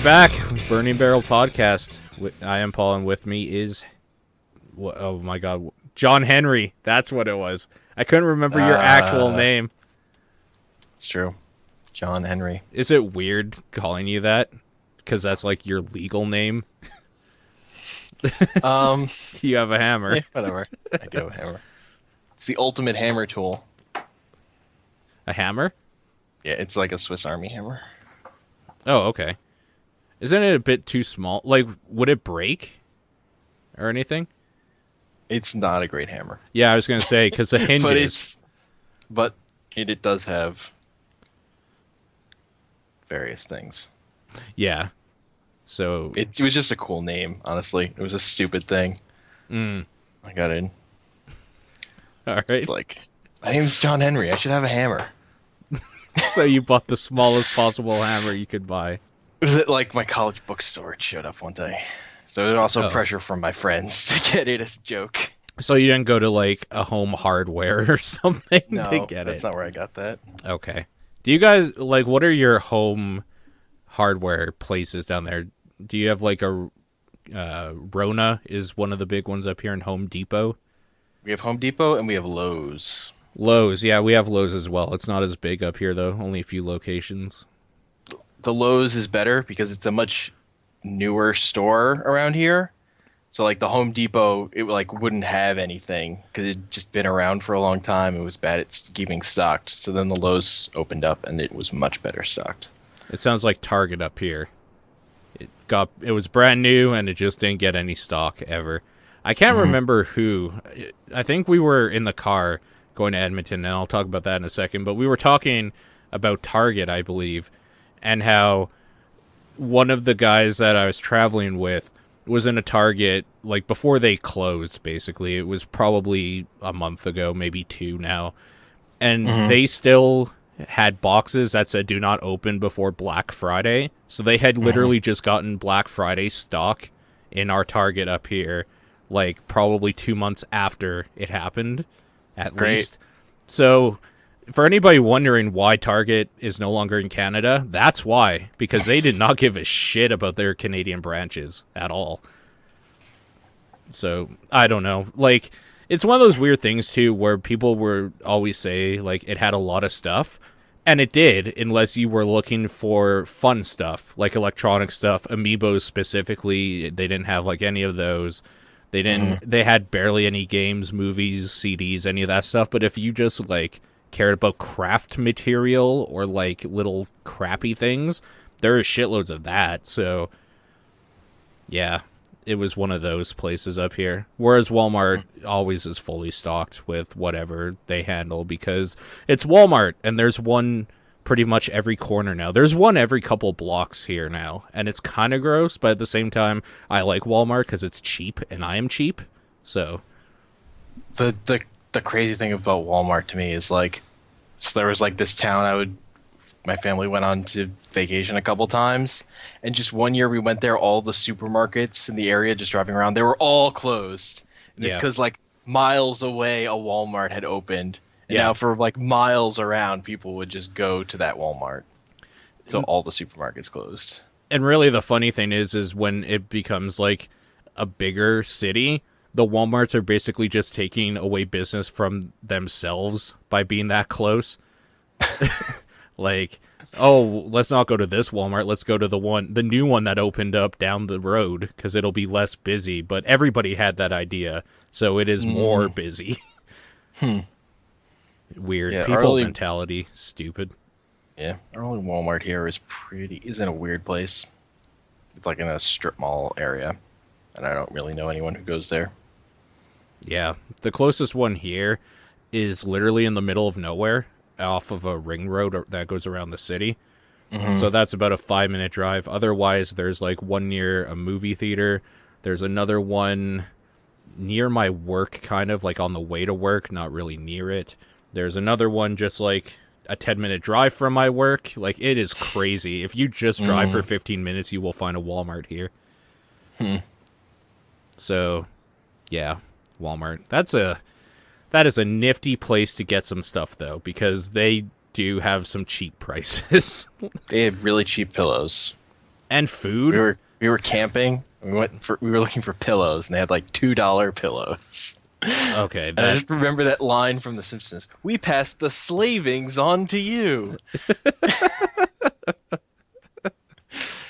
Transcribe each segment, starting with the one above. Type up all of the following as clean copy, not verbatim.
back. Burning Barrel Podcast. I am Paul, and with me is... Oh my god. John Henry. That's what it was. I couldn't remember your actual name. It's true. John Henry. Is it weird calling you that? Because that's like your legal name? You have a hammer. Yeah, whatever. I do have a hammer. It's the ultimate hammer tool. A hammer? Yeah, it's like a Swiss Army hammer. Oh, okay. Isn't it a bit too small? Like, would it break? Or anything? It's not a great hammer. Yeah, I was going to say, because the hinges... But it does have various things. Yeah. So... It was just a cool name, honestly. It was a stupid thing. I got in. All right. It's like, my name's John Henry. I should have a hammer. So you bought the smallest possible hammer you could buy. It was at like my college bookstore. It showed up one day. So it was also pressure from my friends to get it as a joke. So you didn't go to like a Home Hardware or something to get it? That's not where I got that. Okay. Do you guys, like, what are your home hardware places down there? Do you have like a Rona is one of the big ones up here in Home Depot? We have Home Depot and we have Lowe's. Lowe's, yeah, we have Lowe's as well. It's not as big up here though, only a few locations. The Lowe's is better because it's a much newer store around here. So like the Home Depot, it like wouldn't have anything because it'd just been around for a long time. It was bad at keeping stocked. So then the Lowe's opened up and it was much better stocked. It sounds like Target up here. It was brand new and it just didn't get any stock ever. I can't remember who. I think we were in the car going to Edmonton, and I'll talk about that in a second. But we were talking about Target, I believe, and how one of the guys that I was traveling with was in a Target, like, before they closed, basically. It was probably a month ago, maybe 2 now. And they still had boxes that said, do not open before Black Friday. So they had literally just gotten Black Friday stock in our Target up here, like, probably 2 months after it happened, at least. So, for anybody wondering why Target is no longer in Canada, that's why. Because they did not give a shit about their Canadian branches at all. So, I don't know. Like, it's one of those weird things, too, where people were always say, like, it had a lot of stuff. And it did, unless you were looking for fun stuff, like electronic stuff. Amiibos specifically, they didn't have, like, any of those. They didn't. They had barely any games, movies, CDs, any of that stuff. But if you just like cared about craft material or like little crappy things, there are shitloads of that. So yeah, it was one of those places up here. Whereas Walmart always is fully stocked with whatever they handle because it's Walmart and there's one pretty much every corner now. There's one every couple blocks here now, and it's kind of gross, but at the same time, I like Walmart because it's cheap, and I am cheap, so... The crazy thing about Walmart to me is, like, so there was, like, this town my family went on to vacation a couple times, and just one year we went there, all the supermarkets in the area, just driving around, they were all closed. And it's because, like, miles away, a Walmart had opened. And now for like miles around, people would just go to that Walmart. So all the supermarkets closed. And really the funny thing is when it becomes like a bigger city, the Walmarts are basically just taking away business from themselves by being that close. Like, oh, let's not go to this Walmart. Let's go to the new one that opened up down the road because it'll be less busy. But everybody had that idea, so it is more busy. Weird. People mentality. Stupid. Yeah. Our only Walmart here is in a weird place. It's like in a strip mall area. And I don't really know anyone who goes there. Yeah. The closest one here is literally in the middle of nowhere off of a ring road that goes around the city. So that's about a 5-minute drive. Otherwise, there's like one near a movie theater. There's another one near my work, kind of like on the way to work, not really near it. There's another one just like a 10-minute drive from my work. Like, it is crazy. If you just drive for 15 minutes, you will find a Walmart here. So, yeah, Walmart. That is a nifty place to get some stuff, though, because they do have some cheap prices. They have really cheap pillows. And food. We were camping. We were looking for pillows, and they had like $2 pillows. Okay, And I just remember that line from The Simpsons. We passed the slavings on to you.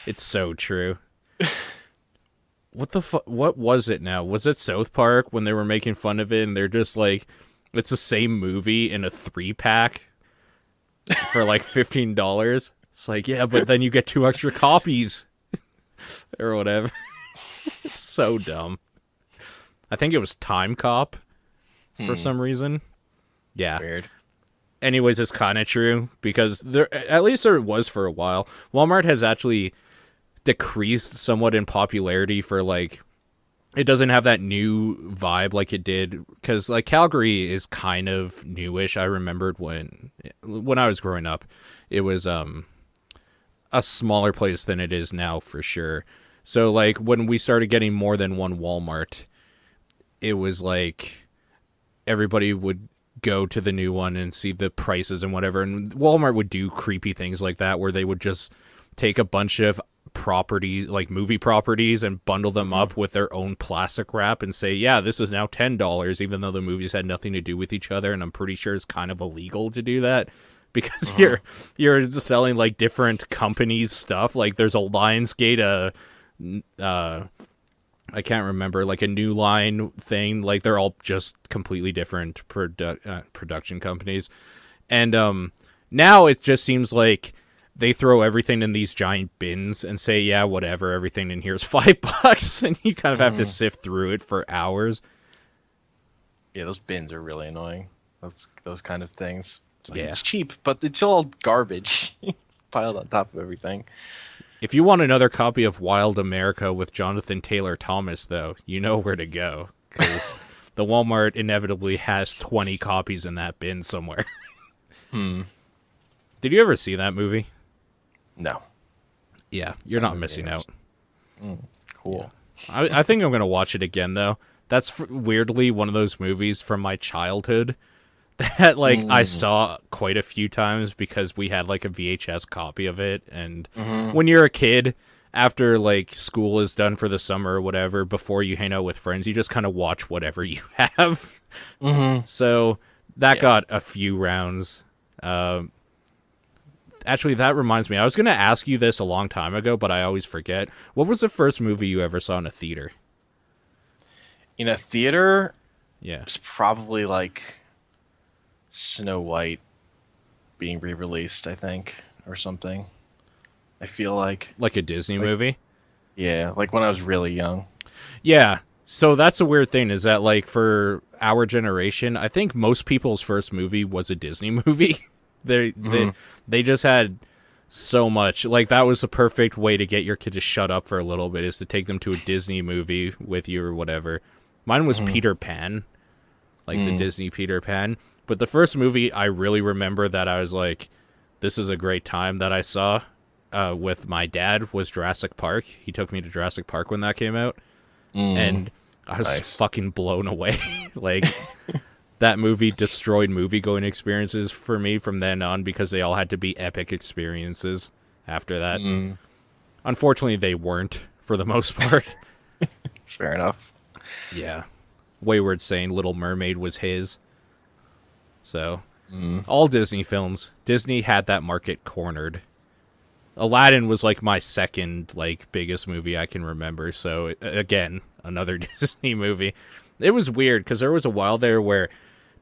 it's so true. What the what was it now? Was it South Park when they were making fun of it and they're just like, it's the same movie in a 3-pack for like $15? It's like, yeah, but then you get 2 extra copies or whatever. It's so dumb. I think it was Time Cop for some reason. Yeah. Weird. Anyways, it's kind of true because at least there was for a while. Walmart has actually decreased somewhat in popularity for like, it doesn't have that new vibe like it did because like Calgary is kind of newish. I remembered when I was growing up, it was a smaller place than it is now for sure. So like when we started getting more than one Walmart, it was like everybody would go to the new one and see the prices and whatever. And Walmart would do creepy things like that where they would just take a bunch of properties, like movie properties, and bundle them up with their own plastic wrap and say, yeah, this is now $10, even though the movies had nothing to do with each other. And I'm pretty sure it's kind of illegal to do that because you're just selling like different companies' stuff. Like there's a Lionsgate, I can't remember, like a New Line thing. Like they're all just completely different production companies. And now it just seems like they throw everything in these giant bins and say, yeah, whatever, everything in here is $5. And you kind of have to sift through it for hours. Yeah, those bins are really annoying. Those kind of things. It's like, Yeah. It's cheap, but it's all garbage piled on top of everything. If you want another copy of Wild America with Jonathan Taylor Thomas, though, you know where to go. Because the Walmart inevitably has 20 copies in that bin somewhere. Did you ever see that movie? No. Yeah, you're not missing out. Cool. I think I'm going to watch it again, though. That's weirdly one of those movies from my childhood that like I saw quite a few times because we had like a VHS copy of it. And when you're a kid, after like school is done for the summer or whatever, before you hang out with friends, you just kind of watch whatever you have. So that got a few rounds. Actually, that reminds me. I was going to ask you this a long time ago, but I always forget. What was the first movie you ever saw in a theater? In a theater, Yeah. it's probably like Snow White being re-released, I think, or something. I feel like. Like a Disney movie? Yeah, like when I was really young. Yeah. So that's the weird thing is that like for our generation, I think most people's first movie was a Disney movie. They just had so much. Like that was the perfect way to get your kid to shut up for a little bit is to take them to a Disney movie with you or whatever. Mine was Peter Pan. Like the Disney Peter Pan. But the first movie I really remember that I was like, this is a great time that I saw with my dad was Jurassic Park. He took me to Jurassic Park when that came out. And I was fucking blown away. Like, that movie destroyed movie-going experiences for me from then on because they all had to be epic experiences after that. Unfortunately, they weren't for the most part. Fair enough. Yeah. Wayward saying Little Mermaid was his. So, all Disney films, Disney had that market cornered. Aladdin was like my second like biggest movie I can remember. So again, another Disney movie. It was weird because there was a while there where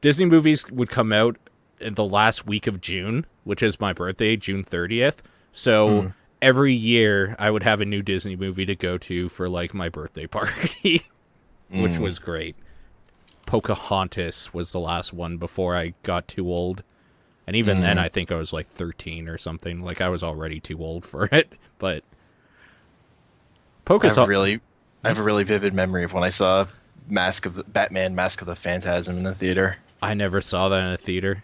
Disney movies would come out in the last week of June, which is my birthday, June 30th. So every year I would have a new Disney movie to go to for like my birthday party, which was great. Pocahontas was the last one before I got too old. And even then, I think I was like 13 or something. Like, I was already too old for it. But I have a really vivid memory of when I saw Batman Mask of the Phantasm in the theater. I never saw that in a theater.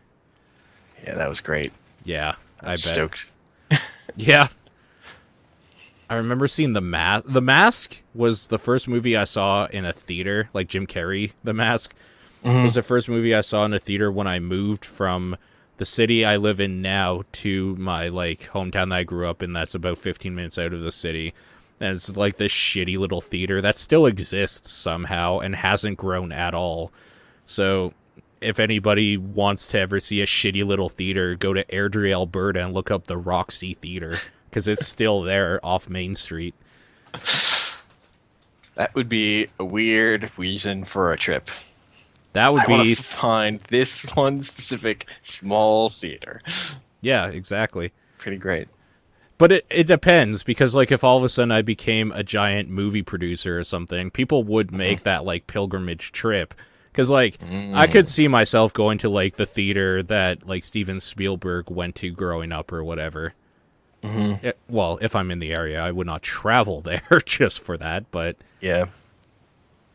Yeah, that was great. Yeah, I bet. Stoked. Yeah. I remember seeing The Mask. The Mask was the first movie I saw in a theater, like Jim Carrey, The Mask. Was the first movie I saw in a theater when I moved from the city I live in now to my like hometown that I grew up in, that's about 15 minutes out of the city. And it's like this shitty little theater that still exists somehow and hasn't grown at all. So if anybody wants to ever see a shitty little theater, go to Airdrie, Alberta and look up the Roxy Theater, because it's still there off Main Street. That would be a weird reason for a trip. That would I want be... to find this one specific small theater. Yeah, exactly. Pretty great. But it depends, because like if all of a sudden I became a giant movie producer or something, people would make that like pilgrimage trip. Because like I could see myself going to like the theater that like Steven Spielberg went to growing up or whatever. Well, if I'm in the area, I would not travel there just for that. But yeah,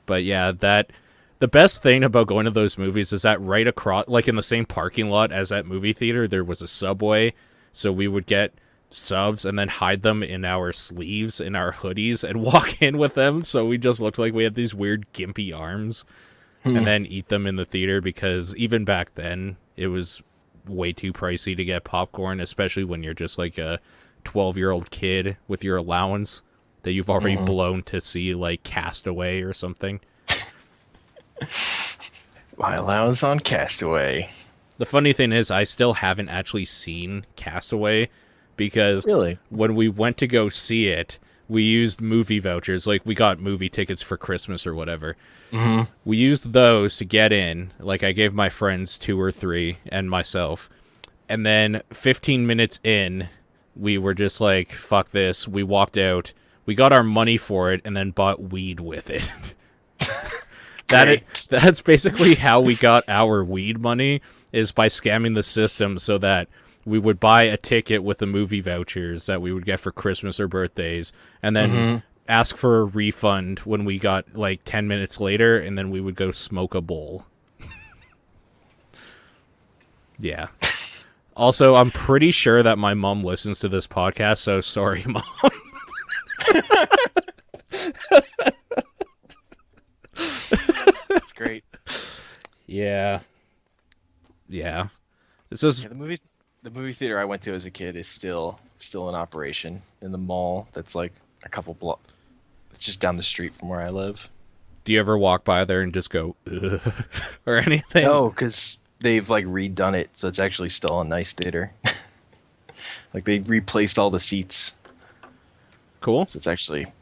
that the best thing about going to those movies is that right across, like in the same parking lot as that movie theater, there was a Subway. So we would get subs and then hide them in our sleeves, in our hoodies, and walk in with them. So we just looked like we had these weird gimpy arms, and then eat them in the theater, because even back then it was way too pricey to get popcorn, especially when you're just like a 12-year-old kid with your allowance that you've already blown to see like Castaway or something. My allowance on Castaway. The funny thing is I still haven't actually seen Castaway, because Really? when we went to go see it, we used movie vouchers. Like, we got movie tickets for Christmas or whatever. We used those to get in. Like, I gave my friends 2 or 3 and myself. And then 15 minutes in, we were just like, fuck this. We walked out. We got our money for it and then bought weed with it. That's basically how we got our weed money, is by scamming the system so that we would buy a ticket with the movie vouchers that we would get for Christmas or birthdays, and then ask for a refund when we got like 10 minutes later, and then we would go smoke a bowl. Yeah. Also, I'm pretty sure that my mom listens to this podcast, so sorry, Mom. That's great. Yeah. This is... Yeah, the movie theater I went to as a kid is still in operation in the mall. That's like a couple blocks. It's just down the street from where I live. Do you ever walk by there and just go, ugh, or anything? No, because they've like redone it, so it's actually still a nice theater. Like, they replaced all the seats. Cool. So it's actually,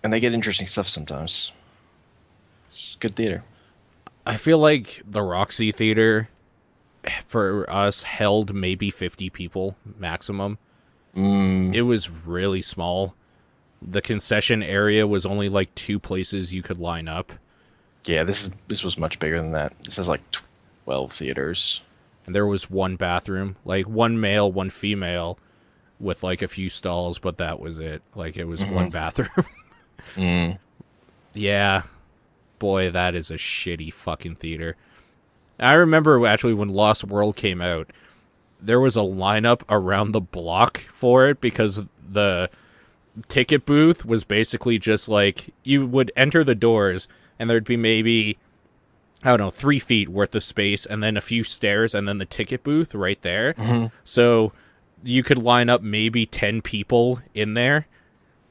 and they get interesting stuff sometimes. It's a good theater. I feel like the Roxy Theater for us held maybe 50 people maximum. It was really small. The concession area was only like 2 places you could line up. Yeah, this was much bigger than that. This is like 12 theaters. And there was 1 bathroom, like 1 male, 1 female, with like a few stalls, but that was it. Like, it was 1 bathroom. Yeah. Boy, that is a shitty fucking theater. I remember actually when Lost World came out, there was a lineup around the block for it, because the ticket booth was basically just like, you would enter the doors and there'd be maybe, I don't know, 3 feet worth of space and then a few stairs and then the ticket booth right there. So you could line up maybe 10 people in there.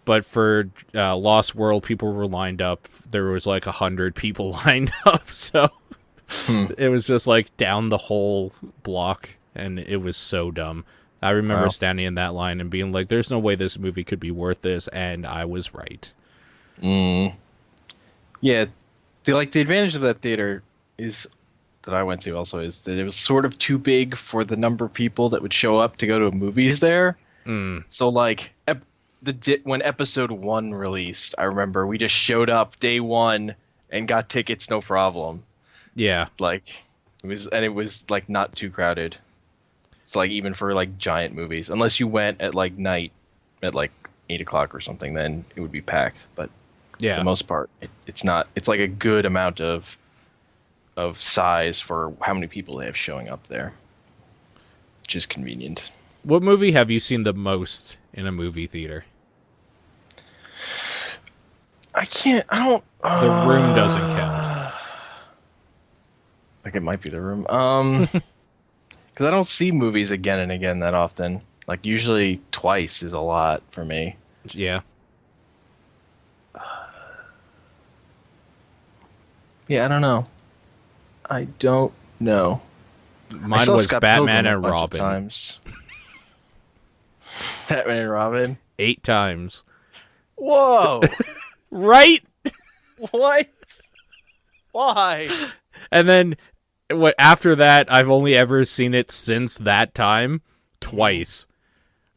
But for Lost World, people were lined up. There was like 100 people lined up. So it was just like down the whole block, and it was so dumb. I remember standing in that line and being like, there's no way this movie could be worth this, and I was right. Yeah, the advantage of that theater is that I went to also is that it was sort of too big for the number of people that would show up to go to movies there. So like when episode 1 released, I remember we just showed up day 1 and got tickets, no problem. Yeah. Like, it was like not too crowded. So like, even for like giant movies, unless you went at like night at like 8 o'clock or something, then it would be packed. But yeah, for the most part, it's not. It's like a good amount of size for how many people they have showing up there, which is convenient. What movie have you seen the most in a movie theater? I don't. The Room doesn't count. Like, it might be The Room. Because I don't see movies again and again that often. Like usually twice is a lot for me. Yeah. Yeah, I don't know. I don't know. I Mine saw was Scott Batman Pilgrim a and bunch of Robin. times. Batman and Robin. 8 times. Whoa! Right? What? Why? And then after that, I've only ever seen it since that time twice.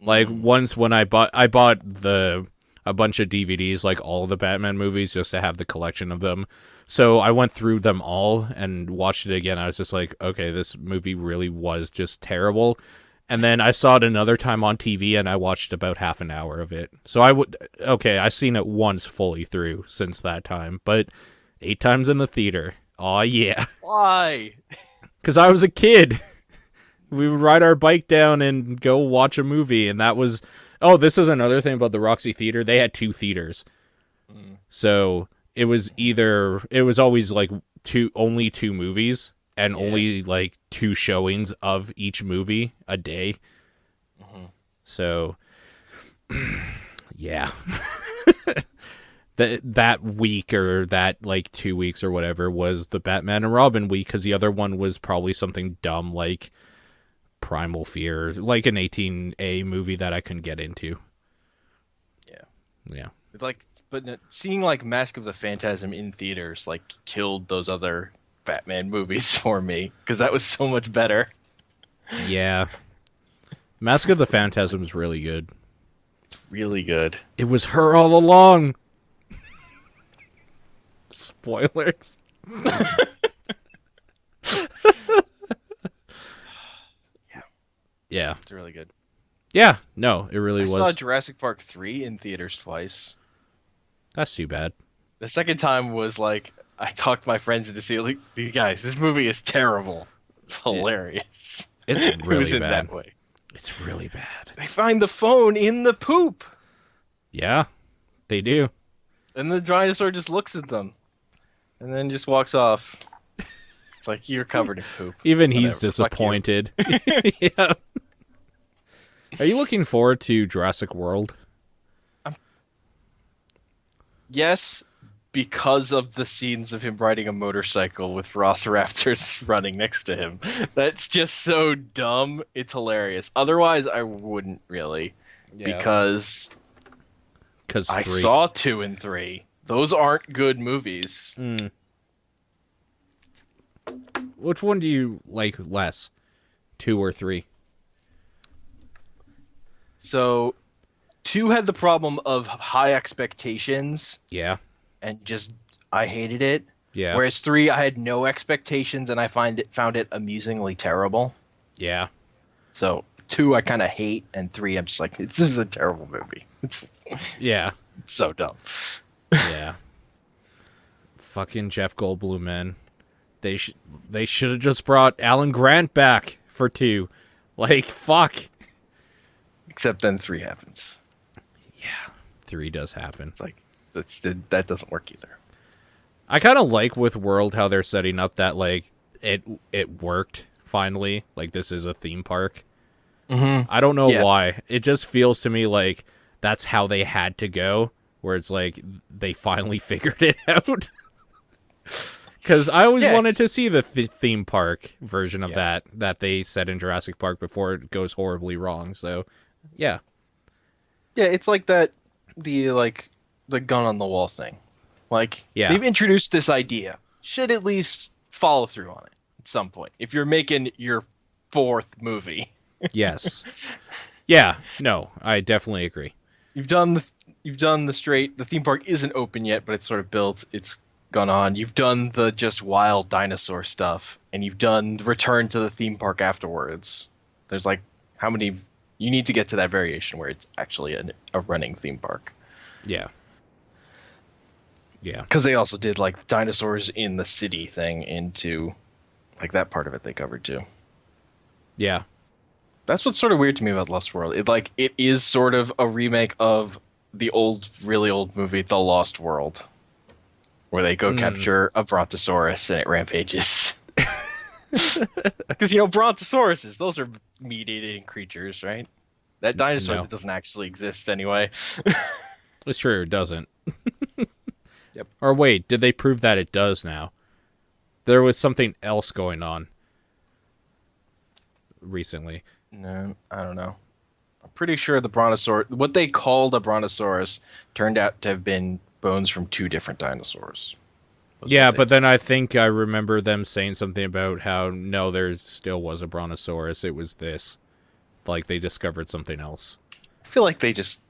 Like once when I bought a bunch of DVDs, like all the Batman movies, just to have the collection of them. So I went through them all and watched it again. I was just like, okay, this movie really was just terrible. And then I saw it another time on TV, and I watched about half an hour of it. So I've seen it once fully through since that time, but 8 times in the theater. Aw, yeah. Why? Because I was a kid. We would ride our bike down and go watch a movie, and that was... Oh, this is another thing about the Roxy Theater. They had 2 theaters. So it was always like only 2 movies, and only like 2 showings of each movie a day. So, yeah. That week, or that like 2 weeks or whatever, was the Batman and Robin week, because the other one was probably something dumb like Primal Fear, like an 18A movie that I couldn't get into. Yeah. It's like, but seeing like Mask of the Phantasm in theaters like killed those other Batman movies for me because that was so much better. Yeah. Mask of the Phantasm is really good. Really good. It was her all along. Spoilers. Yeah. It's really good. Yeah. No, it really I was. saw Jurassic Park 3 in theaters twice. That's too bad. The second time was like I talked my friends into seeing like, these guys, this movie is terrible. It's hilarious. It's It was really in bad. that way. It's really bad. They find the phone in the poop, Yeah, they do. and the dinosaur just looks at them, and then just walks off. It's like you're covered in poop. Even he's Whatever, fuck you. disappointed. Yeah. Are you looking forward to Jurassic World? Yes, because of the scenes of him riding a motorcycle with Velociraptors running next to him. That's just so dumb. It's hilarious. Otherwise, I wouldn't really, because I 3. saw 2 and 3. Those aren't good movies. Which one do you like less? 2 or 3? So, 2 had the problem of high expectations Yeah. and just I hated it. Yeah. Whereas 3, I had no expectations and I found it amusingly terrible. Yeah. So 2 I kind of hate, and 3 I'm just like, this is a terrible movie. It's Yeah. so dumb. Yeah. Fucking Jeff Goldblum, man. They should have just brought Alan Grant back for 2. Like, fuck. Except then 3 happens. 3 does happen. It's like that doesn't work either. I kind of like with World how they're setting up that like it worked finally. Like this is a theme park. I don't know why. It just feels to me like that's how they had to go. Where it's like they finally figured it out. Because I always wanted to see the theme park version of that they set in Jurassic Park before it goes horribly wrong. So, yeah. Yeah, it's like that the gun on the wall thing. Like they've introduced this idea. Should at least follow through on it at some point. If you're making your 4th movie. Yes. Yeah. No, I definitely agree. You've done the theme park isn't open yet, but it's sort of built. It's gone on. You've done the just wild dinosaur stuff, and you've done the return to the theme park afterwards. There's like how many you need to get to that variation where it's actually a running theme park. Yeah. Yeah. Because they also did like dinosaurs in the city thing into like that part of it they covered too. Yeah. That's what's sort of weird to me about Lost World. It is sort of a remake of the really old movie The Lost World, where they go capture a brontosaurus and it rampages. Because, brontosauruses, those are meat-eating creatures, right? That dinosaur No. that doesn't actually exist anyway. It's true, it doesn't. Yep. Or wait, did they prove that it does now? There was something else going on recently. No, I don't know. I'm pretty sure the brontosaurus, what they called a brontosaurus, turned out to have been bones from two different dinosaurs. Was Yeah, what they but then just- I think I remember them saying something about how, no, there still was a brontosaurus. It was this. Like, they discovered something else. I feel like they just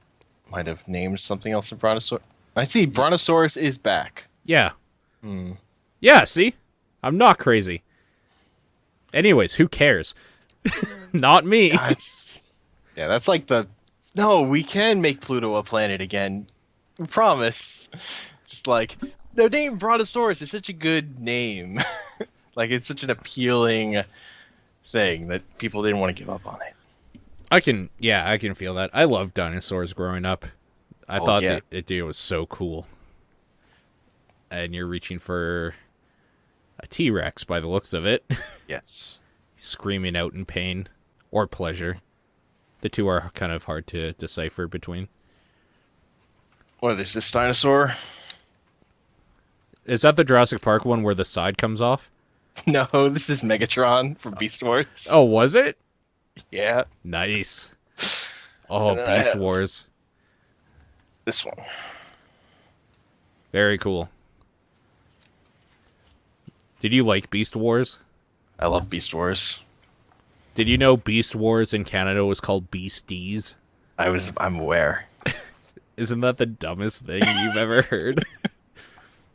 might have named something else a brontosaurus. I see, brontosaurus is back. Yeah. Yeah, see? I'm not crazy. Anyways, who cares? Not me. That's like no, we can make Pluto a planet again. We promise. Just like, the name Brontosaurus is such a good name. Like, it's such an appealing thing that people didn't want to give up on it. I can feel that. I loved dinosaurs growing up. I thought yeah. it was so cool. And you're reaching for a T-Rex by the looks of it. Yes. Screaming out in pain or pleasure. The two are kind of hard to decipher between. What is this dinosaur? Is that the Jurassic Park one where the side comes off? No, this is Megatron from Beast Wars. Oh, was it? Yeah. Nice. Oh, And then I Beast have- Wars. This one. Very cool. Did you like Beast Wars? I love Beast Wars. Did you know Beast Wars in Canada was called Beasties? I'm aware. Isn't that the dumbest thing you've ever heard?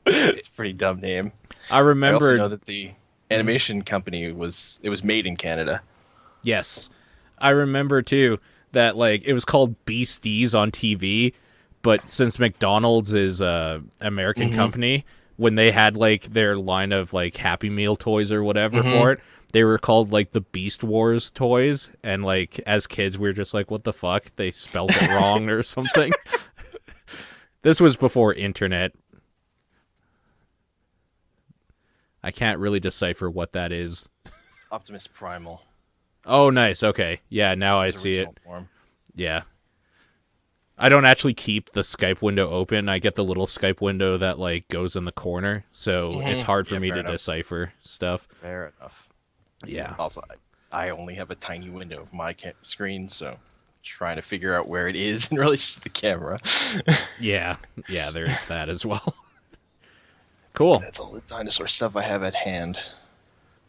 It's a pretty dumb name. I I also remember. know that the animation company was made in Canada. Yes. I remember too that like it was called Beasties on TV, but since McDonald's is a American company, when they had like their line of like Happy Meal toys or whatever for it, they were called like the Beast Wars toys, and like as kids we were just like, what the fuck? They spelled it wrong or something. This was before internet. I can't really decipher what that is. Optimus Primal. Oh, nice. Okay. Yeah, now I His see it. original form. Yeah. I don't actually keep the Skype window open. I get the little Skype window that like goes in the corner, so it's hard for Yeah, me fair to enough. decipher stuff. Fair enough. Yeah. Also, I only have a tiny window of my screen, so trying to figure out where it is in relation to the camera. Yeah. Yeah, there's that as well. Cool. That's all the dinosaur stuff I have at hand.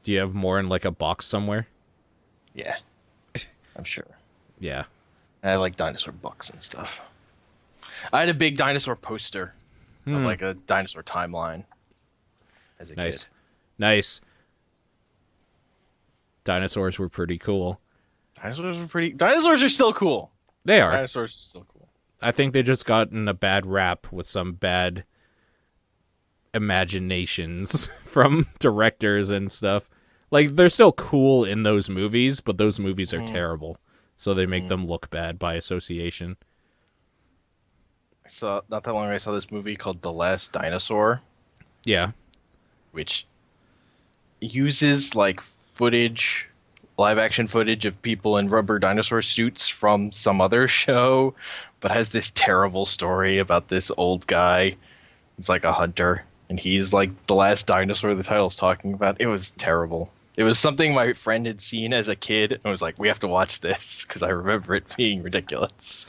Do you have more in like a box somewhere? Yeah, I'm sure. Yeah. I have like dinosaur books and stuff. I had a big dinosaur poster of like a dinosaur timeline as a Nice. kid. Nice. Dinosaurs were pretty cool. Dinosaurs are still cool. They are. Dinosaurs are still cool. I think they just gotten a bad rap with some bad imaginations from directors and stuff. Like, they're still cool in those movies, but those movies are terrible. So they make them look bad by association. I saw not that long ago. I saw this movie called The Last Dinosaur, Yeah. which uses like footage, live action footage of people in rubber dinosaur suits from some other show, but has this terrible story about this old guy who's like a hunter, and he's like the last dinosaur the title's talking about. It was terrible. It was something my friend had seen as a kid and was like, we have to watch this because I remember it being ridiculous.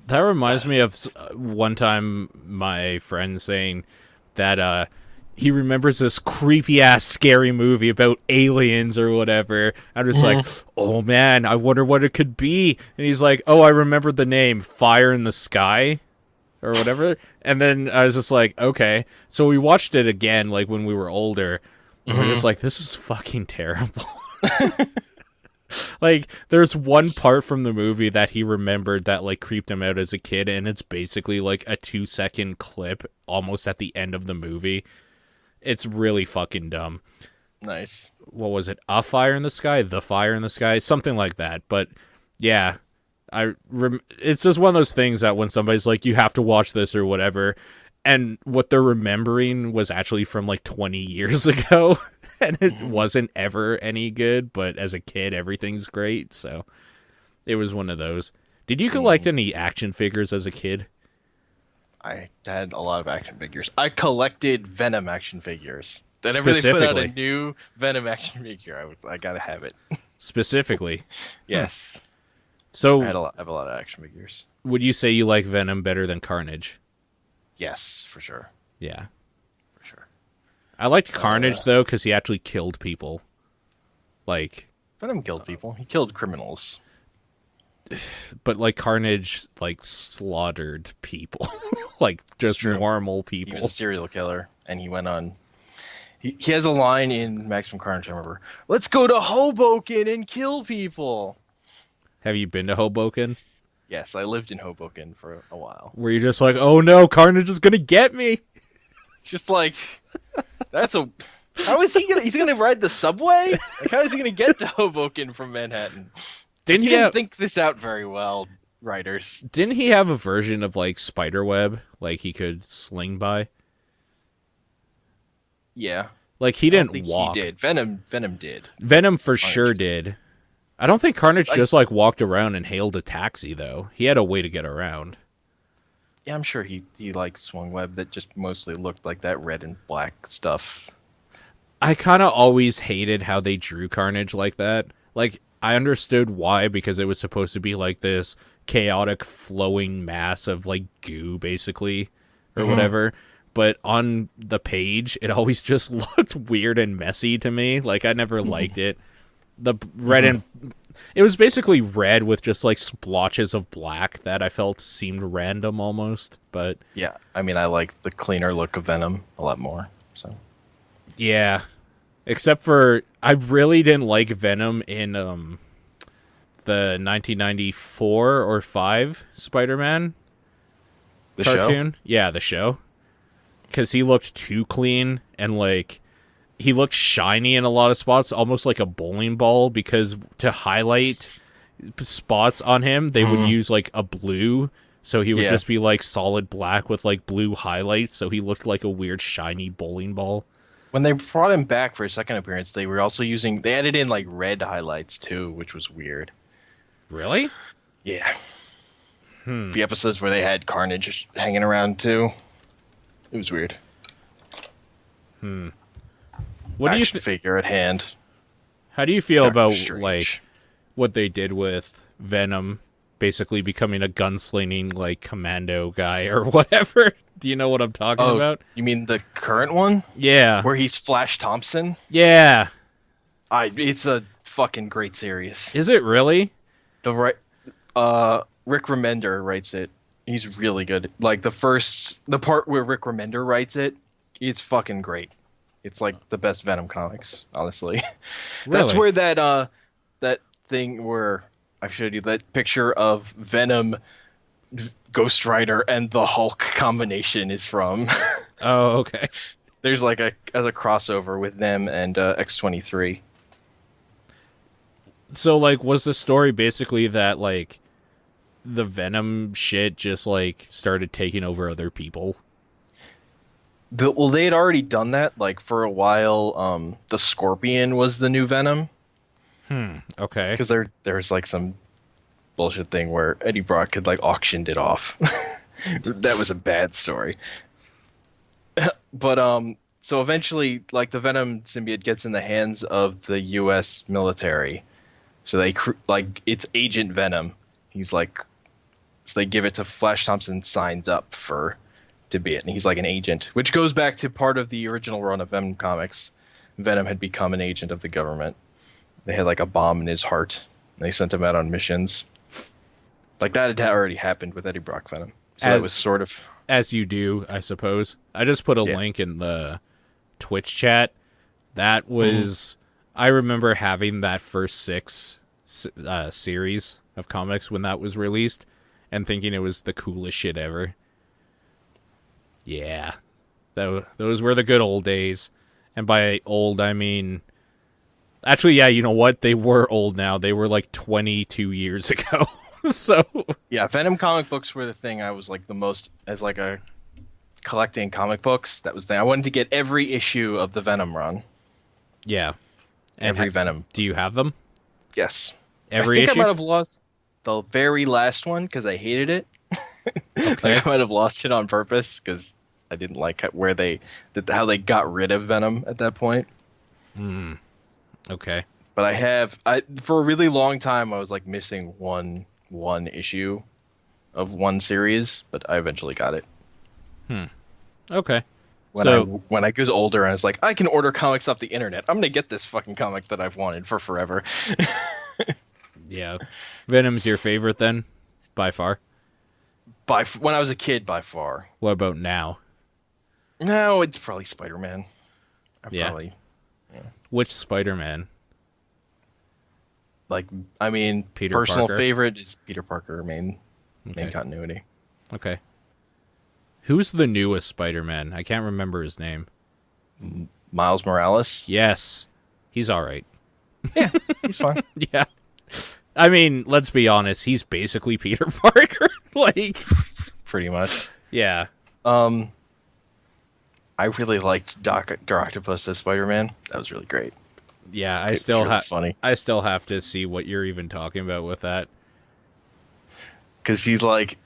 That reminds me of one time my friend saying that he remembers this creepy ass scary movie about aliens or whatever. I'm just like, oh man, I wonder what it could be. And he's like, oh, I remember the name Fire in the Sky or whatever. And then I was just like, okay. So we watched it again, like when we were older. And we're just like, this is fucking terrible. Like, there's one part from the movie that he remembered that, like, creeped him out as a kid, and it's basically, like, a 2-second clip almost at the end of the movie. It's really fucking dumb. Nice. What was it? A Fire in the Sky? The Fire in the Sky? Something like that. But, yeah. It's just one of those things that when somebody's like, you have to watch this or whatever, and what they're remembering was actually from, like, 20 years ago. and it wasn't ever any good, but as a kid, everything's great, so it was one of those. Did you collect any action figures as a kid? I had a lot of action figures. I collected Venom action figures. Whenever they put out a new Venom action figure, I gotta have it. Specifically? Yes. So I have a lot of action figures. would you say you like Venom better than Carnage? Yes, for sure. Yeah. For sure. I liked Carnage, though, because he actually killed people. Like... Venom killed people. He killed criminals. But, like, Carnage, like, slaughtered people. Like, just normal people. He was a serial killer, and he went on... He has a line in Maximum Carnage, I remember. Let's go to Hoboken and kill people! Have you been to Hoboken? Yes, I lived in Hoboken for a while. Were you just like, oh no, Carnage is gonna get me? Just like, that's a... How is he gonna... He's gonna ride the subway? Like, how is he gonna get to Hoboken from Manhattan? Didn't think this out very well, writers. Didn't he have a version of, like, Spiderweb? Like, he could sling by? Yeah. Like, he didn't walk. He did. Venom did. Venom for sure did. I don't think Carnage just, like, walked around and hailed a taxi, though. He had a way to get around. Yeah, I'm sure he like, swung web that just mostly looked like that red and black stuff. I kind of always hated how they drew Carnage like that. Like, I understood why, because it was supposed to be like this chaotic flowing mass of like goo basically or whatever, but on the page it always just looked weird and messy to me. Like, I never liked it. The red and it was basically red with just like splotches of black that I felt seemed random almost, but yeah, I mean, I like the cleaner look of Venom a lot more, so yeah. Except for, I really didn't like Venom in the 1994 or 5 Spider-Man cartoon. Show? Yeah, the show. Because he looked too clean, and like, he looked shiny in a lot of spots, almost like a bowling ball, because to highlight spots on him, they would use like a blue, so he would just be like solid black with like blue highlights, so he looked like a weird shiny bowling ball. When they brought him back for a second appearance, they were also they added in like red highlights too, which was weird. Really? Yeah. The episodes where they had Carnage hanging around too, it was weird. What do you figure at hand? How do you feel about like what they did with Venom basically becoming a gunslinging like commando guy or whatever? Do you know what I'm talking about? You mean the current one? Yeah. Where he's Flash Thompson? Yeah. It's a fucking great series. Is it really? Rick Remender writes it. He's really good. Like the part where Rick Remender writes it, it's fucking great. It's like the best Venom comics, honestly. Really? That's where that thing where I showed you that picture of Venom, Ghost Rider, and the Hulk combination is from. Oh, okay. There's like a crossover with them and X-23. So, like, was the story basically that, like, the Venom shit just, like, started taking over other people? Well, they had already done that, like, for a while. The Scorpion was the new Venom. Okay. Because there's, like, some bullshit thing where Eddie Brock had, like, auctioned it off. That was a bad story. But, so eventually, like, the Venom symbiote gets in the hands of the U.S. military. So it's Agent Venom. He's like, so they give it to Flash Thompson, signs up to be it, and he's like an agent, which goes back to part of the original run of Venom comics. Venom had become an agent of the government. They had like a bomb in his heart, and they sent him out on missions. Like that had already happened with Eddie Brock Venom. So that was sort of as you do, I suppose. I just put a link in the Twitch chat. That was. I remember having that first 6 series of comics when that was released and thinking it was the coolest shit ever. Yeah. Those were the good old days. And by old, I mean... Actually, yeah, you know what? They were old now. They were like 22 years ago. So... Yeah, Venom comic books were the thing I was like the most... As like a collecting comic books, that was the thing. I wanted to get every issue of the Venom run. Yeah. And Every Venom. do you have them? Yes. Every I think issue? I might have lost the very last one because I hated it. Okay. Like I might have lost it on purpose because I didn't like how they got rid of Venom at that point. Okay. But I for a really long time I was like missing one issue of one series, but I eventually got it. Okay. When I was older and I was like, I can order comics off the internet. I'm gonna get this fucking comic that I've wanted for forever. Yeah. Venom's your favorite then? By far? When I was a kid, by far. What about now? No, it's probably Spider-Man. Yeah. Probably Which Spider-Man? like I mean, Peter personal Parker? favorite is Peter Parker, main Okay. continuity. Okay. Who's the newest Spider-Man? I can't remember his name. Miles Morales. Yes. He's alright. Yeah, he's fine. Yeah. I mean, let's be honest. He's basically Peter Parker. Like, Pretty much. yeah. I really liked Doctor Octopus as Spider-Man. That was really great. Yeah, I It's still really funny I still have to see what you're even talking about with that. because he's like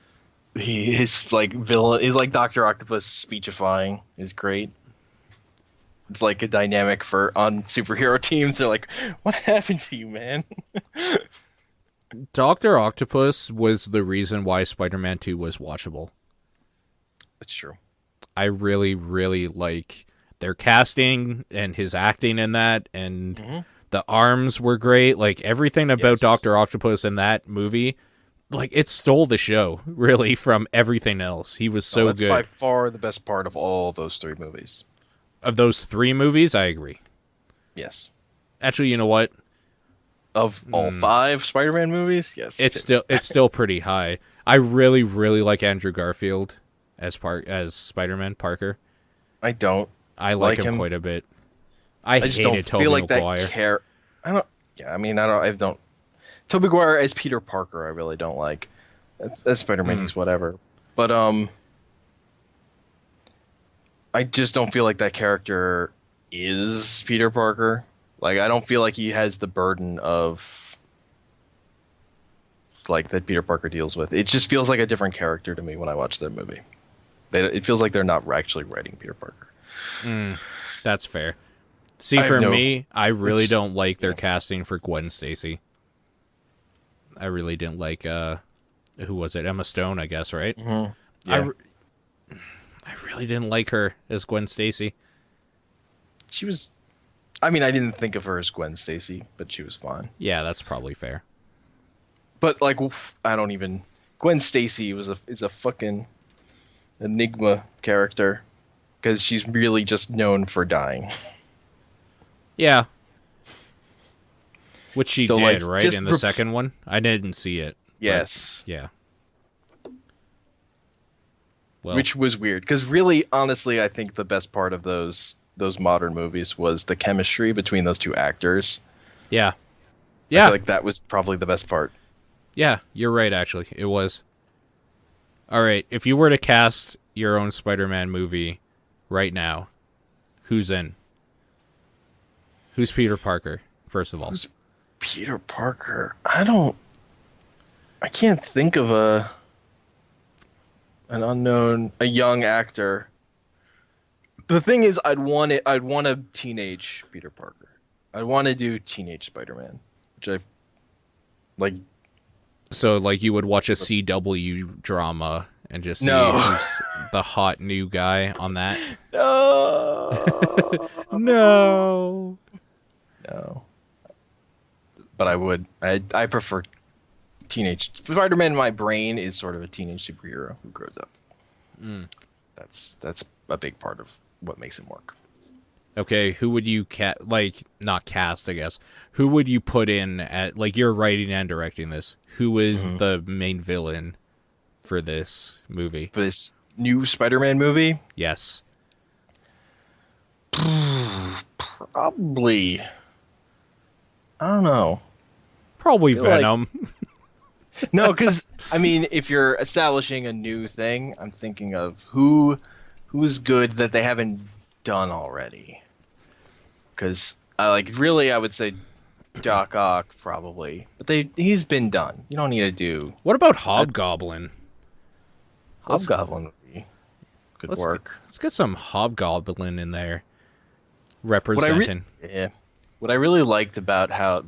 his like villain. He's like Doctor Octopus speechifying is great. It's like a dynamic on superhero teams. They're like, "What happened to you, man?" Dr. Octopus was the reason why Spider-Man 2 was watchable. That's true. I really, really like their casting and his acting in that, and the arms were great. Like, everything about Yes. Dr. Octopus in that movie, like, it stole the show, really, from everything else. He was so That's good. by far the best part of all those three movies. Of those 3 movies, I agree. Yes. Actually, you know what? Of all 5 Spider-Man movies, yes. It's still pretty high. I really, really like Andrew Garfield as Spider-Man Parker. I don't. I like him quite a bit. I just hated don't Tobey feel like Maguire. that I don't. Yeah, I mean, I don't. Tobey Maguire as Peter Parker, I really don't like. As Spider-Man, he's whatever. But I just don't feel like that character is Peter Parker. Like, I don't feel like he has the burden of like that Peter Parker deals with. It just feels like a different character to me when I watch that movie. It feels like they're not actually writing Peter Parker. That's fair. See, for me, I really don't like their casting for Gwen Stacy. I really didn't like who was it? Emma Stone, I guess, right? Mm-hmm. Yeah. I really didn't like her as Gwen Stacy. She was. I mean, I didn't think of her as Gwen Stacy, but she was fine. Yeah, that's probably fair. But like, I don't even. Gwen Stacy is a fucking enigma character because she's really just known for dying. Yeah. Which she So, did, like, right? just In the second one? I didn't see it. Yes. Yeah. Well, Which was weird because really, honestly, I think the best part of those modern movies was the chemistry between those two actors. yeah. I Yeah. feel like that was probably the best part. Yeah, you're right, actually. It was. All right, if you were to cast your own Spider-Man movie right now, who's in? Who's Peter Parker, first of all? Who's Peter Parker? I can't think of a young actor. The thing is, I'd want a teenage Peter Parker. I'd want to do teenage Spider-Man, which I like. So, like, you would watch a CW drama and just see No. who's the hot new guy on that? No, No. no. But I would. I prefer teenage Spider-Man. In my brain is sort of a teenage superhero who grows up. That's a big part of what makes him work. Okay, who would you not cast, I guess. Who would you put in at, like, you're writing and directing this. Who is the main villain for this movie? For this new Spider-Man movie, Yes. probably. I don't know. Probably feel like- Venom. No, because I mean, if you're establishing a new thing, I'm thinking of who's good that they haven't done already. Because I would say Doc Ock probably, but he's been done. You don't need to do What about Hobgoblin? Hobgoblin. Would be good work. Let's get some Hobgoblin in there What representing. What I really liked about how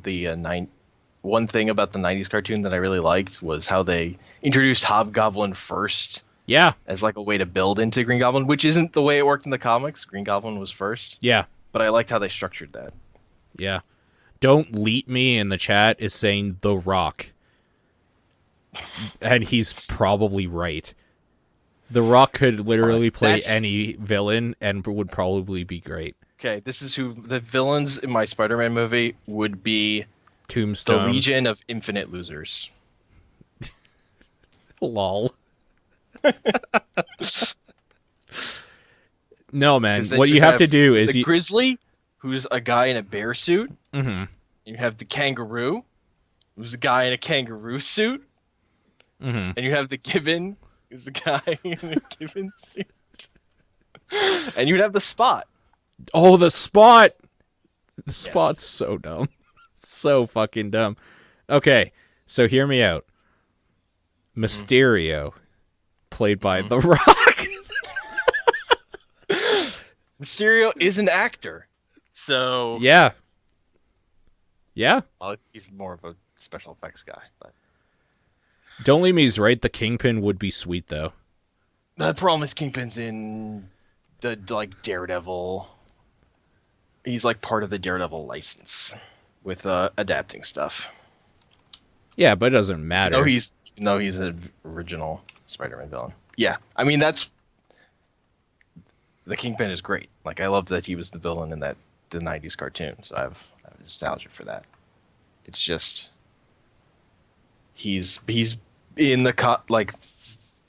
one thing about the 90s cartoon that I really liked was how they introduced Hobgoblin first Yeah, as like a way to build into Green Goblin, which isn't the way it worked in the comics. Green Goblin was first. yeah, But I liked how they structured that. yeah. Don't Leet Me in the chat is saying The Rock. And he's probably right. The Rock could literally play any villain and would probably be great. Okay, this is who the villains in my Spider-Man movie would be: the Tombstone. Legion of Infinite Losers. Lol. No, man. 'Cause then What you have to do is the Grizzly, who's a guy in a bear suit. Mhm. You have the Kangaroo, who's a guy in a kangaroo suit. Mhm. And you have the Gibbon, who's the guy in a Gibbon suit. And you'd have the Spot. Oh, the Spot. The Spot's so dumb. So fucking dumb. Okay, so hear me out. Mysterio, played by The Rock. Mysterio is an actor. So Yeah. Yeah. well, he's more of a special effects guy, but Don't Leave Me's right. The Kingpin would be sweet, though. the problem is Kingpin's in the Daredevil. He's like part of the Daredevil license with adapting stuff. Yeah, but it doesn't matter. No, he's an original Spider-Man villain. Yeah, I mean the Kingpin is great. Like I love that he was the villain in the '90s cartoon. So I have nostalgia for that. It's just he's in the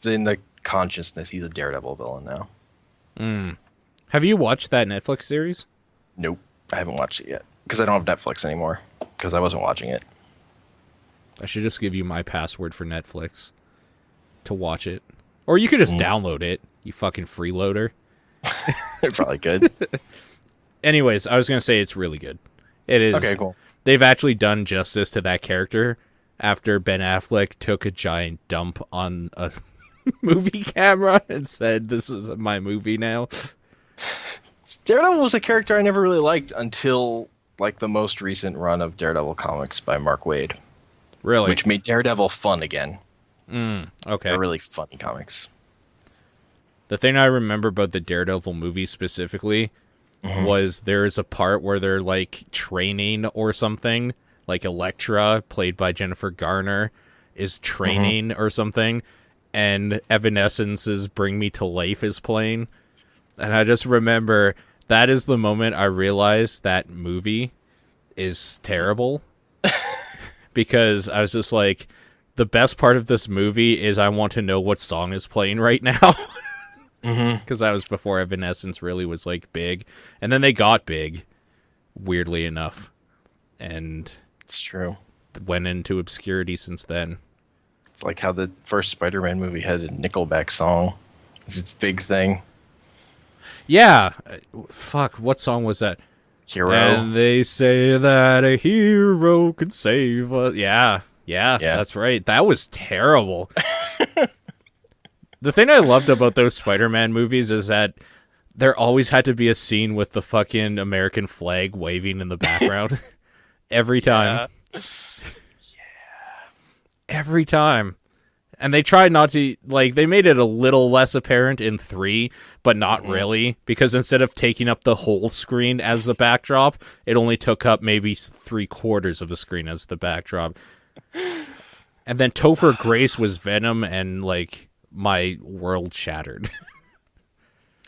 in the consciousness. He's a Daredevil villain now. Have you watched that Netflix series? Nope, I haven't watched it yet because I don't have Netflix anymore because I wasn't watching it. I should just give you my password for Netflix to watch it. Or you could just download it, you fucking freeloader. Probably good. Anyways, I was going to say it's really good. It is. Okay, cool. They've actually done justice to that character after Ben Affleck took a giant dump on a movie camera and said, "This is my movie now." Daredevil was a character I never really liked until like the most recent run of Daredevil comics by Mark Waid, Really? which made Daredevil fun again. Okay. They're really funny comics. The thing I remember about the Daredevil movie specifically was there is a part where they're like training or something, like Elektra, played by Jennifer Garner, is training or something, and Evanescence's Bring Me to Life is playing. And I just remember that is the moment I realized that movie is terrible. Because I was just like, the best part of this movie is I want to know what song is playing right now. Because that was before Evanescence really was like big. And then they got big, weirdly enough. And It's true. went into obscurity since then. It's like how the first Spider-Man movie had a Nickelback song. It's its big thing. Yeah. Fuck, what song was that? Hero. And they say that a hero can save us. Yeah, that's right. That was terrible. The thing I loved about those Spider-Man movies is that there always had to be a scene with the fucking American flag waving in the background. Every time. Yeah. Every time. And they tried not to, like, they made it a little less apparent in 3, but not really, because instead of taking up the whole screen as the backdrop, it only took up maybe 3/4 of the screen as the backdrop. And then Topher Grace was Venom, and, like, my world shattered.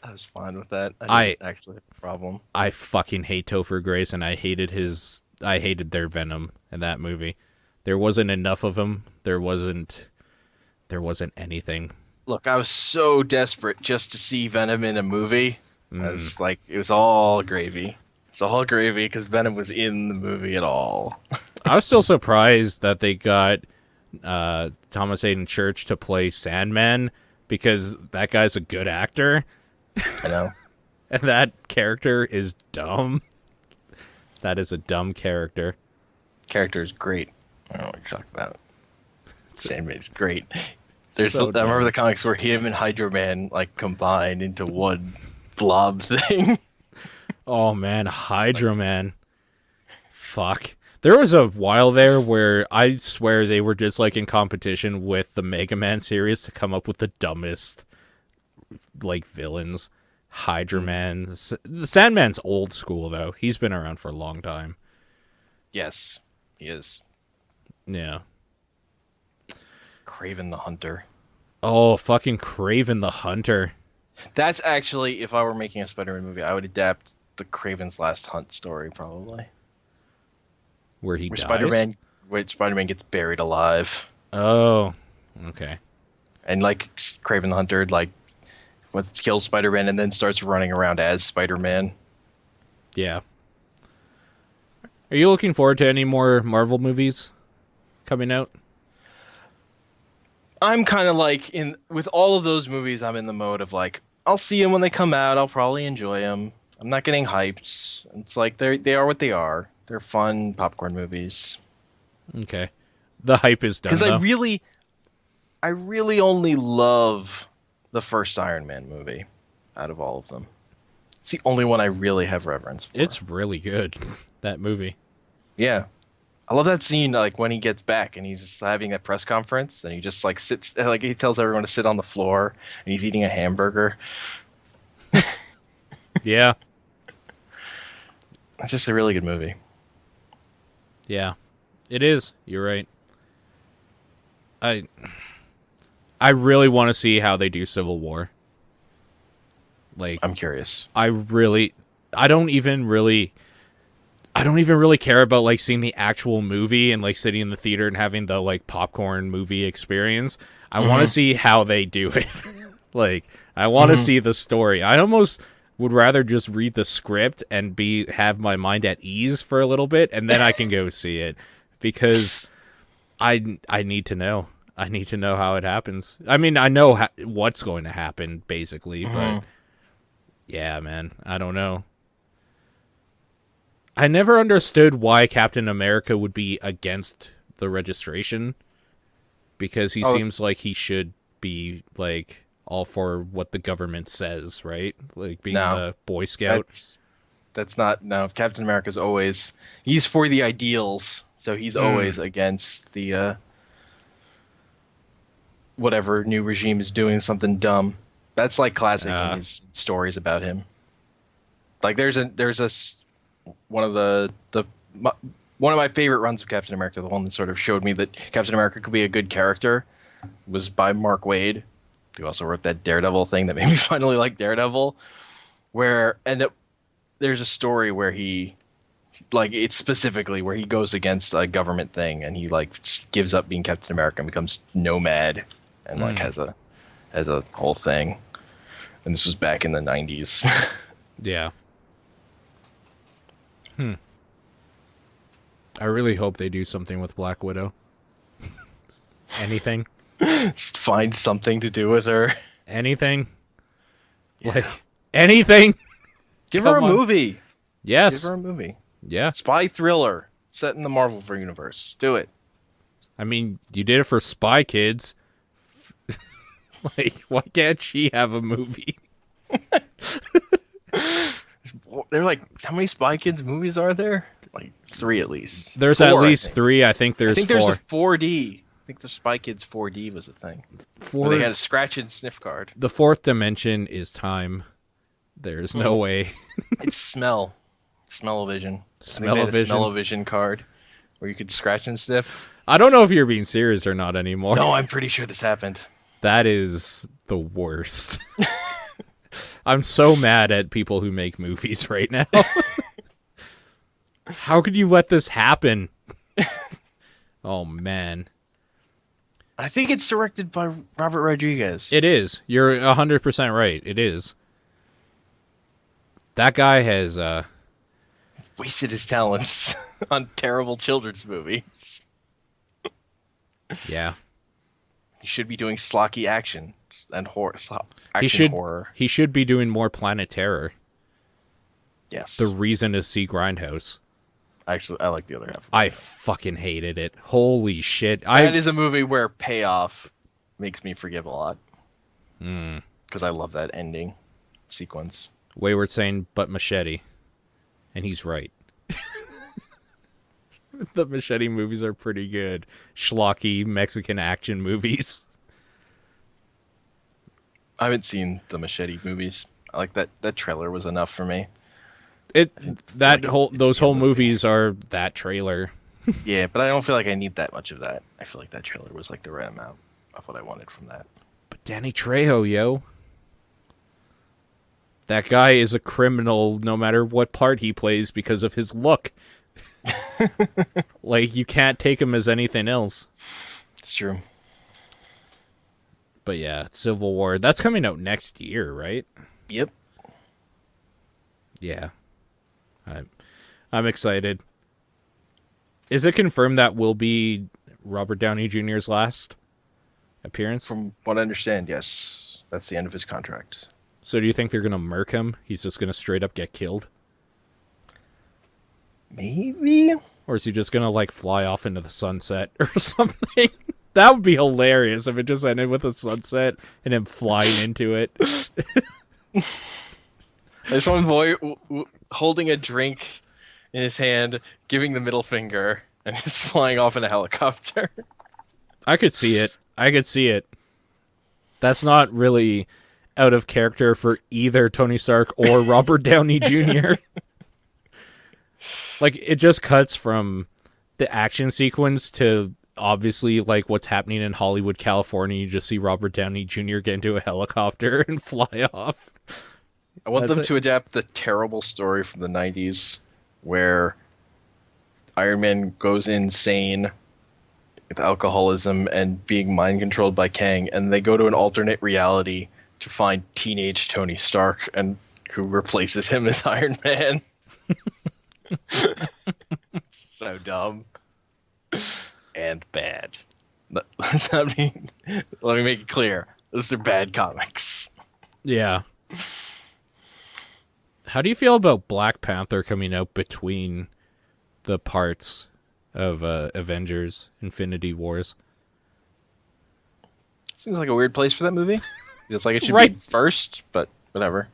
I was fine with that. I didn't actually have a problem. I fucking hate Topher Grace, and I hated their Venom in that movie. There wasn't enough of him. There wasn't anything. Look, I was so desperate just to see Venom in a movie. I was like, it was all gravy. It's all gravy because Venom was in the movie at all. I was still surprised that they got Thomas Hayden Church to play Sandman, because that guy's a good actor. I know. And that character is dumb. That is a dumb character. Character is great. I don't know what you're talking about. Sandman's great. I So remember dumb. the comics where him and Hydro Man like combined into one blob thing. Oh man, Hydro Man. Fuck. There was a while there where I swear they were just like in competition with the Mega Man series to come up with the dumbest like villains. Hydro Man. The Sandman's old school though. He's been around for a long time. Yes, he is. Yeah. Kraven the Hunter. Oh, fucking Kraven the Hunter. That's actually, if I were making a Spider-Man movie, I would adapt the Kraven's Last Hunt story, probably. Where he Where dies? Spider-Man gets buried alive. Oh, okay. And, like, Kraven the Hunter, like, kills Spider-Man and then starts running around as Spider-Man. Yeah. Are you looking forward to any more Marvel movies coming out? I'm kind of like, with all of those movies, I'm in the mode of, like, I'll see them when they come out. I'll probably enjoy them. I'm not getting hyped. It's like, they are what they are. They're fun popcorn movies. Okay. The hype is done, Because though. I really only love the first Iron Man movie out of all of them. It's the only one I really have reverence for. It's really good, that movie. Yeah. I love that scene, like, when he gets back and he's just having that press conference and he just, like, sits, like, he tells everyone to sit on the floor and he's eating a hamburger. Yeah. It's just a really good movie. Yeah. It is. You're right. I really want to see how they do Civil War. Like, I'm curious. I don't even really care about like seeing the actual movie and like sitting in the theater and having the like popcorn movie experience. I want to see how they do it. Like, I want to see the story. I almost would rather just read the script and have my mind at ease for a little bit, and then I can go see it, because I need to know. I need to know how it happens. I mean, I know what's going to happen basically, but yeah, man, I don't know. I never understood why Captain America would be against the registration, because he seems like he should be like all for what the government says, right? Like being the Boy Scout. That's not, no. Captain America's always, he's for the ideals, so he's always against the whatever new regime is doing something dumb. That's like classic in his stories about him. Like there's one of one of my favorite runs of Captain America, the one that sort of showed me that Captain America could be a good character, was by Mark Waid, who also wrote that Daredevil thing that made me finally like Daredevil. There's a story where he, like, it's specifically where he goes against a government thing and he like gives up being Captain America and becomes nomad and like has a whole thing. And this was back in the 90s. Yeah. I really hope they do something with Black Widow. Anything? Just find something to do with her. Anything? Yeah. Like, anything? Give her a movie. Yes. Give her a movie. Yeah. Spy thriller set in the Marvel universe. Do it. I mean, you did it for Spy Kids. Like, why can't she have a movie? They're like, how many Spy Kids movies are there? Like 3 at least. There's 4, at least 3. I think there's 4. There's a 4D. I think the Spy Kids 4D was a thing. Where they had a scratch and sniff card. The 4th dimension is time. There's no way. It's Smell-O-Vision. Smell-O-Vision. Smell-O-Vision card where you could scratch and sniff. I don't know if you're being serious or not anymore. No, I'm pretty sure this happened. That is the worst. I'm so mad at people who make movies right now. How could you let this happen? Oh, man. I think it's directed by Robert Rodriguez. It is. You're 100% right. It is. That guy has wasted his talents on terrible children's movies. Yeah. He should be doing schlocky action and horror. Horror. He should be doing more Planet Terror. Yes. The reason to see Grindhouse. Actually, I like the other half. I fucking hated it. Holy shit. That is a movie where payoff makes me forgive a lot. Because I love that ending sequence. Wayward saying, but Machete. And he's right. The Machete movies are pretty good. Schlocky Mexican action movies. I haven't seen the Machete movies. I like that. That trailer was enough for me. Those whole movies are that trailer. Yeah, but I don't feel like I need that much of that. I feel like that trailer was like the right amount of what I wanted from that. But Danny Trejo, yo. That guy is a criminal no matter what part he plays because of his look. Like, you can't take him as anything else. It's true. But yeah, Civil War. That's coming out next year, right? Yep. Yeah. I'm excited. Is it confirmed that will be Robert Downey Jr.'s last appearance? From what I understand, yes. That's the end of his contract. So do you think they're going to murk him? He's just going to straight up get killed? Maybe? Or is he just going to, like, fly off into the sunset or something? That would be hilarious if it just ended with a sunset and him flying into it. There's one boy holding a drink in his hand, giving the middle finger, and just flying off in a helicopter. I could see it. That's not really out of character for either Tony Stark or Robert Downey Jr. Like, it just cuts from the action sequence to obviously like what's happening in Hollywood, California. You just see Robert Downey Jr. get into a helicopter and fly off. I want them to adapt the terrible story from the 90s where Iron Man goes insane with alcoholism and being mind controlled by Kang, and they go to an alternate reality to find teenage Tony Stark and who replaces him as Iron Man. So dumb and bad. Let me make it clear. Those are bad comics. Yeah. How do you feel about Black Panther coming out between the parts of Avengers Infinity Wars? Seems like a weird place for that movie. Feels like it should Right. be first, but whatever.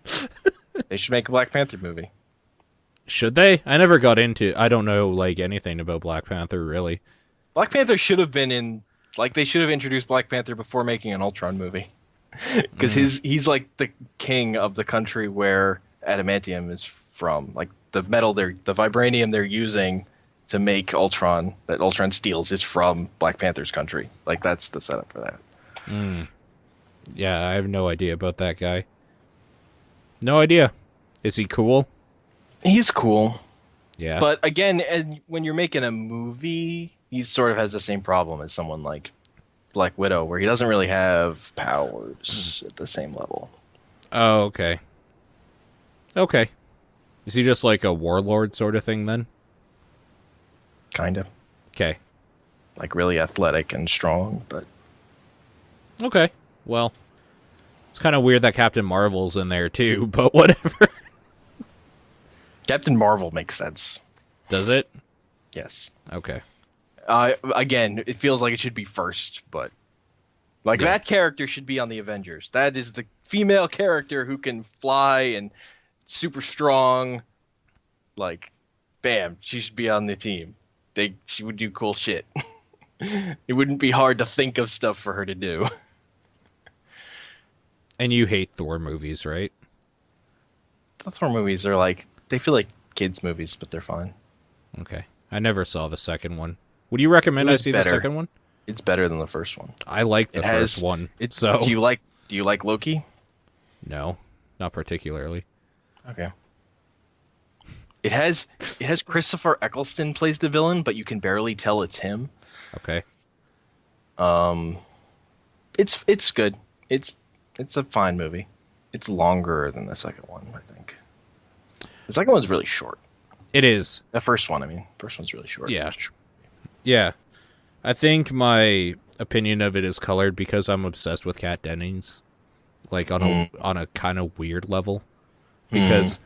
They should make a Black Panther movie. Should they? I never got into. I don't know like anything about Black Panther really. Black Panther should have been in. Like, they should have introduced Black Panther before making an Ultron movie. Because he's like the king of the country where adamantium is from. Like, the metal, the vibranium they're using to make Ultron, that Ultron steals, is from Black Panther's country. Like, that's the setup for that. Yeah, I have no idea about that guy. No idea. Is he cool? He's cool. Yeah. But again, when you're making a movie, he sort of has the same problem as someone like Black Widow, where he doesn't really have powers at the same level. Oh, okay. Okay. Is he just like a warlord sort of thing then? Kind of. Okay. Like, really athletic and strong, but... Okay. Well, it's kind of weird that Captain Marvel's in there too, but whatever. Captain Marvel makes sense. Does it? Yes. Okay. Again, it feels like it should be first, but... Like, Yeah. that character should be on the Avengers. That is the female character who can fly and super strong. Like, bam, she should be on the team. She would do cool shit. It wouldn't be hard to think of stuff for her to do. And you hate Thor movies, right? The Thor movies are like... They feel like kids' movies, but they're fine. Okay. I never saw the second one. Would you recommend I was see better. the second one? It's better than the first one. I like the first one. So Do you like Loki? no, not particularly. Okay. It has Christopher Eccleston plays the villain, but you can barely tell it's him. Okay. It's good. It's a fine movie. It's longer than the second one, I think. The second one's really short. It is. The first one, I mean. First one's really short. Yeah. Yeah. I think my opinion of it is colored because I'm obsessed with Kat Dennings. Like on a kind of weird level. Because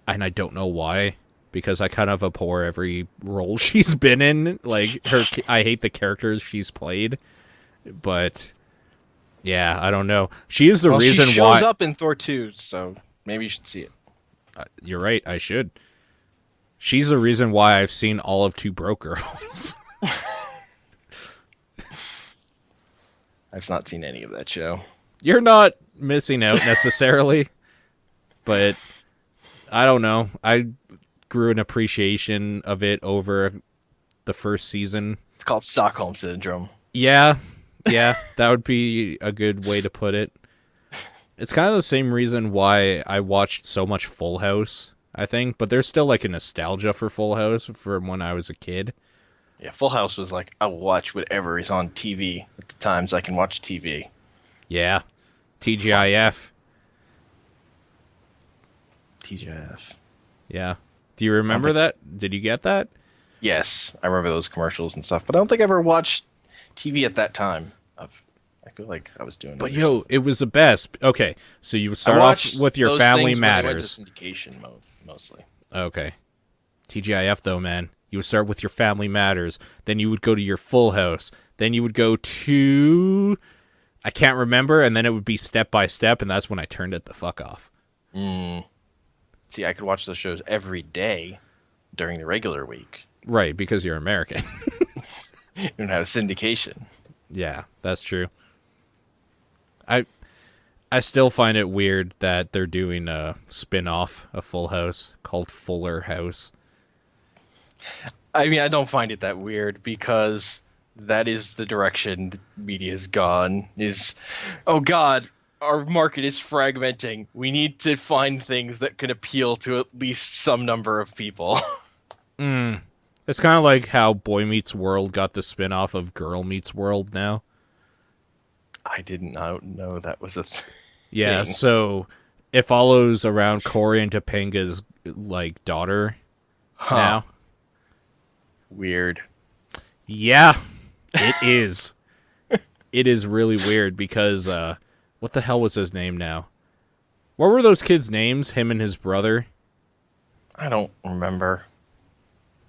and I don't know why, because I kind of abhor every role she's been in. Like I hate the characters she's played. But yeah, I don't know. She is the reason she shows up in Thor 2, so maybe you should see it. You're right. I should. She's the reason why I've seen all of Two Broke Girls. I've not seen any of that show. You're not missing out necessarily, but I don't know. I grew an appreciation of it over the first season. It's called Stockholm Syndrome. Yeah, that would be a good way to put it. It's kind of the same reason why I watched so much Full House, I think, but there's still like a nostalgia for Full House from when I was a kid. Yeah, Full House was like, I'll watch whatever is on TV at the times I can watch TV. Yeah. TGIF. TGIF. Yeah. Do you remember that? Did you get that? Yes, I remember those commercials and stuff, but I don't think I ever watched TV at that time. I feel like I was doing But yo, it was the best. Okay, so you would start off with your Family Matters. Went to syndication mode, mostly. Okay. TGIF though, man. You would start with your Family Matters, then you would go to your Full House, then you would go to I can't remember, and then it would be Step by Step, and that's when I turned it the fuck off. See, I could watch those shows every day during the regular week. Right, because you're American. You don't have syndication. Yeah, that's true. I still find it weird that they're doing a spin-off of Full House called Fuller House. I mean, I don't find it that weird because that is the direction the media's gone. Oh God, our market is fragmenting. We need to find things that can appeal to at least some number of people. It's kind of like how Boy Meets World got the spin-off of Girl Meets World now. I didn't know that was a thing. Yeah, so it follows around Corey and Topanga's like daughter now. Weird. Yeah, it is. It is really weird because what the hell was his name now? What were those kids' names? Him and his brother? I don't remember.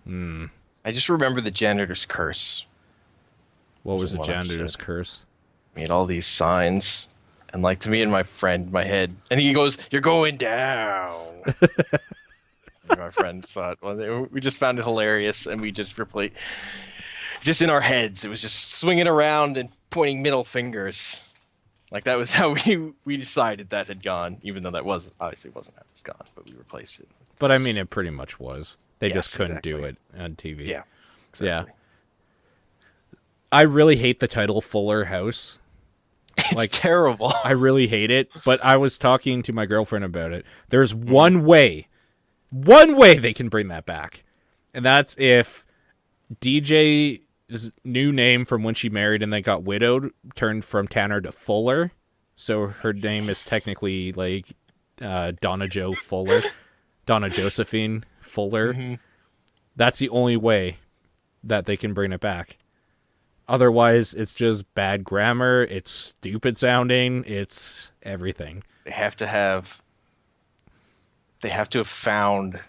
I just remember the janitor's curse. What was the janitor's curse? We had all these signs, and like to me and my friend, my head, and he goes, "You're going down." My friend saw it. We just found it hilarious, and we just replaced. Just in our heads, it was just swinging around and pointing middle fingers. Like that was how we decided that had gone, even though that was obviously wasn't how it was gone, but we replaced it. But I mean, it pretty much was. They just couldn't do it on TV. Yeah, exactly. Yeah. I really hate the title Fuller House. It's terrible. I really hate it, but I was talking to my girlfriend about it. There's one way they can bring that back, and that's if DJ's new name from when she married and then got widowed turned from Tanner to Fuller, so her name is technically like Donna Josephine Fuller. Mm-hmm. That's the only way that they can bring it back. Otherwise, it's just bad grammar, it's stupid sounding, it's everything. They have to have found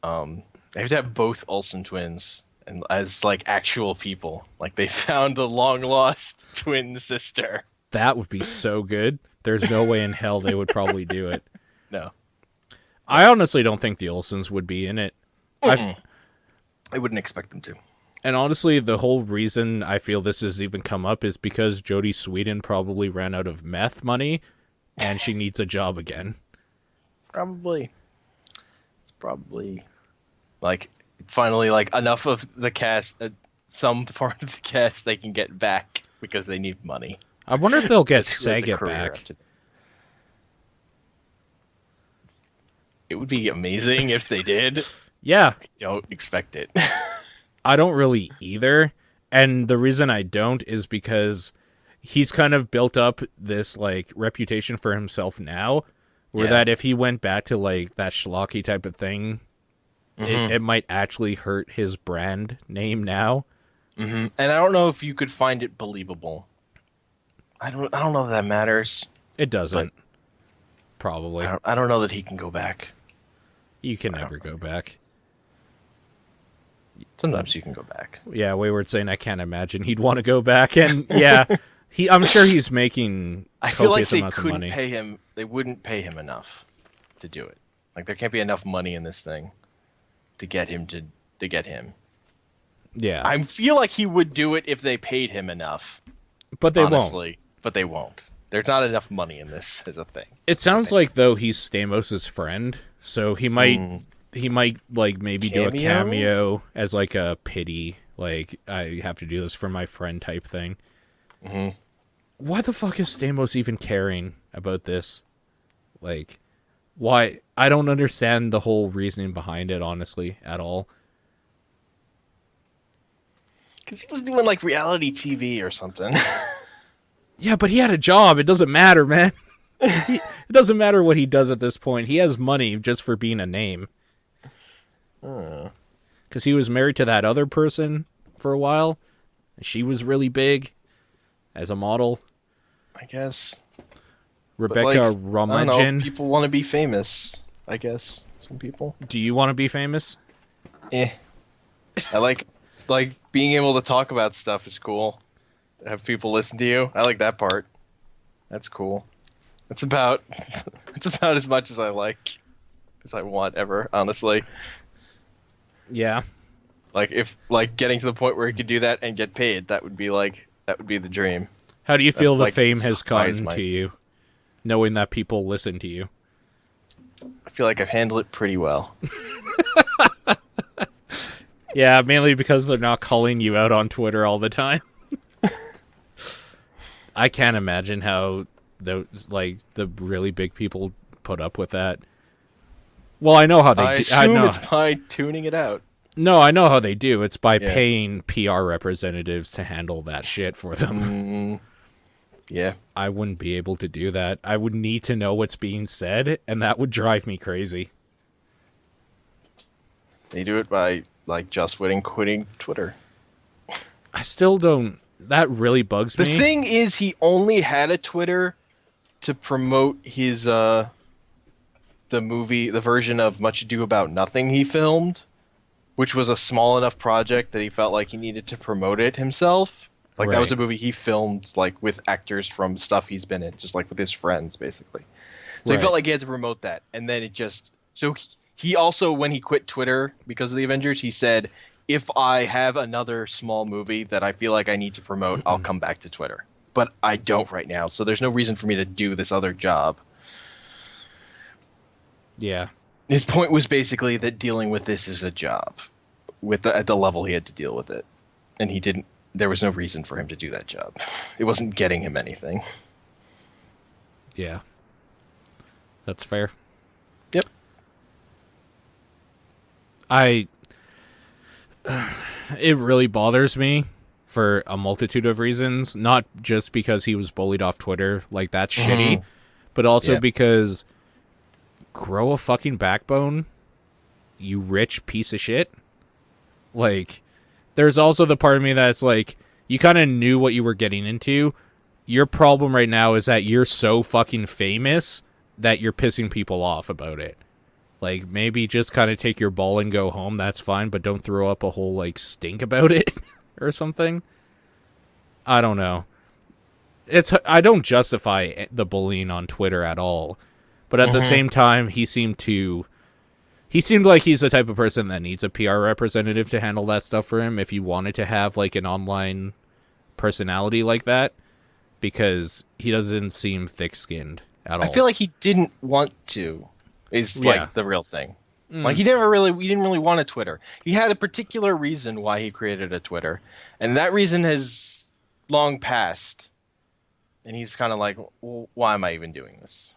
they have to have both Olsen twins and as like actual people. Like they found the long lost twin sister. That would be so good. There's no way in hell they would probably do it. No. I honestly don't think the Olsens would be in it. I wouldn't expect them to. And honestly, the whole reason I feel this has even come up is because Jodie Sweetin probably ran out of meth money, and she needs a job again. Probably. It's probably like finally like enough of the cast, some part of the cast they can get back because they need money. I wonder if they'll get Saget back. It would be amazing if they did. Yeah. I don't expect it. I don't really either. And the reason I don't is because he's kind of built up this like reputation for himself now, where that if he went back to like that schlocky type of thing, it might actually hurt his brand name now. Mm-hmm. And I don't know if you could find it believable. I don't know if that matters. It doesn't. Probably. I don't know that he can go back. You can never go back. Sometimes you can go back. Yeah, Wayward saying I can't imagine he'd want to go back, and yeah, I'm sure he's making I feel like copious they amounts of couldn't money. pay him. They wouldn't pay him enough to do it. Like there can't be enough money in this thing to get him to get him. Yeah, I feel like he would do it if they paid him enough. but they Honestly, won't. but they won't. There's not enough money in this as a thing. It sounds like though he's Stamos' friend, so he might like maybe do a cameo as like a pity, like I have to do this for my friend type thing. Mm-hmm. Why the fuck is Stamos even caring about this? Like, why? I don't understand the whole reasoning behind it, honestly, at all. Because he was doing like reality TV or something. Yeah, but he had a job. It doesn't matter, man. It doesn't matter what he does at this point. He has money just for being a name. Because he was married to that other person for a while. And she was really big as a model. I guess. Rebecca I don't know. Rumagin. People want to be famous. I guess some people. Do you want to be famous? I like being able to talk about stuff is cool. Have people listen to you. I like that part. That's cool. It's about as much as I like as I want ever, honestly. Yeah. Like if getting to the point where you could do that and get paid, that would be the dream. How do you feel That's the like fame has high as gotten my- to you, knowing that people listen to you? I feel like I've handled it pretty well. Yeah, mainly because they're not calling you out on Twitter all the time. I can't imagine how those like the really big people put up with that. Well, I know how they I do. assume it's by tuning it out. No, I know how they do. It's by Yeah. paying PR representatives to handle that shit for them. Yeah. I wouldn't be able to do that. I would need to know what's being said, and that would drive me crazy. They do it by like Joss Whedon quitting Twitter. I still don't. That really bugs The me. thing is, he only had a Twitter to promote his the version of Much Ado About Nothing he filmed, which was a small enough project that he felt like he needed to promote it himself. Like that was a Right. movie he filmed like with actors from stuff he's been in, just like with his friends, basically. So he Right. felt like he had to promote that, and then it just so he also when he quit Twitter because of the Avengers, he said, if I have another small movie that I feel like I need to promote, I'll come back to Twitter. But I don't right now, so there's no reason for me to do this other job. Yeah. His point was basically that dealing with this is a job, at the level he had to deal with it, and he didn't. There was no reason for him to do that job. It wasn't getting him anything. Yeah. That's fair. Yep. It really bothers me for a multitude of reasons, not just because he was bullied off Twitter, like that's shitty, but also Yeah. because grow a fucking backbone, you rich piece of shit. Like, there's also the part of me that's like, you kind of knew what you were getting into. Your problem right now is that you're so fucking famous that you're pissing people off about it. Like, maybe just kind of take your ball and go home, that's fine, but don't throw up a whole, like, stink about it or something. I don't know. I don't justify the bullying on Twitter at all, but at the same time, he seemed like he's the type of person that needs a PR representative to handle that stuff for him if he wanted to have, like, an online personality like that, because he doesn't seem thick-skinned at all. I feel like he didn't want to. Is like Yeah. the real thing. Like he didn't really want a Twitter. He had a particular reason why he created a Twitter, and that reason has long passed. And he's kind of like, well, why am I even doing this?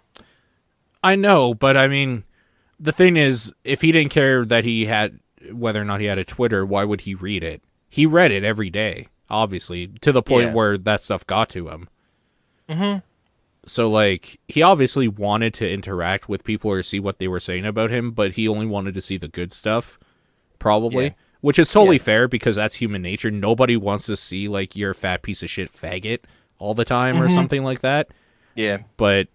I know, but I mean, the thing is, if he didn't care that he had, whether or not he had a Twitter, why would he read it? He read it every day, obviously, to the point Yeah. where that stuff got to him. So, like, he obviously wanted to interact with people or see what they were saying about him, but he only wanted to see the good stuff, probably. Yeah. Which is totally Yeah. fair, because that's human nature. Nobody wants to see, like, you're a fat piece of shit faggot all the time or something like that. Yeah. But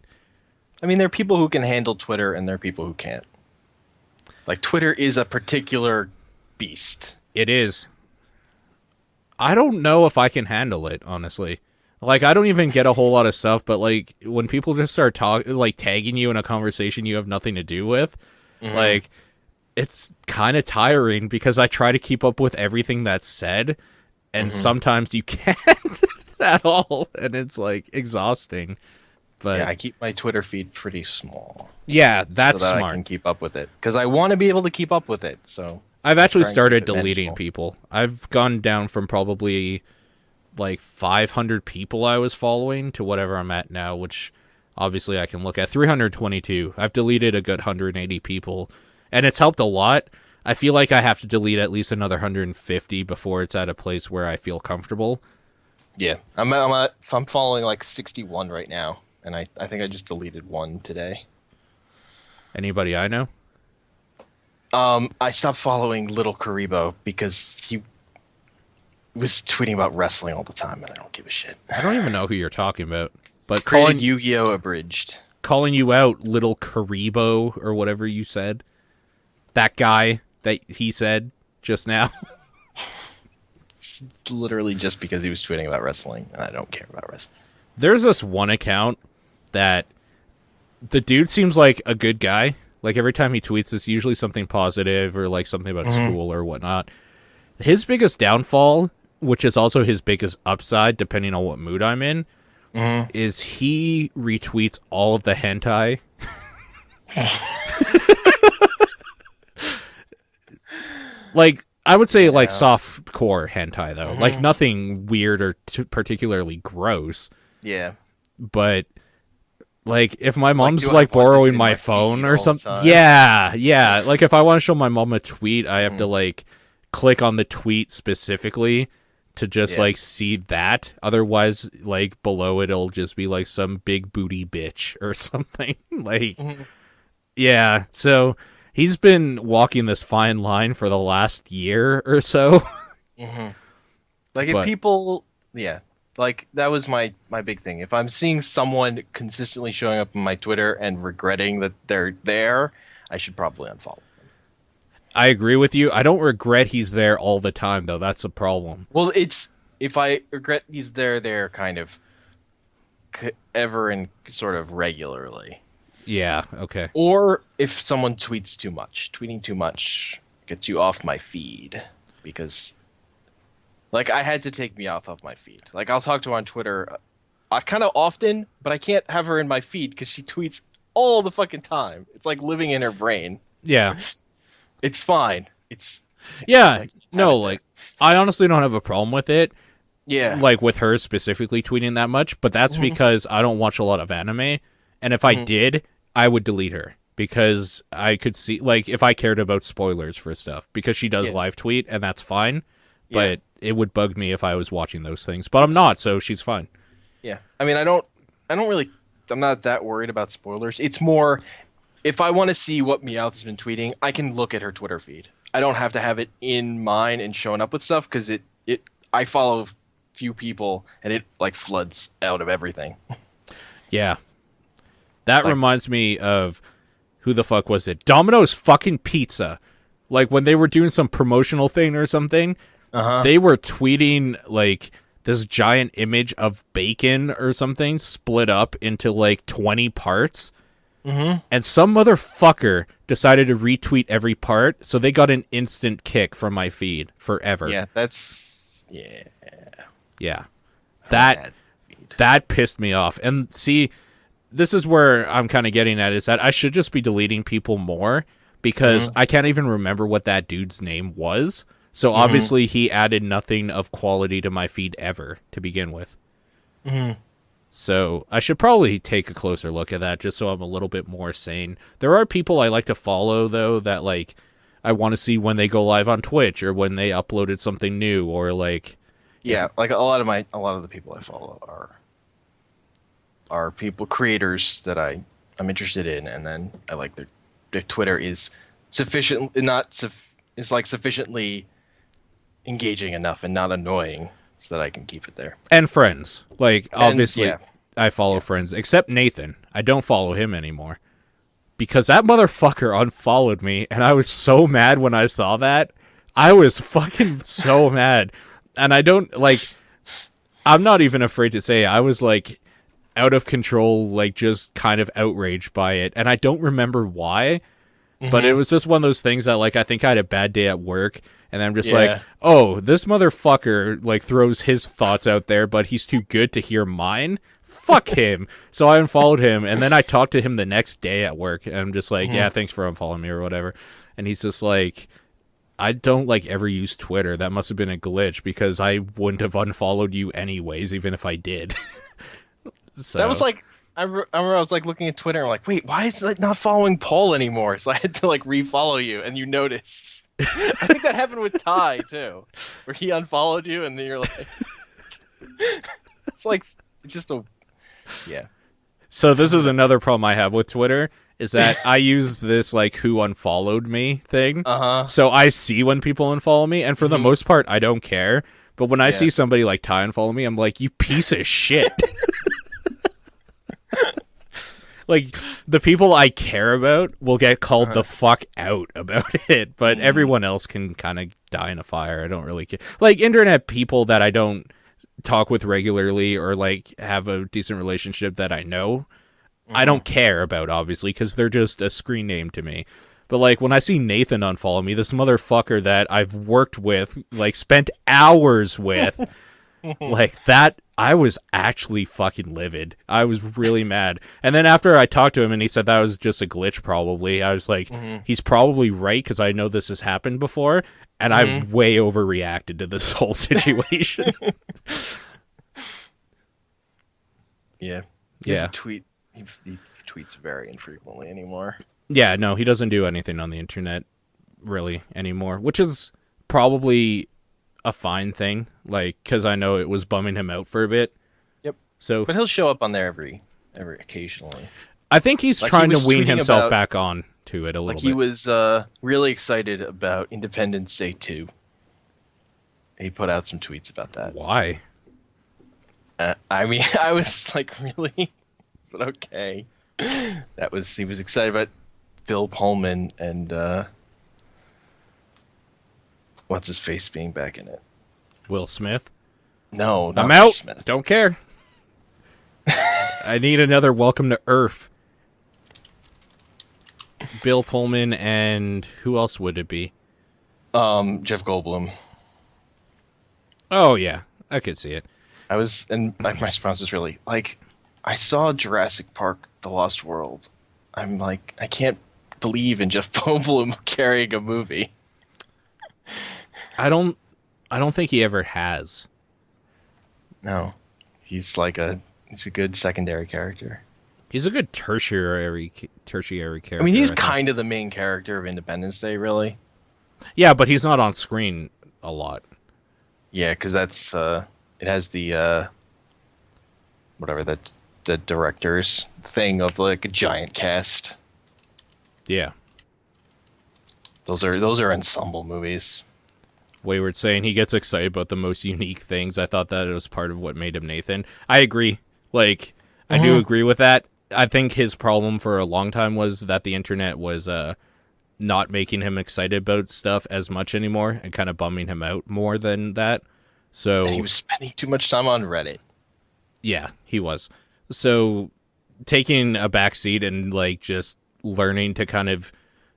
I mean, there are people who can handle Twitter and there are people who can't. Like, Twitter is a particular beast. It is. I don't know if I can handle it, honestly. Like, I don't even get a whole lot of stuff, but, like, when people just start tagging you in a conversation you have nothing to do with, like, it's kind of tiring because I try to keep up with everything that's said, and sometimes you can't at all, and it's, like, exhausting. But yeah, I keep my Twitter feed pretty small. Yeah, that's so that smart. I can keep up with it because I want to be able to keep up with it. So I've actually started deleting people. I've gone down from probably like 500 people I was following to whatever I'm at now, which obviously I can look at 322. I've deleted a good 180 people, and it's helped a lot. I feel like I have to delete at least another 150 before it's at a place where I feel comfortable. Yeah, I'm following like 61 right now, and I think I just deleted one today. Anybody I know? I stopped following Little Karibo because he was tweeting about wrestling all the time, and I don't give a shit. I don't even know who you're talking about. But Created Yu-Gi-Oh! Abridged. Calling you out, Little Karibo, or whatever you said. That guy that he said just now. Literally just because he was tweeting about wrestling, and I don't care about wrestling. There's this one account that the dude seems like a good guy. Like, every time he tweets, it's usually something positive or, like, something about school or whatnot. His biggest downfall, which is also his biggest upside, depending on what mood I'm in, is he retweets all of the hentai. Like, I would say, like, soft-core hentai, though. Like, nothing weird or particularly gross. Yeah. But... like, if my it's mom's, like borrowing my phone or something... Yeah. Like, if I want to show my mom a tweet, I have to, like, click on the tweet specifically to just, like, see that. Otherwise, like, below it, it'll just be, like, some big booty bitch or something. Like, yeah. So, he's been walking this fine line for the last year or so. Like, if people... Yeah. Like, that was my big thing. If I'm seeing someone consistently showing up on my Twitter and regretting that they're there, I should probably unfollow them. I agree with you. I don't regret he's there all the time, though. That's a problem. Well, it's... If I regret he's there kind of ever and sort of regularly. Yeah, okay. Or if someone tweets too much. Tweeting too much gets you off my feed. Because... like, I had to take Meowth off my feed. Like, I'll talk to her on Twitter kind of often, but I can't have her in my feed because she tweets all the fucking time. It's like living in her brain. Yeah. It's fine. I honestly don't have a problem with it. Yeah. Like, with her specifically tweeting that much, but that's because I don't watch a lot of anime, and if I did, I would delete her. Because I could see, like, if I cared about spoilers for stuff, because she does live tweet, and that's fine. But it would bug me if I was watching those things. But I'm not, so she's fine. Yeah. I mean, I'm not that worried about spoilers. It's more, if I want to see what Meowth has been tweeting, I can look at her Twitter feed. I don't have to have it in mine and showing up with stuff, because I follow few people, and it, like, floods out of everything. Yeah. That reminds me of, who the fuck was it? Domino's fucking Pizza. Like, when they were doing some promotional thing or something... they were tweeting, like, this giant image of bacon or something split up into, like, 20 parts. And some motherfucker decided to retweet every part, so they got an instant kick from my feed forever. Yeah, that's... Yeah. That pissed me off. And see, this is where I'm kind of getting at, is that I should just be deleting people more, because I can't even remember what that dude's name was. So obviously he added nothing of quality to my feed ever to begin with. So I should probably take a closer look at that, just so I'm a little bit more sane. There are people I like to follow, though, that, like, I want to see when they go live on Twitch or when they uploaded something new, or, like... Yeah, like, a lot of the people I follow are creators that I'm interested in, and then I like their Twitter is sufficiently engaging enough and not annoying so that I can keep it there. And friends. Like, obviously, I follow friends. Except Nathan. I don't follow him anymore. Because that motherfucker unfollowed me, and I was so mad when I saw that. I was fucking so mad. And I don't, like, I'm not even afraid to say it. I was, like, out of control, like, just kind of outraged by it. And I don't remember why, but it was just one of those things that, like, I think I had a bad day at work. And I'm just like, oh, this motherfucker, like, throws his thoughts out there, but he's too good to hear mine. Fuck him. So I unfollowed him, and then I talked to him the next day at work, and I'm just like, yeah, thanks for unfollowing me or whatever. And he's just like, I don't, like, ever use Twitter. That must have been a glitch, because I wouldn't have unfollowed you anyways, even if I did. So That was like, I remember I was like looking at Twitter and I'm like, wait, why is it not following Paul anymore? So I had to like refollow you, and you noticed. I think that happened with Ty too, where he unfollowed you, and then you're like, it's just a, yeah. So this is another problem I have with Twitter, is that I use this, like, who unfollowed me thing. So I see when people unfollow me, and for the most part, I don't care. But when I see somebody like Ty unfollow me, I'm like, you piece of shit. Like, the people I care about will get called the fuck out about it, but everyone else can kind of die in a fire. I don't really care. Like, internet people that I don't talk with regularly or, like, have a decent relationship that I know, I don't care about, obviously, because they're just a screen name to me. But, like, when I see Nathan unfollow me, this motherfucker that I've worked with, like, spent hours with, like, that, I was actually fucking livid. I was really mad. And then after I talked to him and he said that was just a glitch, probably, I was like, he's probably right, because I know this has happened before, and I've way overreacted to this whole situation. Yeah. He doesn't tweet. He tweets very infrequently anymore. Yeah, no, he doesn't do anything on the internet really anymore, which is probably a fine thing, like, because I know it was bumming him out for a bit. Yep. So, but he'll show up on there every occasionally. I think he's Like, trying he to was wean tweeting himself about- back on to it a little Like bit. he was really excited about Independence Day 2. He put out some tweets about that. Why? I mean, I was like, really? But okay. He was excited about Phil Pullman and what's his face being back in it. Will Smith? No, not I'm Will out. Smith. Don't care. I need another Welcome to Earth. Bill Pullman and who else would it be? Jeff Goldblum. Oh, yeah. I could see it. And like my response was really like, I saw Jurassic Park: The Lost World. I'm like, I can't believe in Jeff Goldblum carrying a movie. I don't think he ever has. No, he's a good secondary character. He's a good tertiary character. I mean, he's think. kind of the main character of Independence Day, really. Yeah, but he's not on screen a lot. Yeah, because that's it has the whatever the director's thing of like a giant cast. Yeah. Those are ensemble movies. Wayward saying he gets excited about the most unique things. I thought that it was part of what made him Nathan. I agree. Like, I do agree with that. I think his problem for a long time was that the internet was not making him excited about stuff as much anymore and kind of bumming him out more than that. So And he was spending too much time on Reddit. yeah, he was. So taking a backseat and like just learning to kind of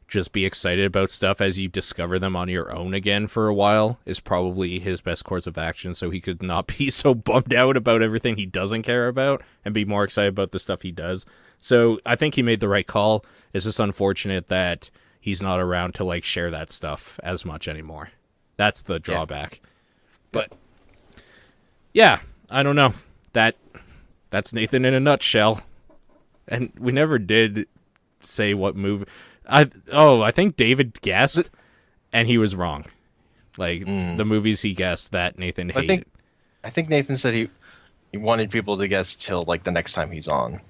just be excited about stuff as you discover them on your own again for a while is probably his best course of action, so he could not be so bummed out about everything he doesn't care about and be more excited about the stuff he does. So I think he made the right call. It's just unfortunate that he's not around to like share that stuff as much anymore. That's the drawback. But yeah, I don't know. That's Nathan in a nutshell. And we never did say what movie. I think David guessed, and he was wrong. Like, the movies he guessed that Nathan hated. I think Nathan said he wanted people to guess till like the next time he's on.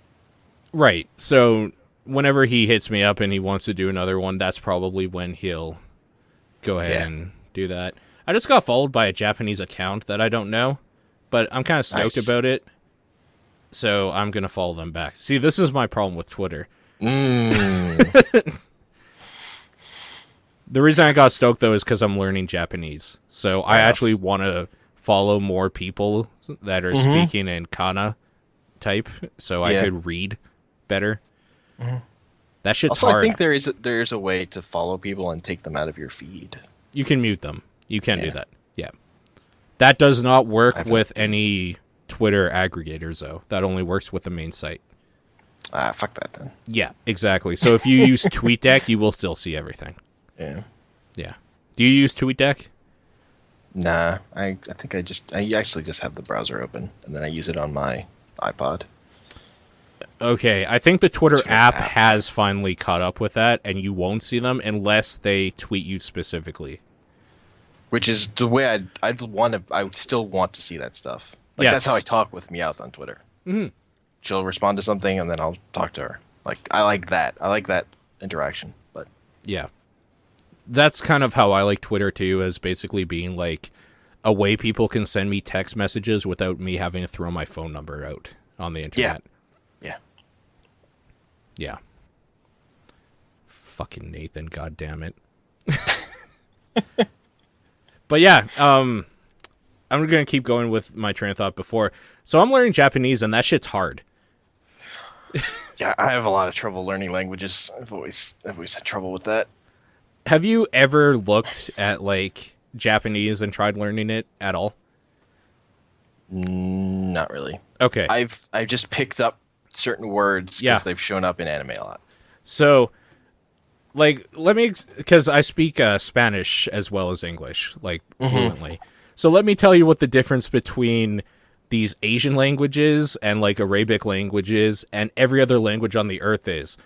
Right. So whenever he hits me up and he wants to do another one, that's probably when he'll go ahead and do that. I just got followed by a Japanese account that I don't know, but I'm kind of stoked about it. So I'm going to follow them back. See, this is my problem with Twitter. The reason I got stoked though is because I'm learning Japanese, so I actually want to follow more people that are speaking in kana type, so I could read better. That shit's Also, hard. I think there is a way to follow people and take them out of your feed. You can mute them. You can do that. Yeah. That does not work with any Twitter aggregators, though. That only works with the main site. Ah, fuck that then. Yeah, exactly. So if you use TweetDeck, you will still see everything. Yeah. Yeah. Do you use TweetDeck? Nah, I think I actually just have the browser open, and then I use it on my iPod. Okay, I think the Twitter app has finally caught up with that, and you won't see them unless they tweet you specifically. Which is the way I still want to see that stuff. Like, Yes. that's how I talk with Meowth on Twitter. Mm-hmm. She'll respond to something, and then I'll talk to her. Like, I like that. I like that interaction. But Yeah. That's kind of how I like Twitter, too, as basically being, like, a way people can send me text messages without me having to throw my phone number out on the internet. yeah. Yeah. Fucking Nathan, goddammit. But yeah, I'm going to keep going with my train of thought before. So I'm learning Japanese, and that shit's hard. Yeah, I have a lot of trouble learning languages. I've always had trouble with that. Have you ever looked at, like, Japanese and tried learning it at all? Not really. Okay. I've just picked up certain words because they've shown up in anime a lot. So, like, because I speak Spanish as well as English, like, fluently. So let me tell you what the difference between these Asian languages and, like, Arabic languages and every other language on the earth is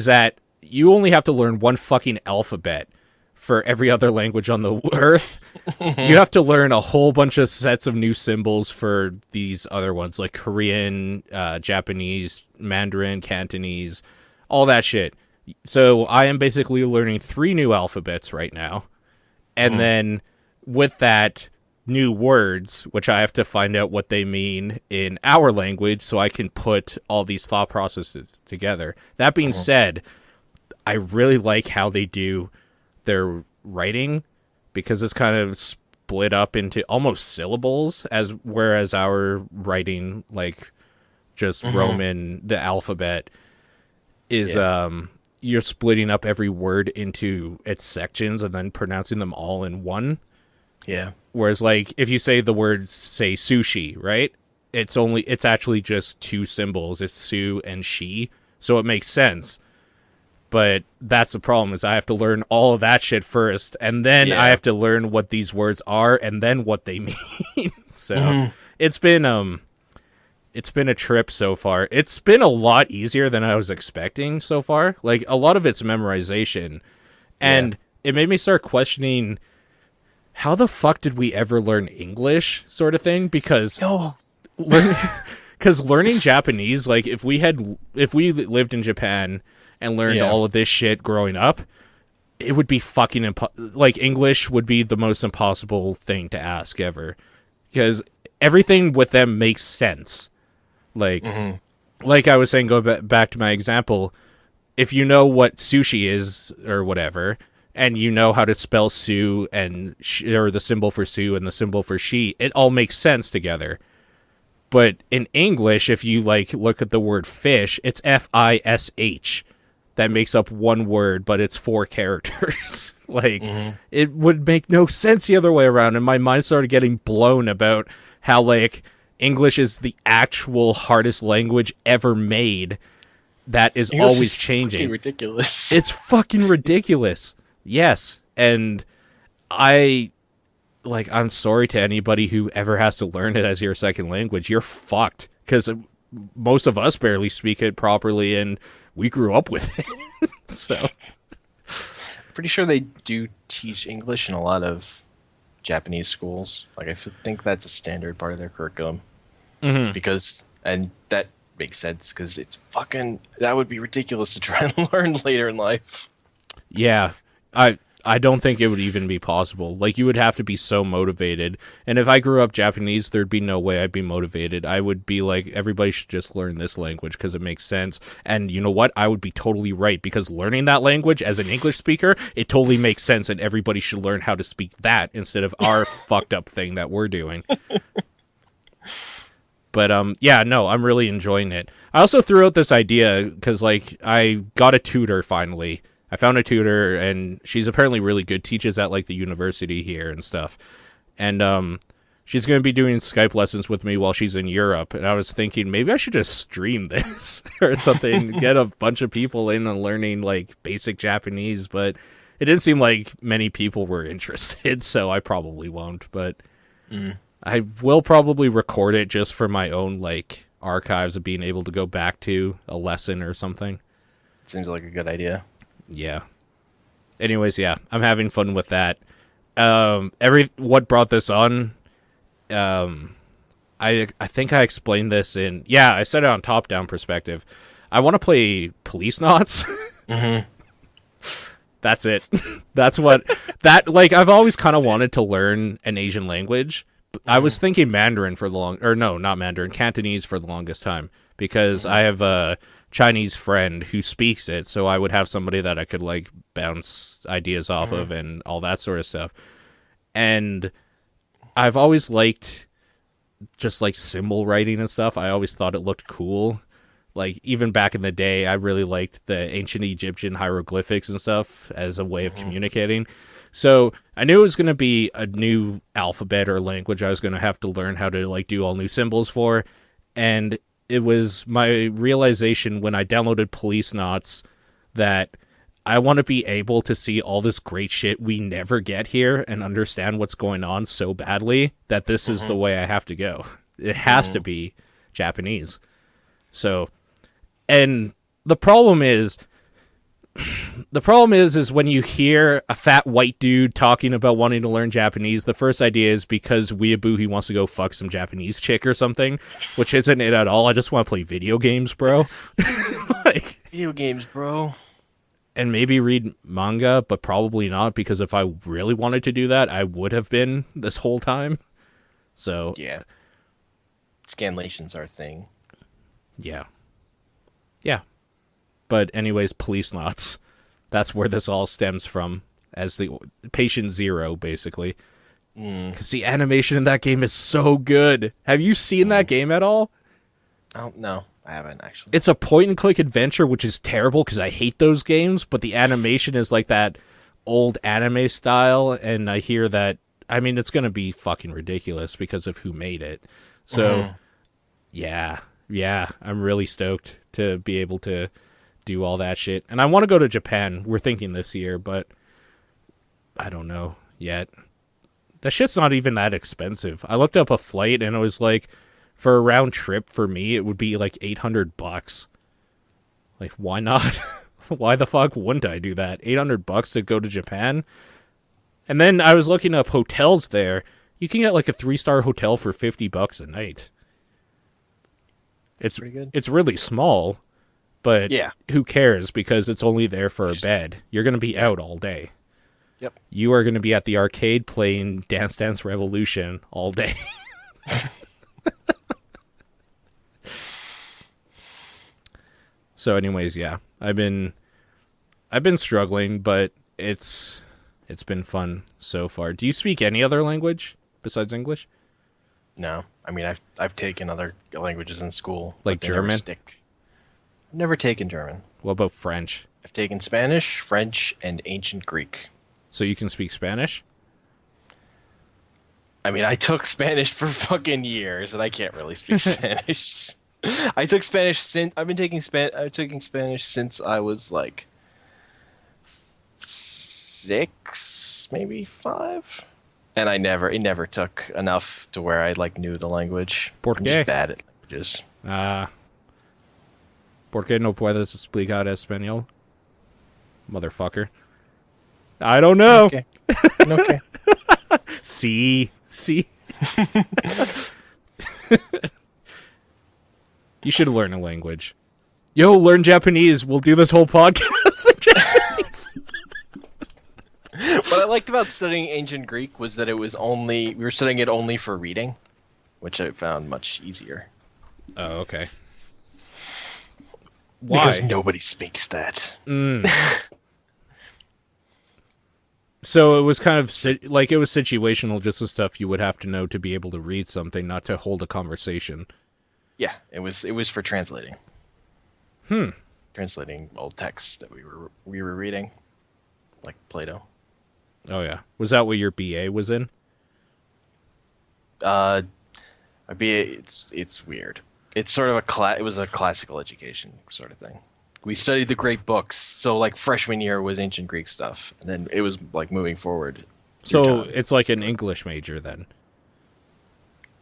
that you only have to learn one fucking alphabet for every other language on the earth. You have to learn a whole bunch of sets of new symbols for these other ones, like Korean, Japanese, Mandarin, Cantonese, all that shit. So I am basically learning 3 new alphabets right now. And then with that, new words, which I have to find out what they mean in our language so I can put all these thought processes together. That being said, I really like how they do their writing because it's kind of split up into almost syllables, whereas our writing, like just Roman, the alphabet, is you're splitting up every word into its sections and then pronouncing them all in one. Yeah. Whereas, like, if you say the words, say, sushi, right? It's actually just 2 symbols. It's su and shi. So it makes sense. But that's the problem, is I have to learn all of that shit first, and then I have to learn what these words are, and then what they mean. So it's been a trip so far. It's been a lot easier than I was expecting so far. Like, a lot of it's memorization. And it made me start questioning, how the fuck did we ever learn English, sort of thing? Because learning Japanese, like, if we lived in Japan and learned all of this shit growing up, it would be fucking like, English would be the most impossible thing to ask ever, because everything with them makes sense. Like I was saying, go back to my example, if you know what sushi is or whatever, and you know how to spell su and or the symbol for su and the symbol for shi, it all makes sense together. But in English, if you, like, look at the word fish, it's F-I-S-H. That makes up one word, but it's 4 characters. Like, it would make no sense the other way around, and my mind started getting blown about how, like, English is the actual hardest language ever made that is English always is changing. fucking ridiculous. It's fucking ridiculous. Yes, and I'm sorry to anybody who ever has to learn it as your second language. You're fucked, because most of us barely speak it properly, and we grew up with it. So, Pretty sure they do teach English in a lot of Japanese schools. Like, I think that's a standard part of their curriculum. Because, and that makes sense, because it's fucking, that would be ridiculous to try and learn later in life. yeah, I don't think it would even be possible. Like, you would have to be so motivated. And if I grew up Japanese, there'd be no way I'd be motivated. I would be like, everybody should just learn this language because it makes sense. And you know what? I would be totally right, because learning that language as an English speaker, it totally makes sense, and everybody should learn how to speak that instead of our fucked up thing that we're doing. But, yeah, no, I'm really enjoying it. I also threw out this idea because, like, I got a tutor finally. I found a tutor, and she's apparently really good, teaches at, like, the university here and stuff. And, she's going to be doing Skype lessons with me while she's in Europe. And I was thinking, maybe I should just stream this or something, get a bunch of people in and learning, like, basic Japanese. But it didn't seem like many people were interested, so I probably won't. But I will probably record it just for my own, like, archives of being able to go back to a lesson or something. Seems like a good idea. Yeah. Anyways, yeah, I'm having fun with that. What brought this on? I think I explained this in, I said it on top-down perspective. I want to play Police Knots. That's it. That's what like, I've always kind of wanted to learn an Asian language. I was thinking Mandarin not Mandarin, Cantonese for the longest time, because I have a Chinese friend who speaks it, so I would have somebody that I could, like, bounce ideas off of and all that sort of stuff. And I've always liked just, like, symbol writing and stuff. I always thought it looked cool. Like, even back in the day, I really liked the ancient Egyptian hieroglyphics and stuff as a way of communicating. So I knew it was going to be a new alphabet or language I was going to have to learn how to, like, do all new symbols for. And it was my realization when I downloaded Police Knots that I want to be able to see all this great shit we never get here and understand what's going on so badly that this is the way I have to go. It has to be Japanese. So, and the problem is when you hear a fat white dude talking about wanting to learn Japanese, the first idea is because Weeaboo, he wants to go fuck some Japanese chick or something, which isn't it at all. I just want to play video games, bro. Like, video games, bro. And maybe read manga, but probably not, because if I really wanted to do that, I would have been this whole time. So yeah, scanlation's our thing. Yeah. But anyways, Police Knots. That's where this all stems from, as the patient zero, basically. Because the animation in that game is so good. Have you seen that game at all? Oh, no, I haven't, actually. It's a point-and-click adventure, which is terrible because I hate those games, but the animation is like that old anime style, and I hear that, I mean, it's going to be fucking ridiculous because of who made it. So, yeah, I'm really stoked to be able to do all that shit. And I want to go to Japan. We're thinking this year, but I don't know yet. That shit's not even that expensive. I looked up a flight and it was like, for a round trip for me, it would be like $800. Like, why not? Why the fuck wouldn't I do that? $800 to go to Japan? And then I was looking up hotels there. You can get like a 3-star hotel for $50 a night. It's pretty good. It's really small, but who cares, because it's only there for a bed. You're going to be out all day. Yep. You are going to be at the arcade playing Dance Dance Revolution all day. So anyways, yeah. I've been struggling, but it's been fun so far. Do you speak any other language besides English? No. I mean, I've taken other languages in school. Like German? I've never taken German. What about French? I've taken Spanish, French, and ancient Greek. So you can speak Spanish? I mean, I took Spanish for fucking years, and I can't really speak Spanish. I took Spanish since I've been taking Spanish since I was like 6, maybe 5. And it never took enough to where I like knew the language. ¿Por qué? I'm just bad at languages. ¿Por qué no puedes explicar español? Motherfucker. I don't know. Okay. Okay. See. You should learn a language. Yo, learn Japanese. We'll do this whole podcast in Japanese. What I liked about studying ancient Greek was that we were studying it only for reading, which I found much easier. Oh, okay. Because Why? nobody speaks that. So it was kind of like it was situational, just the stuff you would have to know to be able to read something, not to hold a conversation. Yeah, it was for translating. Translating old texts that we were reading, like Plato. Oh yeah, was that what your BA was in? It's weird. It's sort of it was a classical education sort of thing. We studied the great books, so like freshman year was ancient Greek stuff, and then it was like moving forward. So it's like an English major then.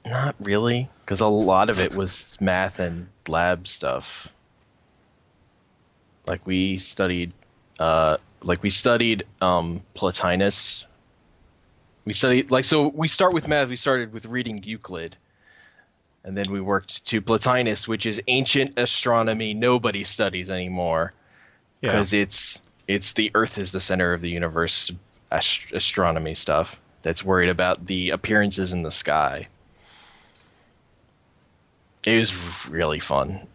Not really, because a lot of it was math and lab stuff. Like we studied, Plotinus. We studied so we start with math. We started with reading Euclid, and then we worked to Plotinus, which is ancient astronomy nobody studies anymore, Yeah. because it's the Earth is the center of the universe astronomy stuff. That's worried about the appearances in the sky. It was really fun.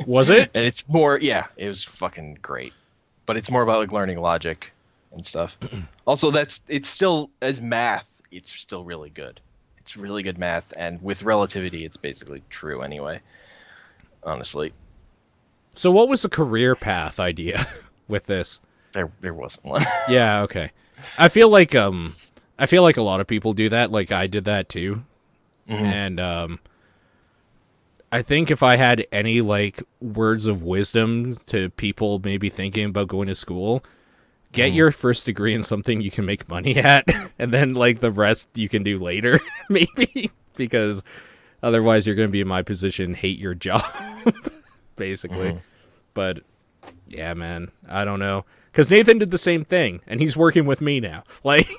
Was it? And it's more, yeah, it was fucking great. But it's more about like learning logic and stuff. Also, it's still, as math, it's still really good. It's really good math, and with relativity, it's basically true anyway. Honestly, So what was the career path idea with this? there wasn't one. Yeah, okay. I feel like a lot of people do that. Like I did that too. And I think if I had any like words of wisdom to people maybe thinking about going to school, get your first degree in something you can make money at, and then like the rest you can do later, maybe, because otherwise you're going to be in my position, hate your job, basically. But yeah, man, I don't know, because Nathan did the same thing, and he's working with me now. Like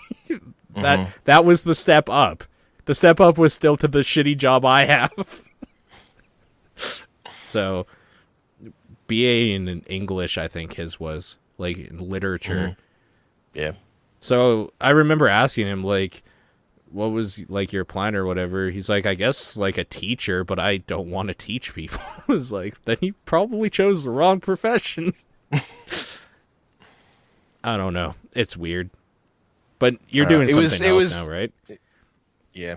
that was the step up. The step up was still to the shitty job I have. So, BA in English, I think his was, like, in literature. Yeah. So, I remember asking him, like, what was, like, your plan or whatever? He's like, I guess, like, a teacher, but I don't want to teach people. I was like, then he probably chose the wrong profession. I don't know. It's weird. But you're doing something else now, right? Yeah.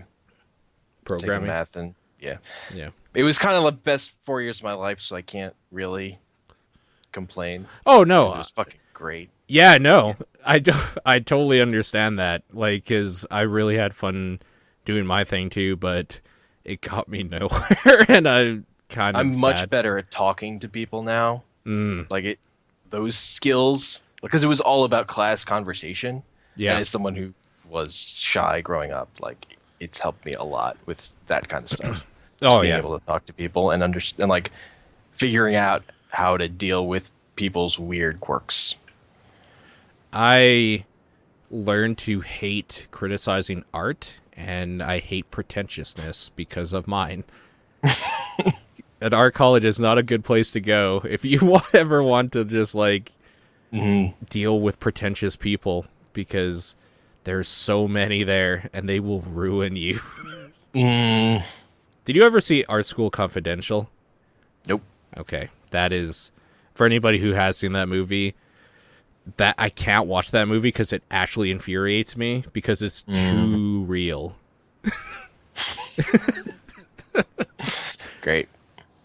Programming? Taking math and, yeah. Yeah. It was kind of the best 4 years of my life, so I can't really complain. Oh, no. It was fucking great. Yeah, no, I totally understand that. Like, cause I really had fun doing my thing too, but it got me nowhere, and I'm much sad. better at talking to people now. Like those skills, because it was all about class conversation. Yeah. And as someone who was shy growing up, like it's helped me a lot with that kind of stuff. Oh, being yeah. able to talk to people and understand, like figuring out how to deal with people's weird quirks. I learned to hate criticizing art, and I hate pretentiousness because of mine. An art college is not a good place to go if you ever want to just like deal with pretentious people, because there's so many there and they will ruin you. Did you ever see Art School Confidential? Nope. Okay, that is, for anybody who has seen that movie, that I can't watch that movie because it actually infuriates me because it's too real. Great.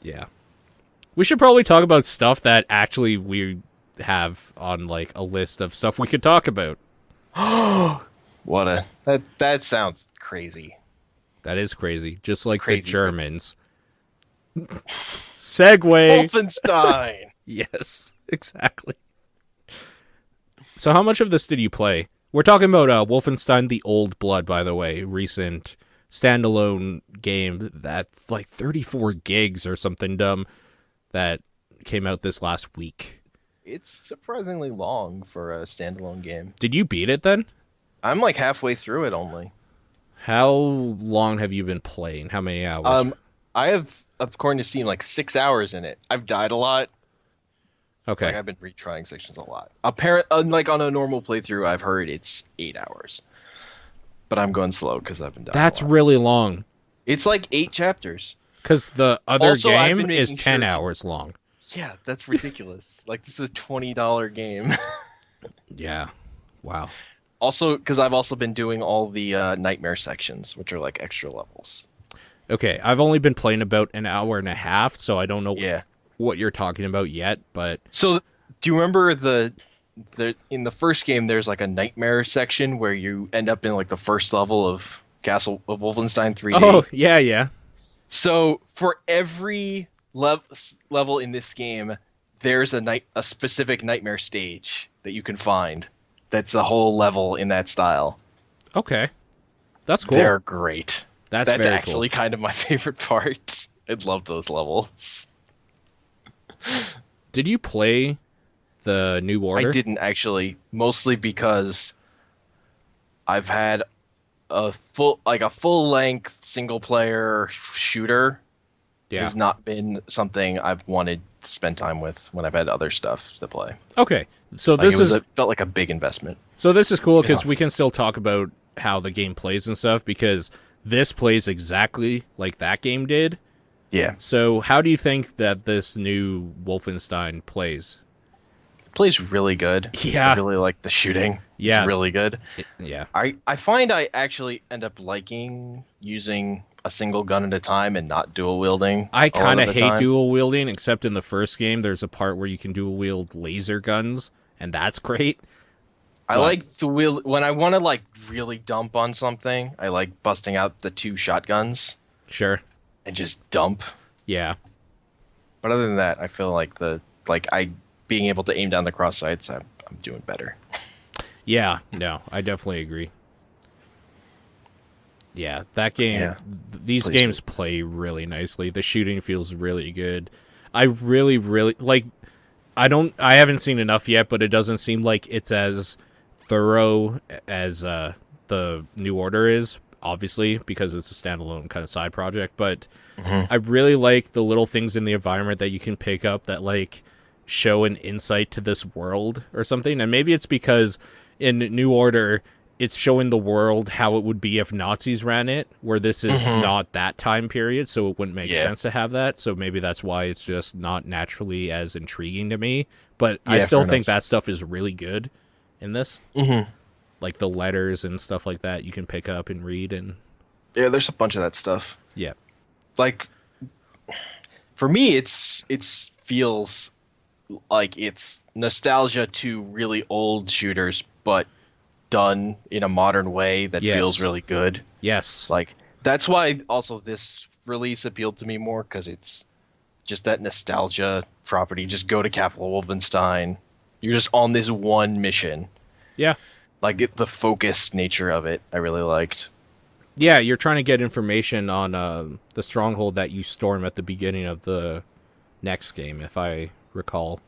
Yeah. We should probably talk about stuff that actually we have on like a list of stuff we could talk about. That sounds crazy. That is crazy. Just like the crazy. Germans. Segway. Wolfenstein. Yes, exactly. So how much of this did you play? We're talking about Wolfenstein the Old Blood, by the way. Recent standalone game that's like 34 gigs or something dumb that came out this last week. It's surprisingly long for a standalone game. Did you beat it then? I'm like halfway through it only. How long have you been playing? How many hours? I have, according to Steam, like 6 hours in it. I've died a lot. Like Okay. I've been retrying sections a lot. Like on a normal playthrough, I've heard it's 8 hours, but I'm going slow because I've been dying a That's lot. really long. It's like 8 chapters. Because the other Also, I've game been is making 10 sure to. hours long. Yeah, that's ridiculous. Like this is a $20 game. Yeah. Wow. Also, because I've also been doing all the nightmare sections, which are like extra levels. Okay. I've only been playing about an hour and a half, so I don't know Yeah. what you're talking about yet, but So, do you remember the in the first game? There's like a nightmare section where you end up in like the first level of Castle of Wolfenstein 3D. oh, yeah, yeah. So for every level in this game, there's a specific nightmare stage that you can find. That's a whole level in that style. Okay. That's cool. They're great. That's That's very actually kind of my favorite part. I love those levels. Did you play the New Order? I didn't actually, mostly because I've had a full length single player shooter Yeah. has not been something I've wanted to spend time with when I've had other stuff to play. Okay. So Like this is felt like a big investment. so this is cool because Yeah. we can still talk about how the game plays and stuff because this plays exactly like that game did. Yeah, So how do you think that this new Wolfenstein plays? it plays really good. Yeah. I really like the shooting. Yeah. It's really good. Yeah. I find I actually end up liking using a single gun at a time and not dual wielding. I a lot kind of the hate time. dual wielding, except in the first game, there's a part where you can dual wield laser guns, and that's great. I like to wield when I want to like really dump on something. I like busting out the 2 shotguns Sure. and just dump. Yeah. But other than that, I feel like I being able to aim down the cross sights, I'm doing better. Yeah. No, I definitely agree. Yeah, that game. Yeah. These Plays games play really nicely. The shooting feels really good. I really, really like. I haven't seen enough yet, but it doesn't seem like it's as thorough as the New Order is. Obviously, because it's a standalone kind of side project. But I really like the little things in the environment that you can pick up that like show an insight to this world or something. And maybe it's because in New Order, it's showing the world how it would be if Nazis ran it, where this is not that time period, so it wouldn't make sense to have that. So maybe that's why it's just not naturally as intriguing to me. But I Yeah, still fair think enough. that stuff is really good in this. Like the letters and stuff like that you can pick up and read. And Yeah, there's a bunch of that stuff. yeah. Like for me, it's feels like it's nostalgia to really old shooters, but done in a modern way that Yes. feels really good. Yes. Like that's why also this release appealed to me more because it's just that nostalgia property. Just go to Capital Wolfenstein. You're just on this one mission. Yeah. Like the focused nature of it, I really liked. Yeah, you're trying to get information on the stronghold that you storm at the beginning of the next game, if I recall.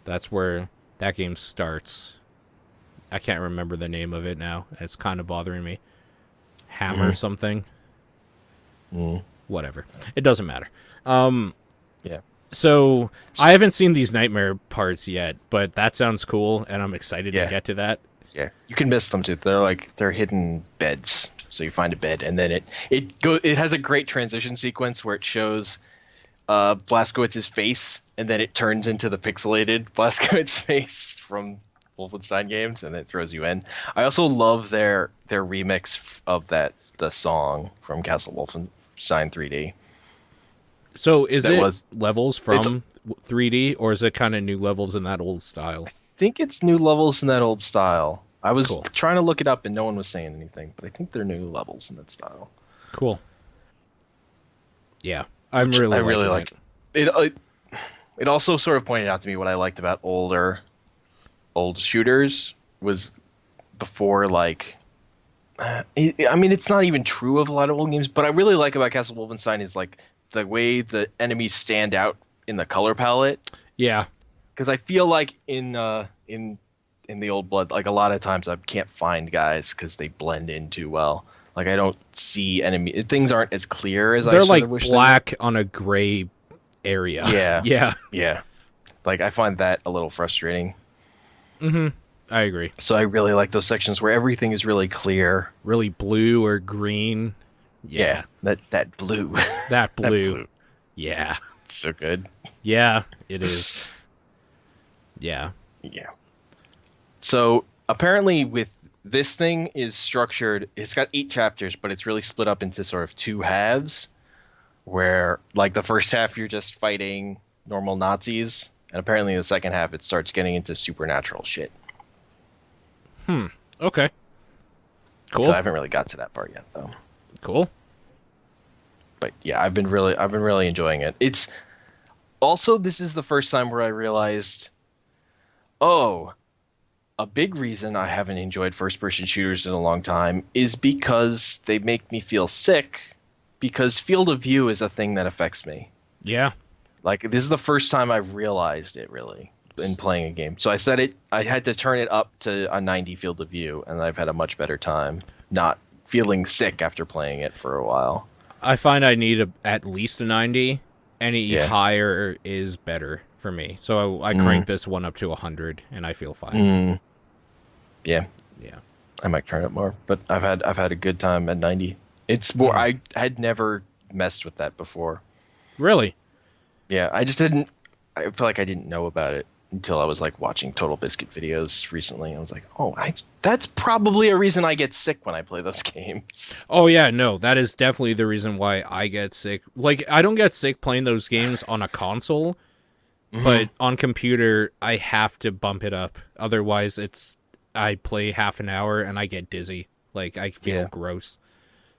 That's where that game starts. I can't remember the name of it now. It's kind of bothering me. Hammer something. Whatever. It doesn't matter. Yeah. So I haven't seen these nightmare parts yet, but that sounds cool, and I'm excited Yeah. to get to that. Yeah, you can miss them too. They're hidden beds. So you find a bed, and then it has a great transition sequence where it shows Blazkowicz's face, and then it turns into the pixelated Blazkowicz face from Wolfenstein games, and it throws you in. I also love their remix of the song from Castle Wolfenstein 3D. So is That it was- levels from 3D, or is it kind of new levels in that old style? I think it's new levels in that old style. I was Cool. trying to look it up, and no one was saying anything, but I think they're new levels in that style. Cool. Yeah, I really like it. it also sort of pointed out to me what I liked about old shooters was before like I mean it's not even true of a lot of old games, but I really like about Castle Wolfenstein is like the way the enemies stand out in the color palette, Yeah, because I feel like in the old blood, like a lot of times I can't find guys because they blend in too well. Like I don't see enemy things aren't as clear as I they're sort like of wish black on a gray area. Yeah. yeah, they were. Yeah. Like, I find that a little frustrating. I agree. So I really like those sections where everything is really clear. Really blue or green. Yeah. That blue. That That blue. blue. Yeah. It's so good. Yeah, it is. Yeah. Yeah. So apparently with this thing is structured, it's got 8 chapters, but it's really split up into sort of 2 halves where like the first half you're just fighting normal Nazis, and apparently the second half it starts getting into supernatural shit. Okay. Cool. So I haven't really got to that part yet though. Cool. But yeah, I've been really enjoying it. It's also, this is the first time where I realized, oh, a big reason I haven't enjoyed first person shooters in a long time is because they make me feel sick, because field of view is a thing that affects me. Yeah. Like, this is the first time I've realized it really in playing a game. So I had to turn it up to a 90 field of view, and I've had a much better time not feeling sick after playing it for a while. I find I need at least a 90. Any Yeah. higher is better for me. So I crank this one up to 100, and I feel fine. Yeah. Yeah. I might turn it more, but I've had a good time at 90. It's more, I had never messed with that before. Really? Yeah, I feel like I didn't know about it until I was like watching Total Biscuit videos recently. I was like, oh, that's probably a reason I get sick when I play those games. Oh, yeah, no, that is definitely the reason why I get sick. Like, I don't get sick playing those games on a console, but on computer, I have to bump it up. Otherwise, I play half an hour and I get dizzy. Like, I feel gross.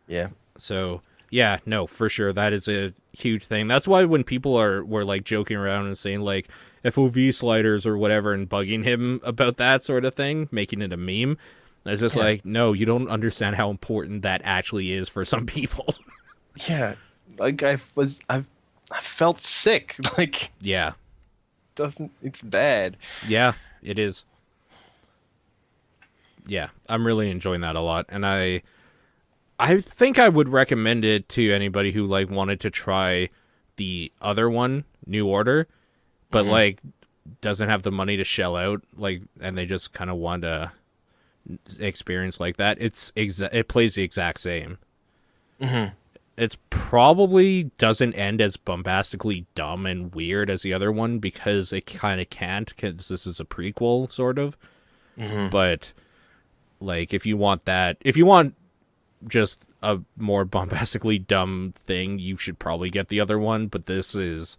Yeah. So, yeah, no, for sure, that is a huge thing. That's why when people were like joking around and saying like FOV sliders or whatever and bugging him about that sort of thing, making it a meme, I was just like, no, you don't understand how important that actually is for some people. Yeah. Like I felt sick. Like, Yeah. it's bad. Yeah, it is. Yeah, I'm really enjoying that a lot, and I think I would recommend it to anybody who like wanted to try the other one, New Order, but like doesn't have the money to shell out, like, and they just kind of want to experience like that. It plays the exact same. It's probably doesn't end as bombastically dumb and weird as the other one because it kind of can't, because this is a prequel sort of. But like, if you want just a more bombastically dumb thing, you should probably get the other one. But this is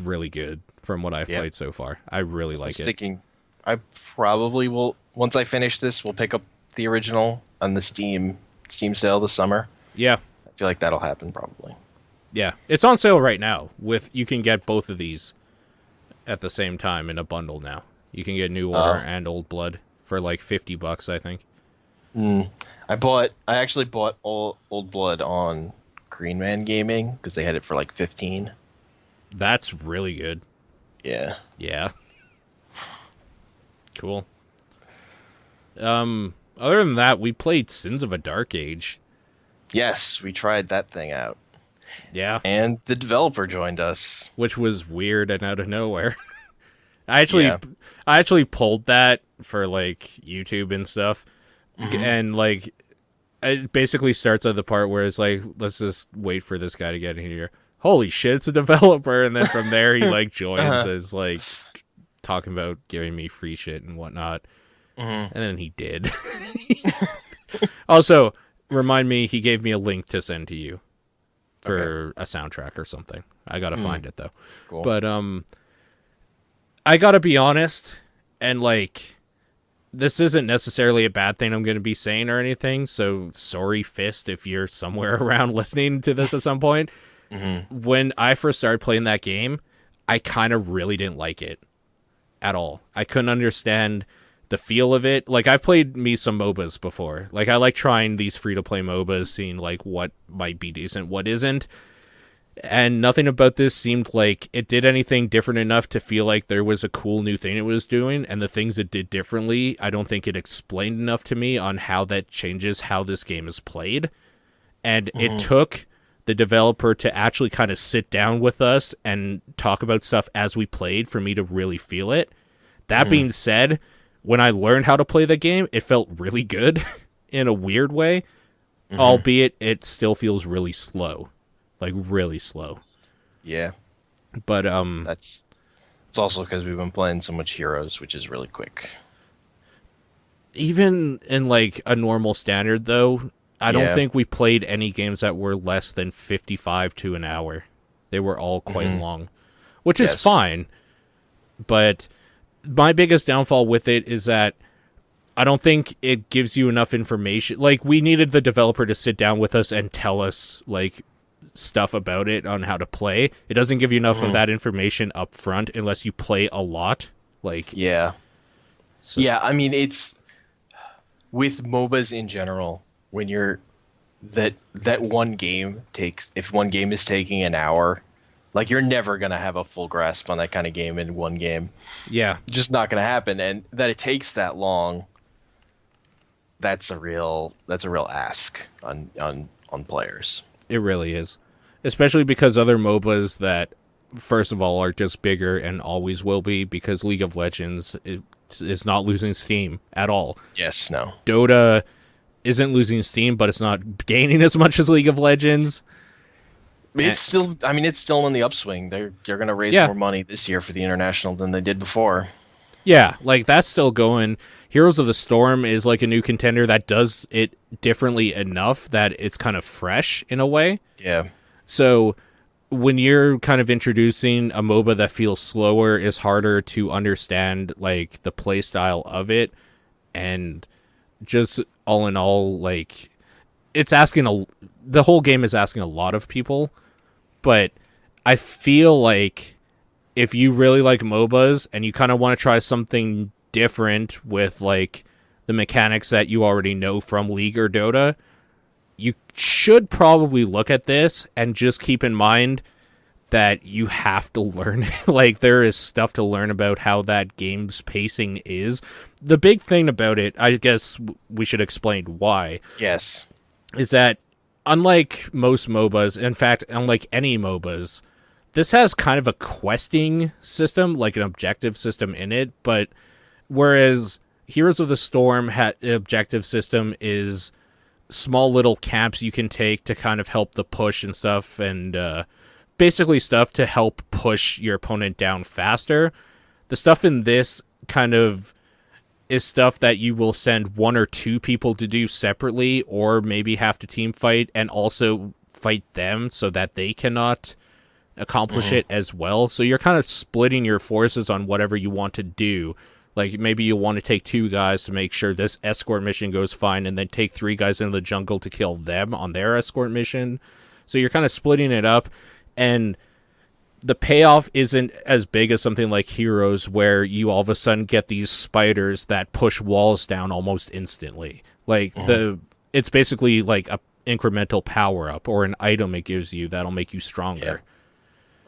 really good from what I've played so far. I really like it. Thinking, I probably will, once I finish this, we'll pick up the original on the Steam sale this summer. Yeah. I feel like that'll happen probably. Yeah. It's on sale right now. You can get both of these at the same time in a bundle now. You can get New Order and Old Blood for like $50, I think. I actually bought Old Blood on Green Man Gaming because they had it for like 15. That's really good. Yeah. Yeah. Cool. Other than that, we played Sins of a Dark Age. Yes, we tried that thing out. Yeah. And the developer joined us. Which was weird and out of nowhere. I actually pulled that for like YouTube and stuff. And like it basically starts at the part where it's like, let's just wait for this guy to get in here. Holy shit, it's a developer. And then from there he like joins as like talking about giving me free shit and whatnot. And then he did. Also, remind me, he gave me a link to send to you for a soundtrack or something. I gotta find it though. Cool. But I gotta be honest, and like, this isn't necessarily a bad thing I'm gonna be saying or anything, so sorry, Fist, if you're somewhere around listening to this at some point. When I first started playing that game, I kind of really didn't like it at all. I couldn't understand the feel of it. Like, I've played some MOBAs before. Like, I like trying these free-to-play MOBAs, seeing like what might be decent, what isn't. And nothing about this seemed like it did anything different enough to feel like there was a cool new thing it was doing. And the things it did differently, I don't think it explained enough to me on how that changes how this game is played. And it took the developer to actually kind of sit down with us and talk about stuff as we played for me to really feel it. That being said, when I learned how to play the game, it felt really good in a weird way, albeit it still feels really slow, like really slow. Yeah. But It's also because we've been playing so much Heroes, which is really quick. even in like a normal standard though, I don't Yeah. think we played any games that were less than 55 to an hour. They were all quite long, which is Yes. fine. But my biggest downfall with it is that I don't think it gives you enough information. Like, we needed the developer to sit down with us and tell us, like, stuff about it on how to play. It doesn't give you enough of that information up front unless you play a lot. Like, Yeah. so, Yeah, I mean, it's with MOBAs in general, when you're that one game takes, if one game is taking an hour, like, you're never going to have a full grasp on that kind of game in one game. yeah, Just not going to happen. And that it takes that long, that's a real ask on players. it really is. Especially because other MOBAs that, first of all, are just bigger and always will be, because League of Legends is not losing steam at all. Yes, no. Dota isn't losing steam, but it's not gaining as much as League of Legends. It's still, I mean, it's still in the upswing. They're going to raise Yeah. more money this year for the international than they did before. Yeah, like, that's still going. Heroes of the Storm is like a new contender that does it differently enough that it's kind of fresh in a way. Yeah. So when you're kind of introducing a MOBA that feels slower, is harder to understand, like, the play style of it, and just all in all, like, it's asking the whole game is asking a lot of people, but I feel like if you really like MOBAs and you kind of want to try something different with, like, the mechanics that you already know from League or Dota, you should probably look at this and just keep in mind that you have to learn. Like, there is stuff to learn about how that game's pacing is. The big thing about it, I guess we should explain why, Yes. is that unlike most MOBAs, in fact, unlike any MOBAs, this has kind of a questing system, like an objective system in it, but whereas Heroes of the Storm objective system is small little camps you can take to kind of help the push and stuff, and basically stuff to help push your opponent down faster. The stuff in this kind of is stuff that you will send one or two people to do separately, or maybe have to team fight and also fight them so that they cannot accomplish it as well. So you're kind of splitting your forces on whatever you want to do. Like, maybe you want to take 2 guys to make sure this escort mission goes fine, and then take 3 guys into the jungle to kill them on their escort mission. So you're kind of splitting it up, and the payoff isn't as big as something like Heroes, where you all of a sudden get these spiders that push walls down almost instantly. Like, it's basically like a incremental power up or an item it gives you that'll make you stronger.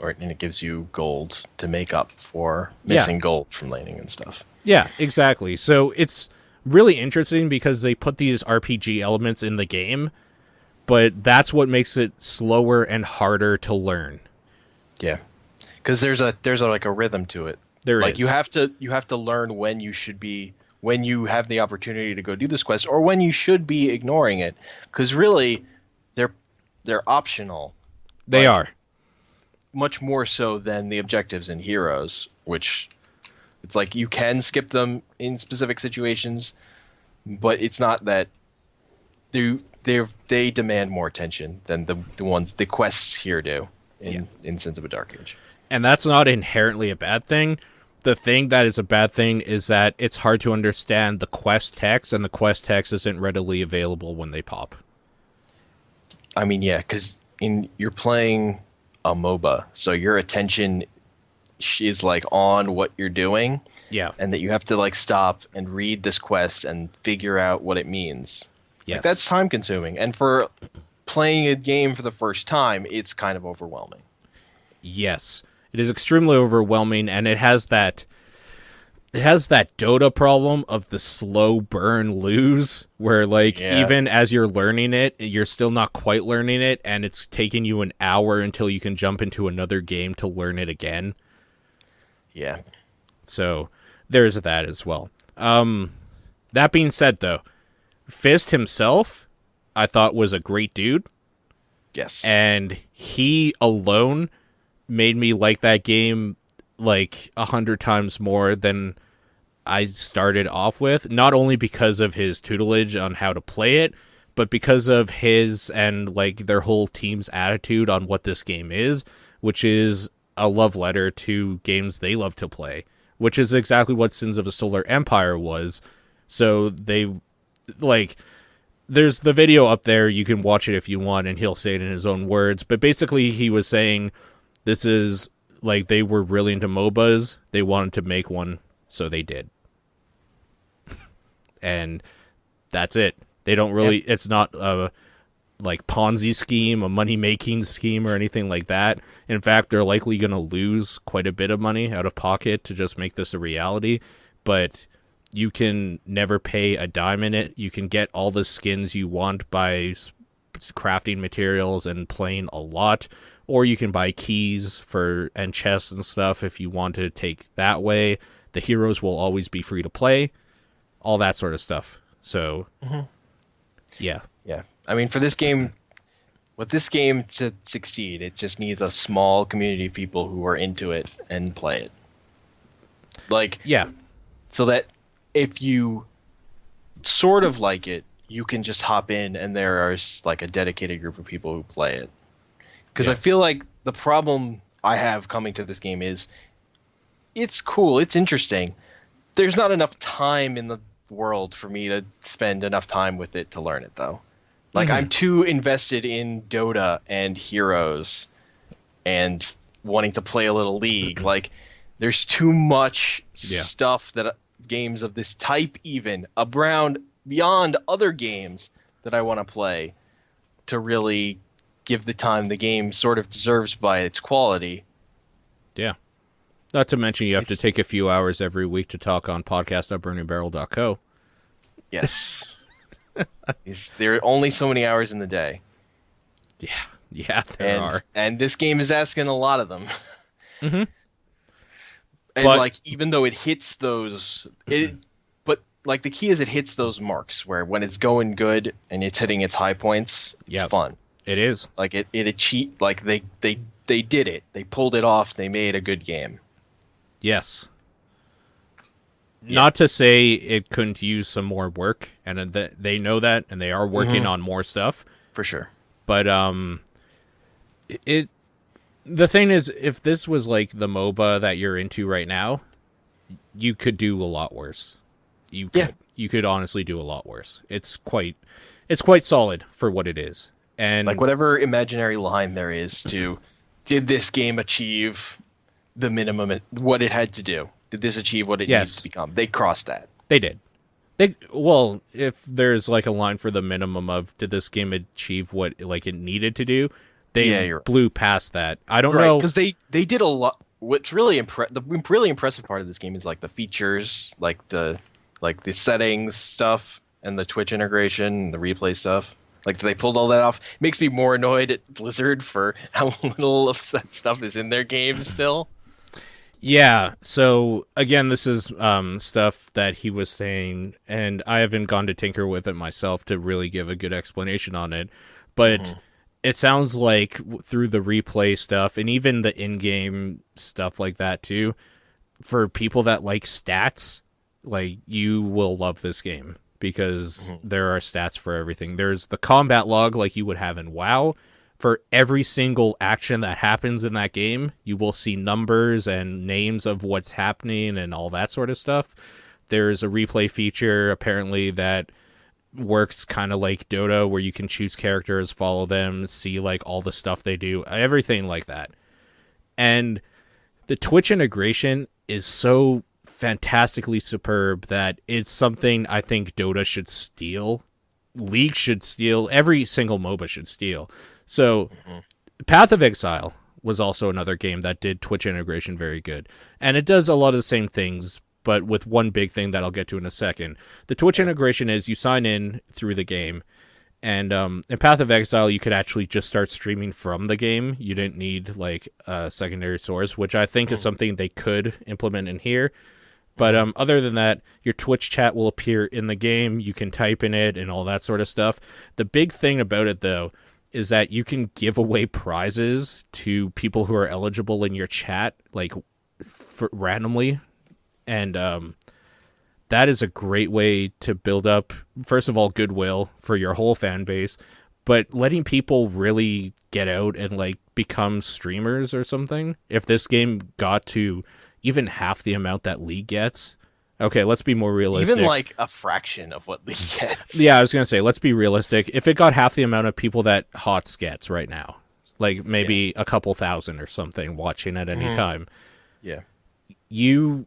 And it gives you gold to make up for missing gold from laning and stuff. Yeah, exactly. So it's really interesting because they put these RPG elements in the game, but that's what makes it slower and harder to learn. Yeah, because there's like a rhythm to it. There like is. you have to learn when you have the opportunity to go do this quest, or when you should be ignoring it. Because really, they're optional. They are. Much more so than the objectives in Heroes, which it's like you can skip them in specific situations, but it's not that they demand more attention than the quests here do in Sins of a Dark Age. And that's not inherently a bad thing. The thing that is a bad thing is that it's hard to understand the quest text, and the quest text isn't readily available when they pop. I mean, yeah, because you're playing a MOBA, so your attention is like on what you're doing, and that you have to like stop and read this quest and figure out what it means. Yes, Like, that's time consuming, and for playing a game for the first time, it's kind of overwhelming. Yes, it is extremely overwhelming, and it has that. it has that Dota problem of the slow burn lose, where like Yeah. even as you're learning it, you're still not quite learning it, and it's taking you an hour until you can jump into another game to learn it again. Yeah. So there's that as well. That being said, though, Fist himself, I thought was a great dude, Yes. and he alone made me like that game like 100 times more than I started off with, not only because of his tutelage on how to play it, but because of his and like their whole team's attitude on what this game is, which is a love letter to games they love to play, which is exactly what Sins of the Solar Empire was. So they like there's the video up there, you can watch it if you want, and he'll say it in his own words, but basically he was saying this is like they were really into MOBAs, they wanted to make one, so they did. And that's it. They don't really, it's not a like Ponzi scheme, a money making scheme or anything like that. In fact, they're likely going to lose quite a bit of money out of pocket to just make this a reality, but you can never pay a dime in it. You can get all the skins you want by crafting materials and playing a lot, or you can buy keys for and chests and stuff if you want to take that way. The heroes will always be free to play, all that sort of stuff. So yeah. Yeah. I mean, for this game, with this game to succeed, it just needs a small community of people who are into it and play it. Like, Yeah. so that if you sort of like it, you can just hop in and there is like a dedicated group of people who play it. Because I feel like the problem I have coming to this game is it's cool, it's interesting. There's not enough time in the world for me to spend enough time with it to learn it, though. Like, I'm too invested in Dota and Heroes and wanting to play a little League. Like, there's too much stuff that games of this type, even around beyond other games that I want to play, to really give the time the game sort of deserves by its quality. Yeah. Not to mention you have to take a few hours every week to talk on podcast.burningbarrel.co. Yes. There are only so many hours in the day. Yeah, there are. And this game is asking a lot of them. Mm-hmm. And But- like, even though it hits those, but like the key is it hits those marks where when it's going good and it's hitting its high points, it's fun. It is. Like it achieved, like they did it. They pulled it off. They made a good game. Yes. Not to say it couldn't use some more work, and they know that, and they are working on more stuff. For sure. But the thing is, if this was like the MOBA that you're into right now, you could do a lot worse. You could honestly do a lot worse. It's quite solid for what it is. And Like whatever imaginary line there is to, did this game achieve the minimum, what it had to do? Did this achieve what it needs to become? They crossed that. They did. Well, if there's like a line for the minimum of did this game achieve what like it needed to do, they blew past that. I don't know, because they did a lot. What's really the really impressive part of this game is like the features, like the settings stuff and the Twitch integration, the replay stuff. Like they pulled all that off. It makes me more annoyed at Blizzard for how little of that stuff is in their game still. Yeah, so again, this is stuff that he was saying, and I haven't gone to tinker with it myself to really give a good explanation on it, but it sounds like through the replay stuff, and even the in-game stuff like that too, for people that like stats, like, you will love this game, because there are stats for everything. There's the combat log like you would have in WoW. For every single action that happens in that game, you will see numbers and names of what's happening and all that sort of stuff. There's a replay feature, apparently, that works kind of like Dota, where you can choose characters, follow them, see like all the stuff they do, everything like that. And the Twitch integration is so fantastically superb that it's something I think Dota should steal. League should steal. Every single MOBA should steal. So, Path of Exile was also another game that did Twitch integration very good. And it does a lot of the same things, but with one big thing that I'll get to in a second. The Twitch integration is you sign in through the game, and in Path of Exile, you could actually just start streaming from the game. You didn't need like a secondary source, which I think is something they could implement in here. But other than that, your Twitch chat will appear in the game. You can type in it and all that sort of stuff. The big thing about it, though, is that you can give away prizes to people who are eligible in your chat, like randomly. And that is a great way to build up, first of all, goodwill for your whole fan base, but letting people really get out and like become streamers or something. If this game got to even half the amount that League gets, okay, let's be more realistic. Even like a fraction of what League gets. Yeah, I was going to say, let's be realistic. If it got half the amount of people that HOTS gets right now, like maybe a couple thousand or something watching at any time. Yeah. You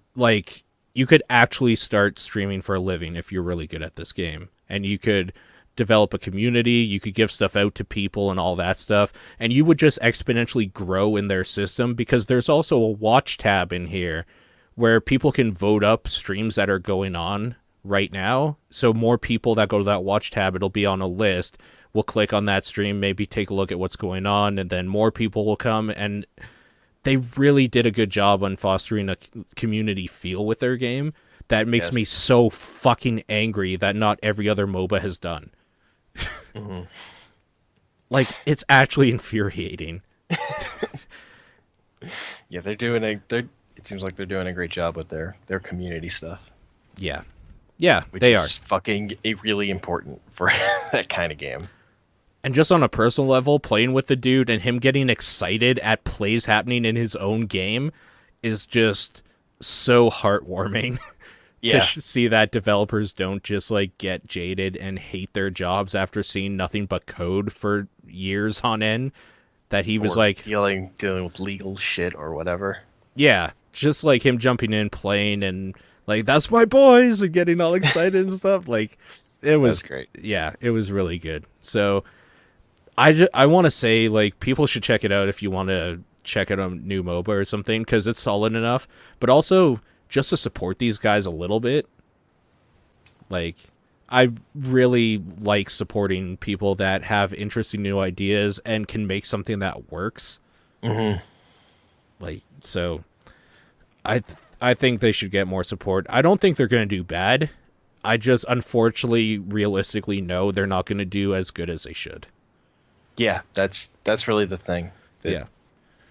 could actually start streaming for a living if you're really good at this game, and you could develop a community, you could give stuff out to people and all that stuff, and you would just exponentially grow in their system, because there's also a watch tab in here where people can vote up streams that are going on right now. So more people that go to that watch tab, it'll be on a list. We'll click on that stream, maybe take a look at what's going on, and then more people will come. And they really did a good job on fostering a community feel with their game that makes me so fucking angry that not every other MOBA has done. Like, it's actually infuriating. Yeah, it seems like they're doing a great job with their community stuff. Yeah, Which they is fucking really important for that kind of game. And just on a personal level, playing with the dude and him getting excited at plays happening in his own game is just so heartwarming. Yeah. To see that developers don't just like get jaded and hate their jobs after seeing nothing but code for years on end. That he was like dealing with legal shit or whatever. Yeah, just like him jumping in, playing, and like, that's my boys, and getting all excited and stuff. Like, it was great. Yeah, it was really good. So I want to say, like, people should check it out if you want to check out a new MOBA or something, because it's solid enough. But also, just to support these guys a little bit. Like, I really like supporting people that have interesting new ideas and can make something that works. Like, so I think they should get more support. I don't think they're going to do bad. I just, unfortunately, realistically know they're not going to do as good as they should. Yeah, that's really the thing. Yeah.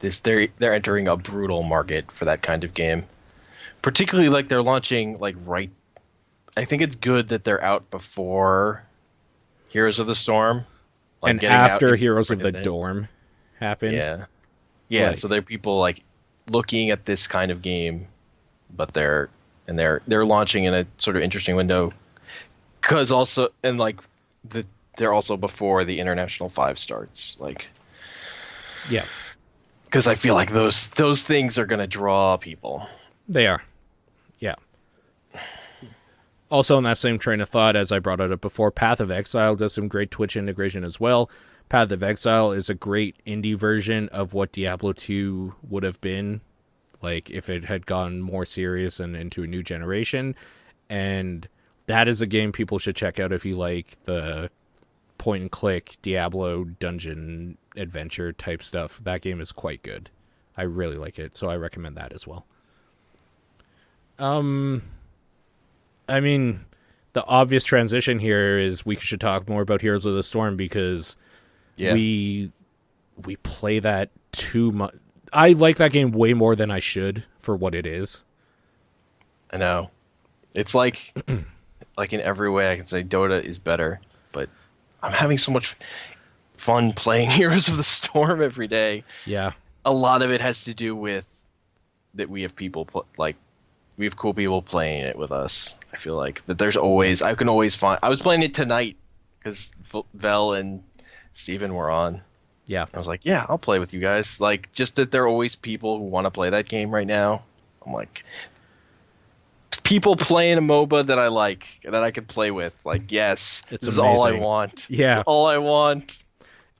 They're entering a brutal market for that kind of game. Particularly, like, they're launching, like, right... I think it's good that they're out before Heroes of the Storm. Like, and after Heroes of the Dorm happened. Yeah. Yeah, Like, so there are people, like, looking at this kind of game, but they're launching in a sort of interesting window. Because also... And, like, they're also before the International 5 starts. Like... Yeah. Because I feel like those things are going to draw people. They are. Yeah. Also, in that same train of thought, as I brought it up before, Path of Exile does some great Twitch integration as well. Path of Exile is a great indie version of what Diablo 2 would have been, like, if it had gone more serious and into a new generation. And that is a game people should check out if you like the point-and-click Diablo dungeon adventure type stuff. That game is quite good. I really like it, so I recommend that as well. I mean, the obvious transition here is we should talk more about Heroes of the Storm, because we play that too much. I like that game way more than I should for what it is. I know. It's like, like in every way I can say Dota is better, but I'm having so much fun playing Heroes of the Storm every day. Yeah. A lot of it has to do with that we have people we have cool people playing it with us. I feel like that I can always find. I was playing it tonight because Vel and Steven were on. Yeah. I was like, yeah, I'll play with you guys. Like, just that there are always people who want to play that game right now. I'm like, people playing a MOBA that I like, that I can play with. Like, yes, this is all I want. Yeah. This is all I want.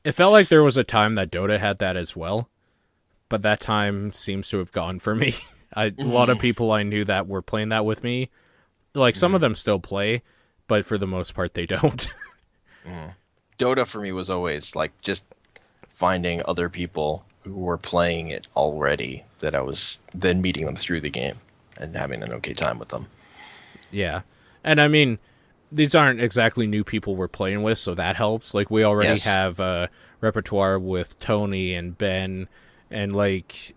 It felt like there was a time that Dota had that as well, but that time seems to have gone for me. A lot of people I knew that were playing that with me, like some of them still play, but for the most part they don't. Dota for me was always like just finding other people who were playing it already that I was then meeting them through the game and having an okay time with them. Yeah. And I mean, these aren't exactly new people we're playing with, so that helps. Like, we already have a repertoire with Tony and Ben, and, like,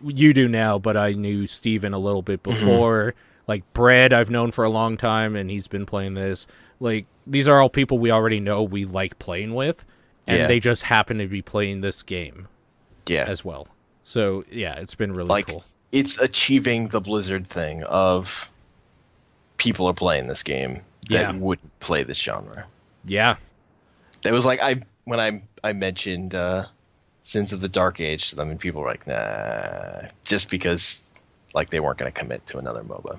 you do now, but I knew Steven a little bit before. Like, Brad I've known for a long time, and he's been playing this. Like, these are all people we already know we like playing with, and they just happen to be playing this game as well. So, yeah, it's been really cool. It's achieving the Blizzard thing of people are playing this game that wouldn't play this genre. Yeah. It was like when I mentioned Sins of the Dark Age to them, and people were like, nah, just because like they weren't going to commit to another MOBA.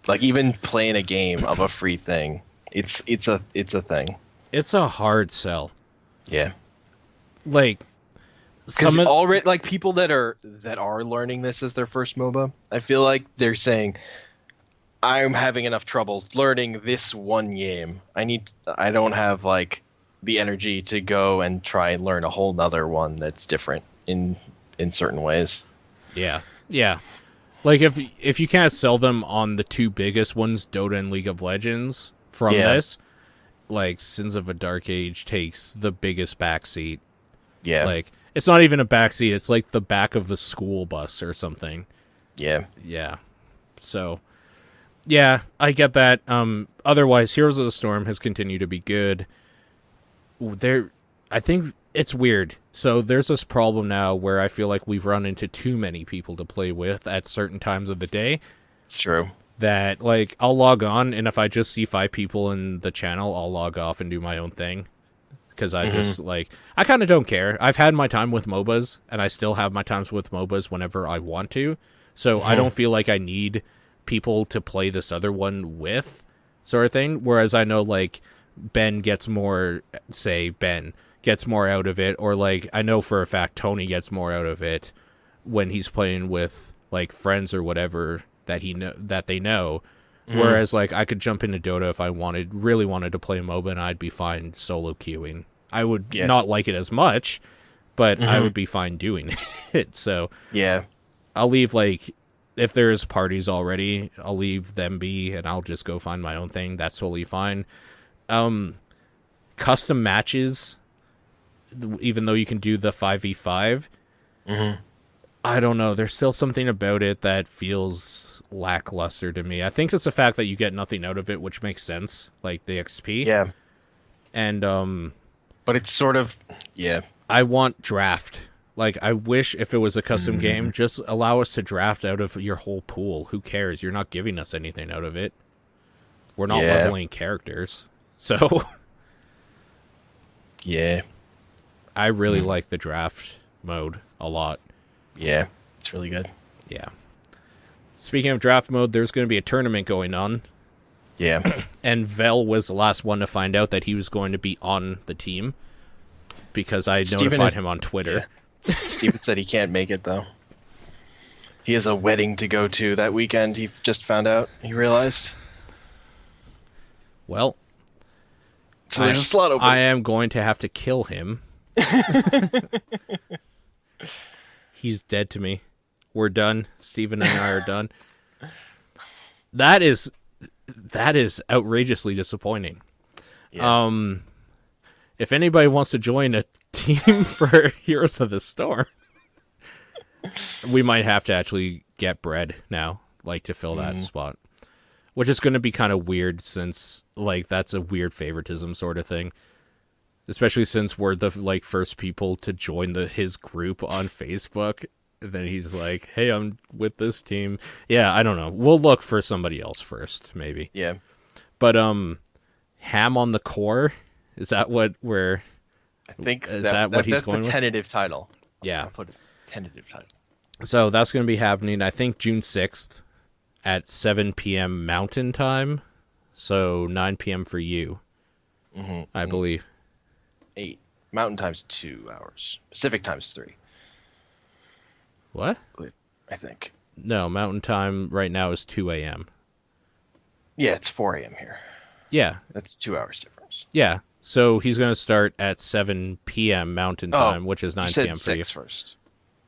Like, even playing a game of a free thing, it's a thing. It's a hard sell. Yeah. Like, because already, like, people that are learning this as their first MOBA, I feel like they're saying, I'm having enough trouble learning this one game. I don't have like the energy to go and try and learn a whole nother one that's different in certain ways. Yeah. Yeah. Like, if you can't sell them on the two biggest ones, Dota and League of Legends, from this, like, Sins of a Dark Age takes the biggest backseat. Yeah. Like, it's not even a backseat, it's like the back of the school bus or something. Yeah. Yeah. So, yeah, I get that. Otherwise, Heroes of the Storm has continued to be good. I think it's weird. So there's this problem now where I feel like we've run into too many people to play with at certain times of the day. It's true. That, like, I'll log on, and if I just see 5 people in the channel, I'll log off and do my own thing. Because I just, like, I kind of don't care. I've had my time with MOBAs, and I still have my times with MOBAs whenever I want to. So I don't feel like I need people to play this other one with, sort of thing. Whereas I know, like, Ben gets more out of it, or, like, I know for a fact Tony gets more out of it when he's playing with, like, friends or whatever that they know. Whereas, like, I could jump into Dota if I really wanted to play MOBA, and I'd be fine solo queuing. I would not like it as much, but I would be fine doing it. So yeah, I'll leave, like, if there's parties already, I'll leave them be, and I'll just go find my own thing. That's totally fine. Custom matches, even though you can do the 5v5, I don't know. There's still something about it that feels lackluster to me. I think it's the fact that you get nothing out of it, which makes sense, like the XP. Yeah. And but it's sort of I want draft. Like, I wish if it was a custom game, just allow us to draft out of your whole pool. Who cares? You're not giving us anything out of it. We're not leveling characters. So yeah. I really like the draft mode a lot. Yeah, it's really good. Yeah. Speaking of draft mode, there's going to be a tournament going on. Yeah. And Vel was the last one to find out that he was going to be on the team, because I notified him on Twitter. Yeah. Steven said he can't make it, though. He has a wedding to go to that weekend, he just found out. He realized. Well, so there's a slot open. I am going to have to kill him. He's dead to me. We're done. Steven and I are done. That is outrageously disappointing. Yeah. If anybody wants to join a team for Heroes of the Storm, we might have to actually get bread now, like, to fill that spot. Which is going to be kind of weird, since, like, that's a weird favoritism sort of thing. Especially since we're the, like, first people to join his group on Facebook. And then he's like, hey, I'm with this team. Yeah, I don't know. We'll look for somebody else first, maybe. Yeah. But, Ham on the Core, is that what we're... I think is that what he's going with? That's the tentative title. Yeah. I'll put a tentative title. So that's going to be happening, I think, June 6th at 7 p.m. Mountain Time. So 9 p.m. for you, I believe. 8. Mountain Time's 2 hours. Pacific Time's 3. What? I think. No, Mountain Time right now is 2 a.m. Yeah, it's 4 a.m. here. Yeah, That's 2 hours difference. yeah. So he's going to start at 7 p.m. Mountain Oh, Time, which is you 9 said p.m. for you. 6 first.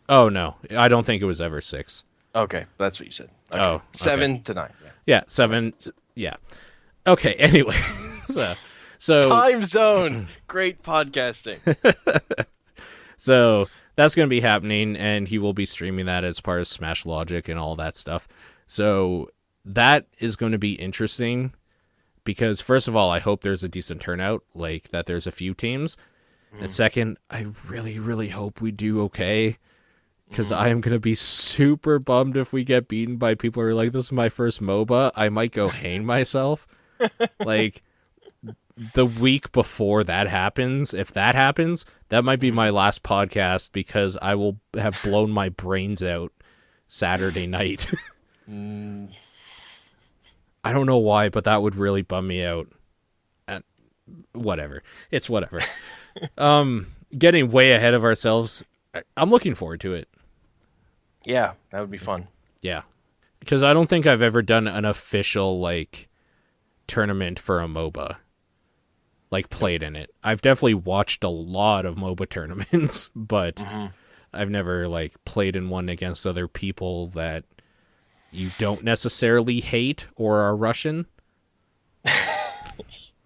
Oh, no. I don't think it was ever 6. Okay, that's what you said. Okay. Oh, okay. 7 to 9. Yeah. Yeah, 7. Yeah. Okay, anyway. so Time zone. Great podcasting. So that's going to be happening, and he will be streaming that as part of Smash Logic and all that stuff. So that is going to be interesting because, first of all, I hope there's a decent turnout, like that there's a few teams. And second, I really, really hope we do okay because I am going to be super bummed if we get beaten by people who are like, this is my first MOBA. I might go hang myself. Like, the week before that happens, if that happens, that might be my last podcast because I will have blown my brains out Saturday night. I don't know why, but that would really bum me out. And whatever. It's whatever. Getting way ahead of ourselves. I'm looking forward to it. Yeah, that would be fun. Yeah. Because I don't think I've ever done an official, like, tournament for a MOBA. Like, played in it. I've definitely watched a lot of MOBA tournaments, but I've never, like, played in one against other people that you don't necessarily hate or are Russian.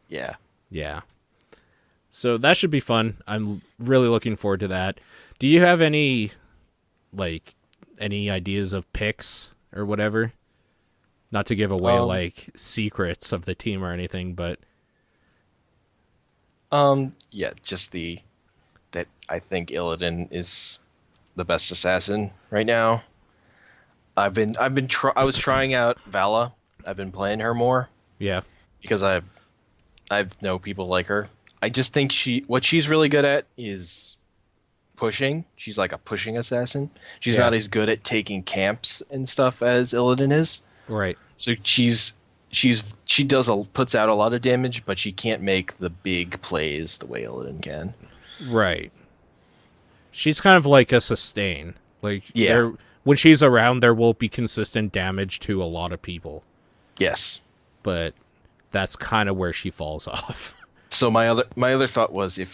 Yeah. Yeah. So that should be fun. I'm really looking forward to that. Do you have any ideas of picks or whatever? Not to give away, like, secrets of the team or anything, but... Yeah, just that I think Illidan is the best assassin right now. I was trying out Vala. I've been playing her more Yeah. because I know people like her. I just think what she's really good at is pushing. She's like a pushing assassin. She's not as good at taking camps and stuff as Illidan is. Right. So she puts out a lot of damage, but she can't make the big plays the way Illidan can. Right. She's kind of like a sustain. Like, Yeah. when she's around, there will be consistent damage to a lot of people. Yes. But that's kind of where she falls off. So my other thought was I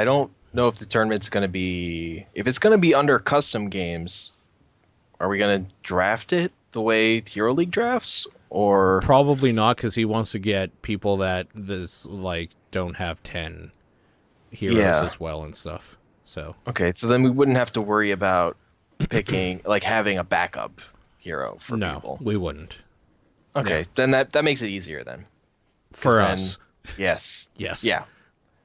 don't know if the tournament's going to be, if it's going to be under custom games, are we going to draft it the way Hero League drafts, or Probably not, because he wants to get people that don't have 10 heroes as well and stuff. So okay, so then we wouldn't have to worry about picking like having a backup hero for people. We wouldn't. Okay, then that makes it easier then. For us. Yes. Yes. Yeah.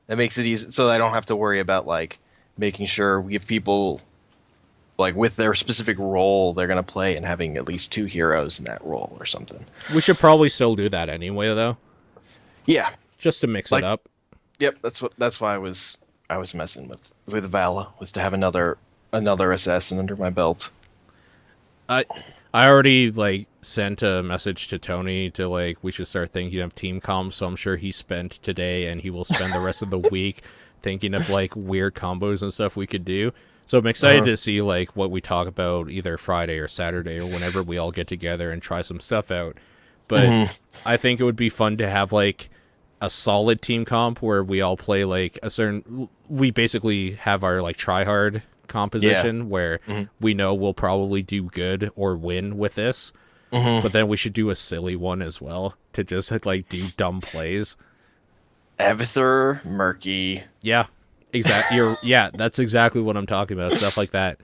That makes it easy, so I don't have to worry about like making sure we give people like with their specific role they're gonna play and having at least 2 heroes in that role or something. We should probably still do that anyway, though. Yeah. Just to mix it up. Yep. That's why I was messing with Vala, was to have another assassin under my belt. I already sent a message to Tony to we should start thinking of team comms, so I'm sure he spent today and he will spend the rest of the week thinking of weird combos and stuff we could do. So I'm excited to see what we talk about either Friday or Saturday or whenever we all get together and try some stuff out. But I think it would be fun to have a solid team comp where we all play a certain, we basically have our try hard composition where we know we'll probably do good or win with this. But then we should do a silly one as well to just do dumb plays. Abathur, Murky. Yeah, exactly. Yeah, that's exactly what I'm talking about. Stuff like that.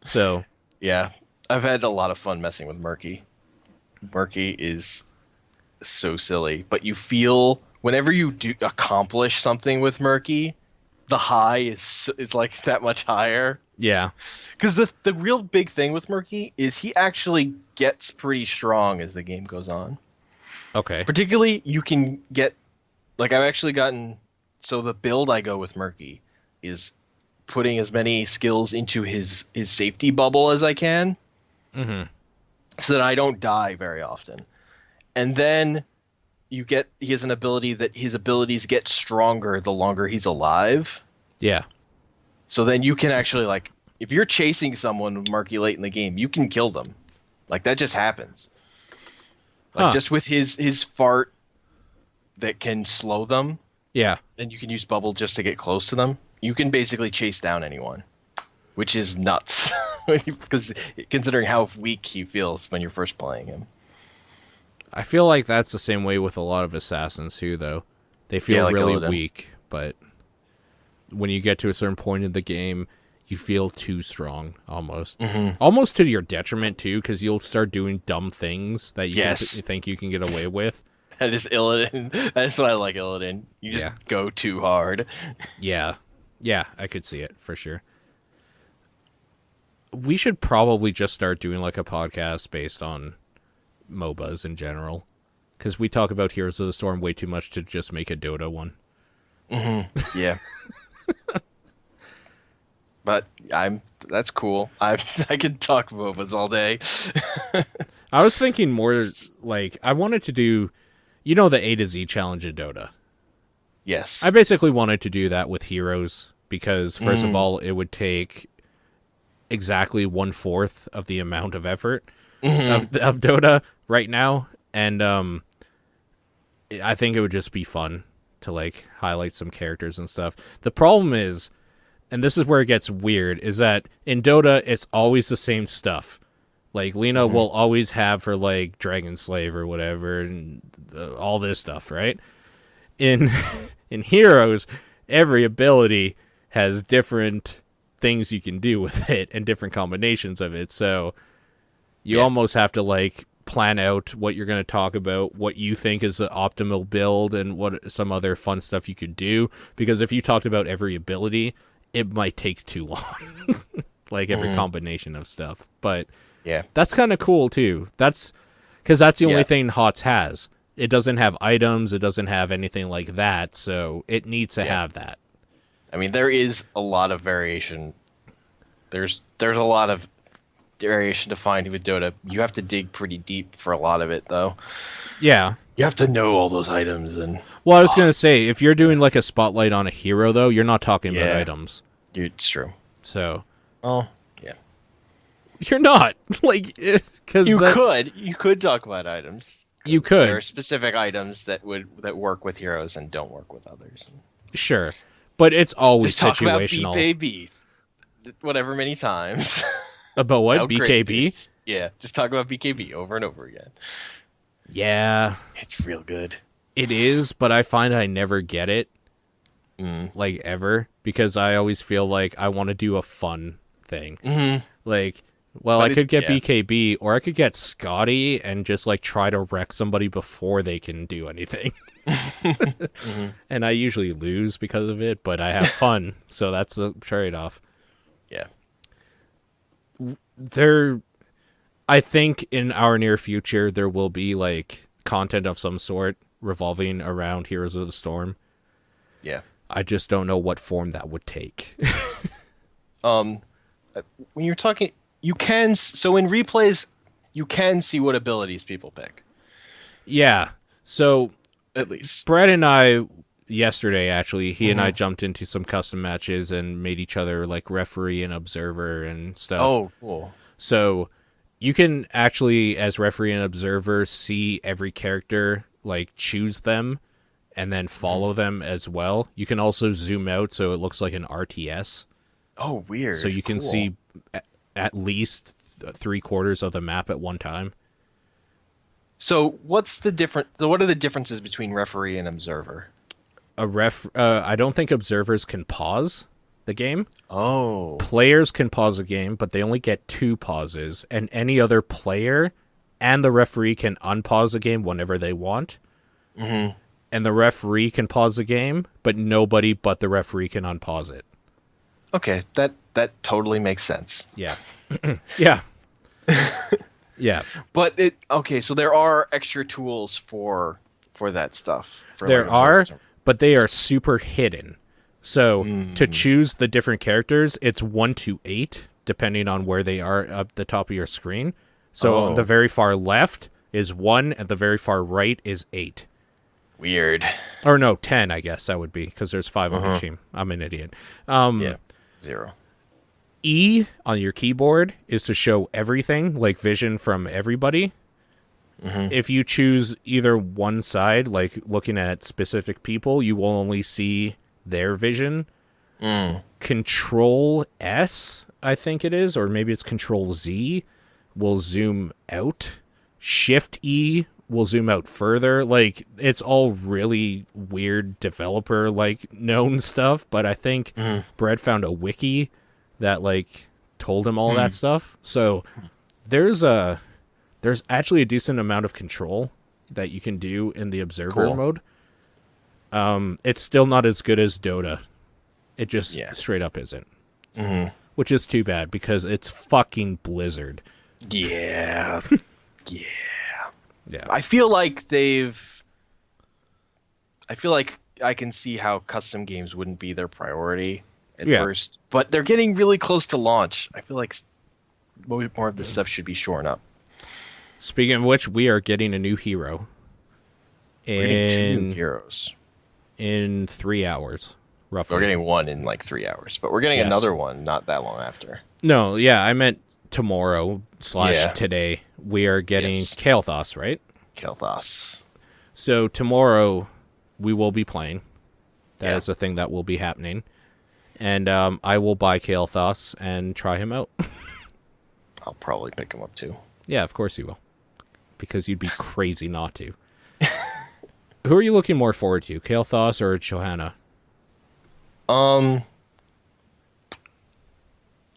So yeah, I've had a lot of fun messing with Murky. Murky is so silly, but you feel whenever you do accomplish something with Murky, the high is that much higher. Yeah, because the real big thing with Murky is he actually gets pretty strong as the game goes on. Okay. Particularly, you can get I've actually gotten, so the build I go with Murky is putting as many skills into his safety bubble as I can, so that I don't die very often. And then he has an ability that his abilities get stronger the longer he's alive. Yeah. So then you can actually if you're chasing someone with Marky late in the game, you can kill them. Like that just happens. Like just with his fart that can slow them. Yeah. And you can use bubble just to get close to them. You can basically chase down anyone, which is nuts. Because considering how weak he feels when you're first playing him. I feel like that's the same way with a lot of assassins too, though. They feel like really Illidan. weak, but when you get to a certain point in the game, you feel too strong, almost. Almost to your detriment, too, because you'll start doing dumb things that you think you can get away with. That is Illidan. That's what I like, Illidan. You just go too hard. Yeah. Yeah, I could see it, for sure. We should probably just start doing, like, a podcast based on MOBAs in general. Because we talk about Heroes of the Storm way too much to just make a Dota one. Yeah. But that's cool. I could talk MOBAs all day. I was thinking more, like, I wanted to do, you know, the A to Z challenge in Dota. Yes. I basically wanted to do that with Heroes because, first of all, it would take exactly 1/4 of the amount of effort of Dota right now, and I think it would just be fun to like highlight some characters and stuff. The problem is, and this is where it gets weird, is that in Dota it's always the same stuff. Like Lena will always have her like Dragon Slave or whatever, and all this stuff, right? In Heroes, every ability has different things you can do with it and different combinations of it. So you almost have to like plan out what you're going to talk about, what you think is the optimal build, and what some other fun stuff you could do. Because if you talked about every ability, it might take too long. Like every combination of stuff. But that's kind of cool too. That's because that's the only thing HOTS has. It doesn't have items. It doesn't have anything like that. So it needs to have that. I mean, there is a lot of variation. There's a lot of variation to find with Dota. You have to dig pretty deep for a lot of it, though. Yeah. You have to know all those items. And well, I was going to say, if you're doing like a spotlight on a hero, though, you're not talking about items. It's true. So. Oh, yeah. You're not. Like, because you could talk about items. You could. There are specific items that work with heroes and don't work with others. Sure. But it's always just talk situational. About BKB, whatever many times. About what? BKB? Yeah, just talk about BKB over and over again. Yeah. It's real good. It is, but I find I never get it. Like, ever. Because I always feel like I want to do a fun thing. Like, well, I could get BKB, or I could get Scotty and just, like, try to wreck somebody before they can do anything. And I usually lose because of it, but I have fun, so that's the trade-off. Yeah. I think in our near future there will be like content of some sort revolving around Heroes of the Storm. Yeah. I just don't know what form that would take. When you're talking, you can, so in replays you can see what abilities people pick. Yeah. So at least Brett and I yesterday, actually, he and I jumped into some custom matches and made each other like referee and observer and stuff. Oh, cool. So you can actually, as referee and observer, see every character, like choose them and then follow them as well. You can also zoom out so it looks like an RTS. Oh, weird. So you can see at least 3/4 of the map at one time. So what's the difference? So what are the differences between referee and observer? I don't think observers can pause the game. Oh. Players can pause a game, but they only get 2 pauses, and any other player and the referee can unpause the game whenever they want. And the referee can pause the game, but nobody but the referee can unpause it. Okay, that totally makes sense. Yeah. Yeah. Yeah. But so there are extra tools for that stuff. There are, but they are super hidden. So to choose the different characters, it's 1 to 8, depending on where they are at the top of your screen. So on the very far left is 1, and the very far right is 8. Weird. Or no, 10, I guess that would be, because there's 5 on each team. I'm an idiot. Yeah, 0. E on your keyboard is to show everything, like vision from everybody. If you choose either one side, like looking at specific people, you will only see their vision. Control S, I think it is, or maybe it's Control Z, will zoom out. Shift E will zoom out further. Like, it's all really weird developer, like, known stuff, but I think Brett found a wiki that, like, told him all that stuff. So there's actually a decent amount of control that you can do in the observer mode. It's still not as good as Dota. It just straight up isn't. Which is too bad because it's fucking Blizzard. Yeah. Yeah. I feel like I can see how custom games wouldn't be their priority at first, but they're getting really close to launch. I feel like more of this stuff should be shorn up. Speaking of which, we are getting a new hero. We're getting 2 new heroes. In 3 hours, roughly. We're getting one in like 3 hours, but we're getting another one not that long after. No, yeah, I meant tomorrow / today. We are getting Kael'thas, right? Kael'thas. So tomorrow we will be playing. That is a thing that will be happening. And I will buy Kael'thas and try him out. I'll probably pick him up too. Yeah, of course you will. Because you'd be crazy not to. Who are you looking more forward to, Kael'thas or Johanna?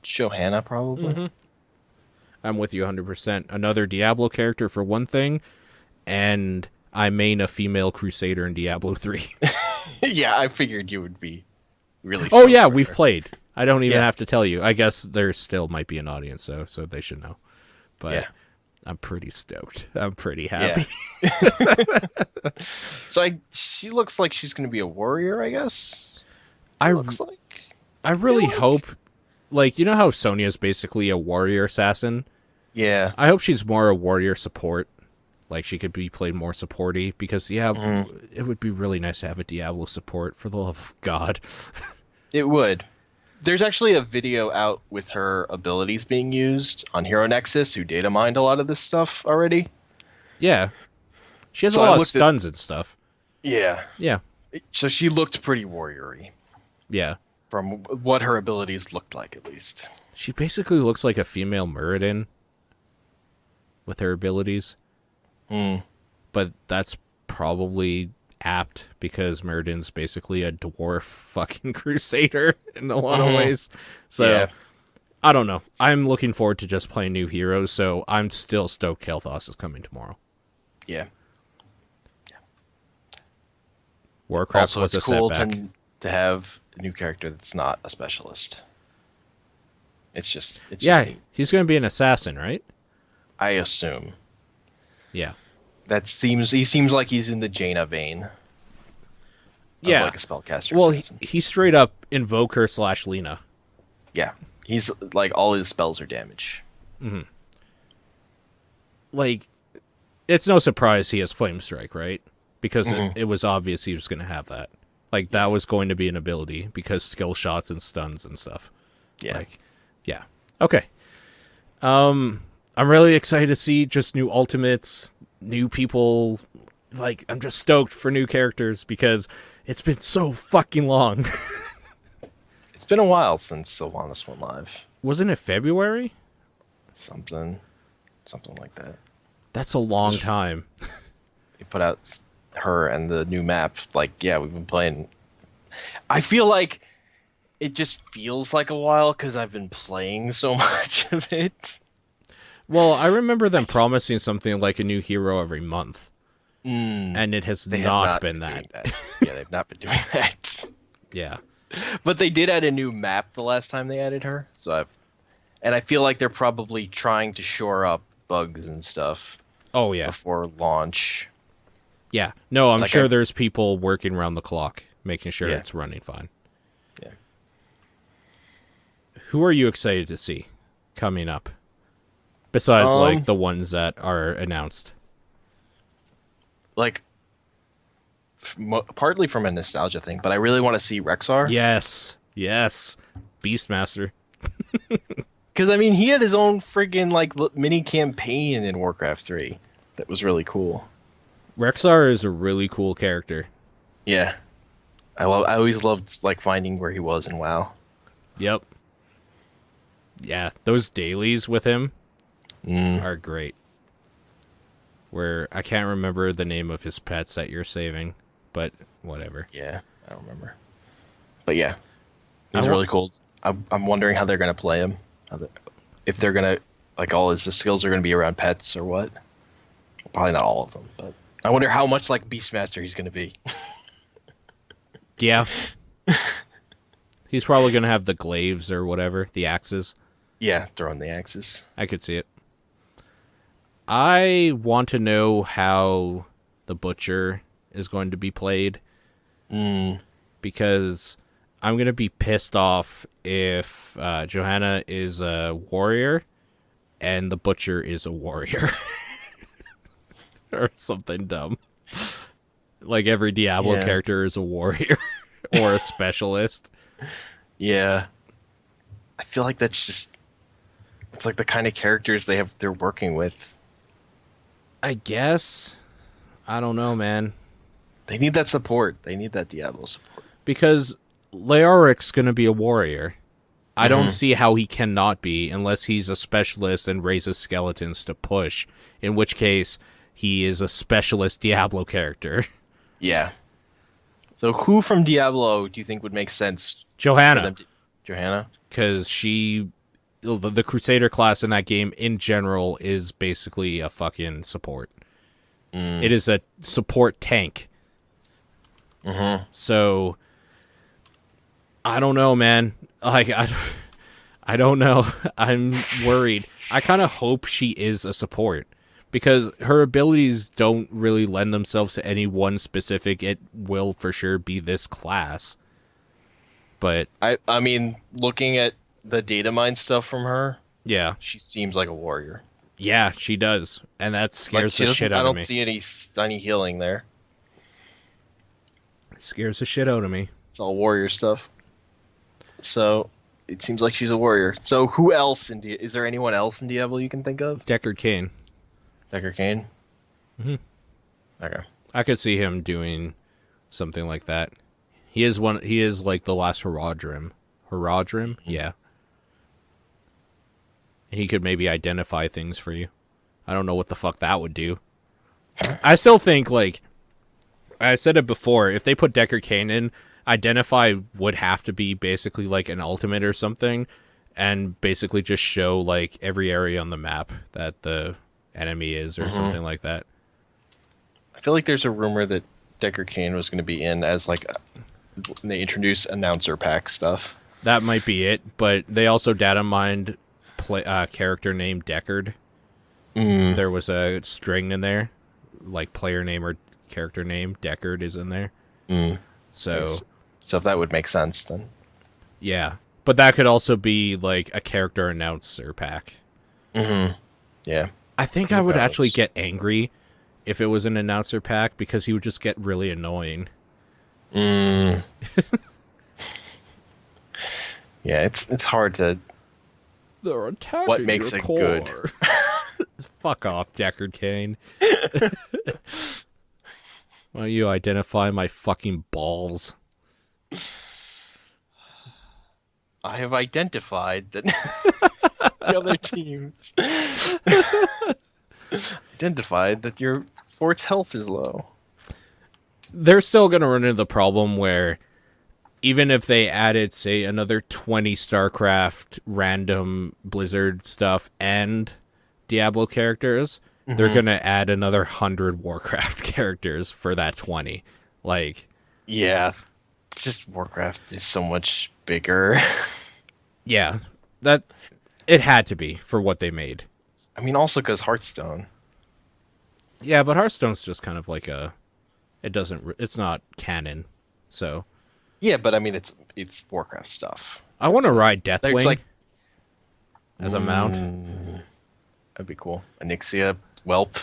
Johanna, probably. I'm with you 100%. Another Diablo character for one thing, and I main a female Crusader in Diablo 3. Yeah, I figured you would be really Oh, yeah, we've played. I don't even have to tell you. I guess there still might be an audience, so they should know. But I'm pretty stoked. I'm pretty happy. Yeah. So she looks like she's going to be a warrior, I guess. I really hope, like, you know how Sonya's basically a warrior assassin? Yeah. I hope she's more a warrior support. Like, she could be played more supporty, because, it would be really nice to have a Diablo support, for the love of God. It would. There's actually a video out with her abilities being used on Hero Nexus, who data mined a lot of this stuff already. Yeah. She has a lot of stuns and stuff. Yeah. Yeah. So she looked pretty warrior-y. Yeah. From what her abilities looked like, at least. She basically looks like a female Muradin with her abilities. But that's probably apt, because Muradin's basically a dwarf fucking Crusader in a lot of ways. So, I don't know. I'm looking forward to just playing new heroes, so I'm still stoked Kael'thas is coming tomorrow. Yeah. Warcraft also, was it's a cool setback. to have a new character that's not a specialist. It's just neat. He's going to be an assassin, right? I assume. Yeah. He seems like he's in the Jaina vein. Yeah. Like a spellcaster. Well, assassin. he's straight up Invoker / Lena. Yeah. He's like, all his spells are damage. Like, it's no surprise he has Flame Strike, right? Because it was obvious he was going to have that. Like, that was going to be an ability, because skill shots and stuns and stuff. Yeah. Like, yeah. Okay. I'm really excited to see just new ultimates, new people. Like, I'm just stoked for new characters, because it's been so fucking long. It's been a while since Sylvanas went live. Wasn't it February? Something like that. That's a long time. They put out her and the new map. Like, yeah, we've been playing. I feel like it just feels like a while because I've been playing so much of it. Well, I remember them promising something like a new hero every month. And it has not been that. Yeah, they've not been doing that. Yeah. But they did add a new map the last time they added her. And I feel like they're probably trying to shore up bugs and stuff. Oh, yeah. Before launch. Yeah. No, I'm sure there's people working around the clock, making sure it's running fine. Yeah. Who are you excited to see coming up? Besides, like, the ones that are announced. Like, partly from a nostalgia thing, but I really want to see Rexar. Yes. Beastmaster. Because I mean, he had his own friggin' like mini campaign in Warcraft 3 that was really cool. Rexar is a really cool character. Yeah, I always loved like finding where he was in WoW. Yep. Yeah, those dailies with him are great. Where I can't remember the name of his pets that you're saving, but whatever. Yeah, I don't remember. But yeah, he's really cool. I'm wondering how they're gonna play him. If they're gonna like all his skills are gonna be around pets or what. Probably not all of them, but I wonder how much like Beastmaster he's gonna be. Yeah. He's probably going to have the glaives or whatever, the axes. Yeah, throwing the axes. I could see it. I want to know how the Butcher is going to be played. Because I'm going to be pissed off if Johanna is a warrior and the Butcher is a warrior. Or something dumb. Like every Diablo character is a warrior or a specialist. Yeah. I feel like it's like the kind of characters they're working with. I guess. I don't know, man. They need that support. They need that Diablo support. Because Leoric's going to be a warrior. I don't see how he cannot be unless he's a specialist and raises skeletons to push. In which case, he is a specialist Diablo character. Yeah. So who from Diablo do you think would make sense? Johanna. Johanna? Because the Crusader class in that game in general is basically a fucking support. It is a support tank. So, I don't know, man. Like, I don't know. I'm worried. I kind of hope she is a support. Because her abilities don't really lend themselves to any one specific. It will for sure be this class. But I mean, looking at the data mine stuff from her, yeah, she seems like a warrior. Yeah, she does, and that scares the shit out of me. I don't see any healing there. It scares the shit out of me. It's all warrior stuff. So it seems like she's a warrior. So who else is there anyone else in Diablo you can think of? Deckard Cain. Deckard Cain? Okay. I could see him doing something like that. He is like the last Haradrim. Haradrim? Yeah. And he could maybe identify things for you. I don't know what the fuck that would do. I still think, like, I said it before, if they put Deckard Cain in, identify would have to be basically like an ultimate or something, and basically just show, like, every area on the map that the enemy is or something like that. I feel like there's a rumor that Deckard Cain was going to be in as, like, they introduce announcer pack stuff. That might be it, but they also data mined character named Deckard. There was a string in there, like player name or character name. Deckard is in there. So if that would make sense, then yeah. But that could also be like a character announcer pack. Yeah. I think I would actually get angry if it was an announcer pack because he would just get really annoying. Yeah, it's hard to. They're attacking what makes your it core. good? Fuck off, Deckard Cain. Why don't you identify my fucking balls? I have identified that the other teams identified that your fort's health is low. They're still going to run into the problem where even if they added, say, another 20 StarCraft random Blizzard stuff and Diablo characters, they're going to add another 100 Warcraft characters for that 20. Like, yeah, just Warcraft is so much bigger. Yeah, that it had to be for what they made. I mean, also because Hearthstone. Yeah, but Hearthstone's just kind of like it's not canon, so. Yeah, but I mean, it's Warcraft stuff. I want to ride Deathwing like, as a mount. That'd be cool. Onyxia Whelp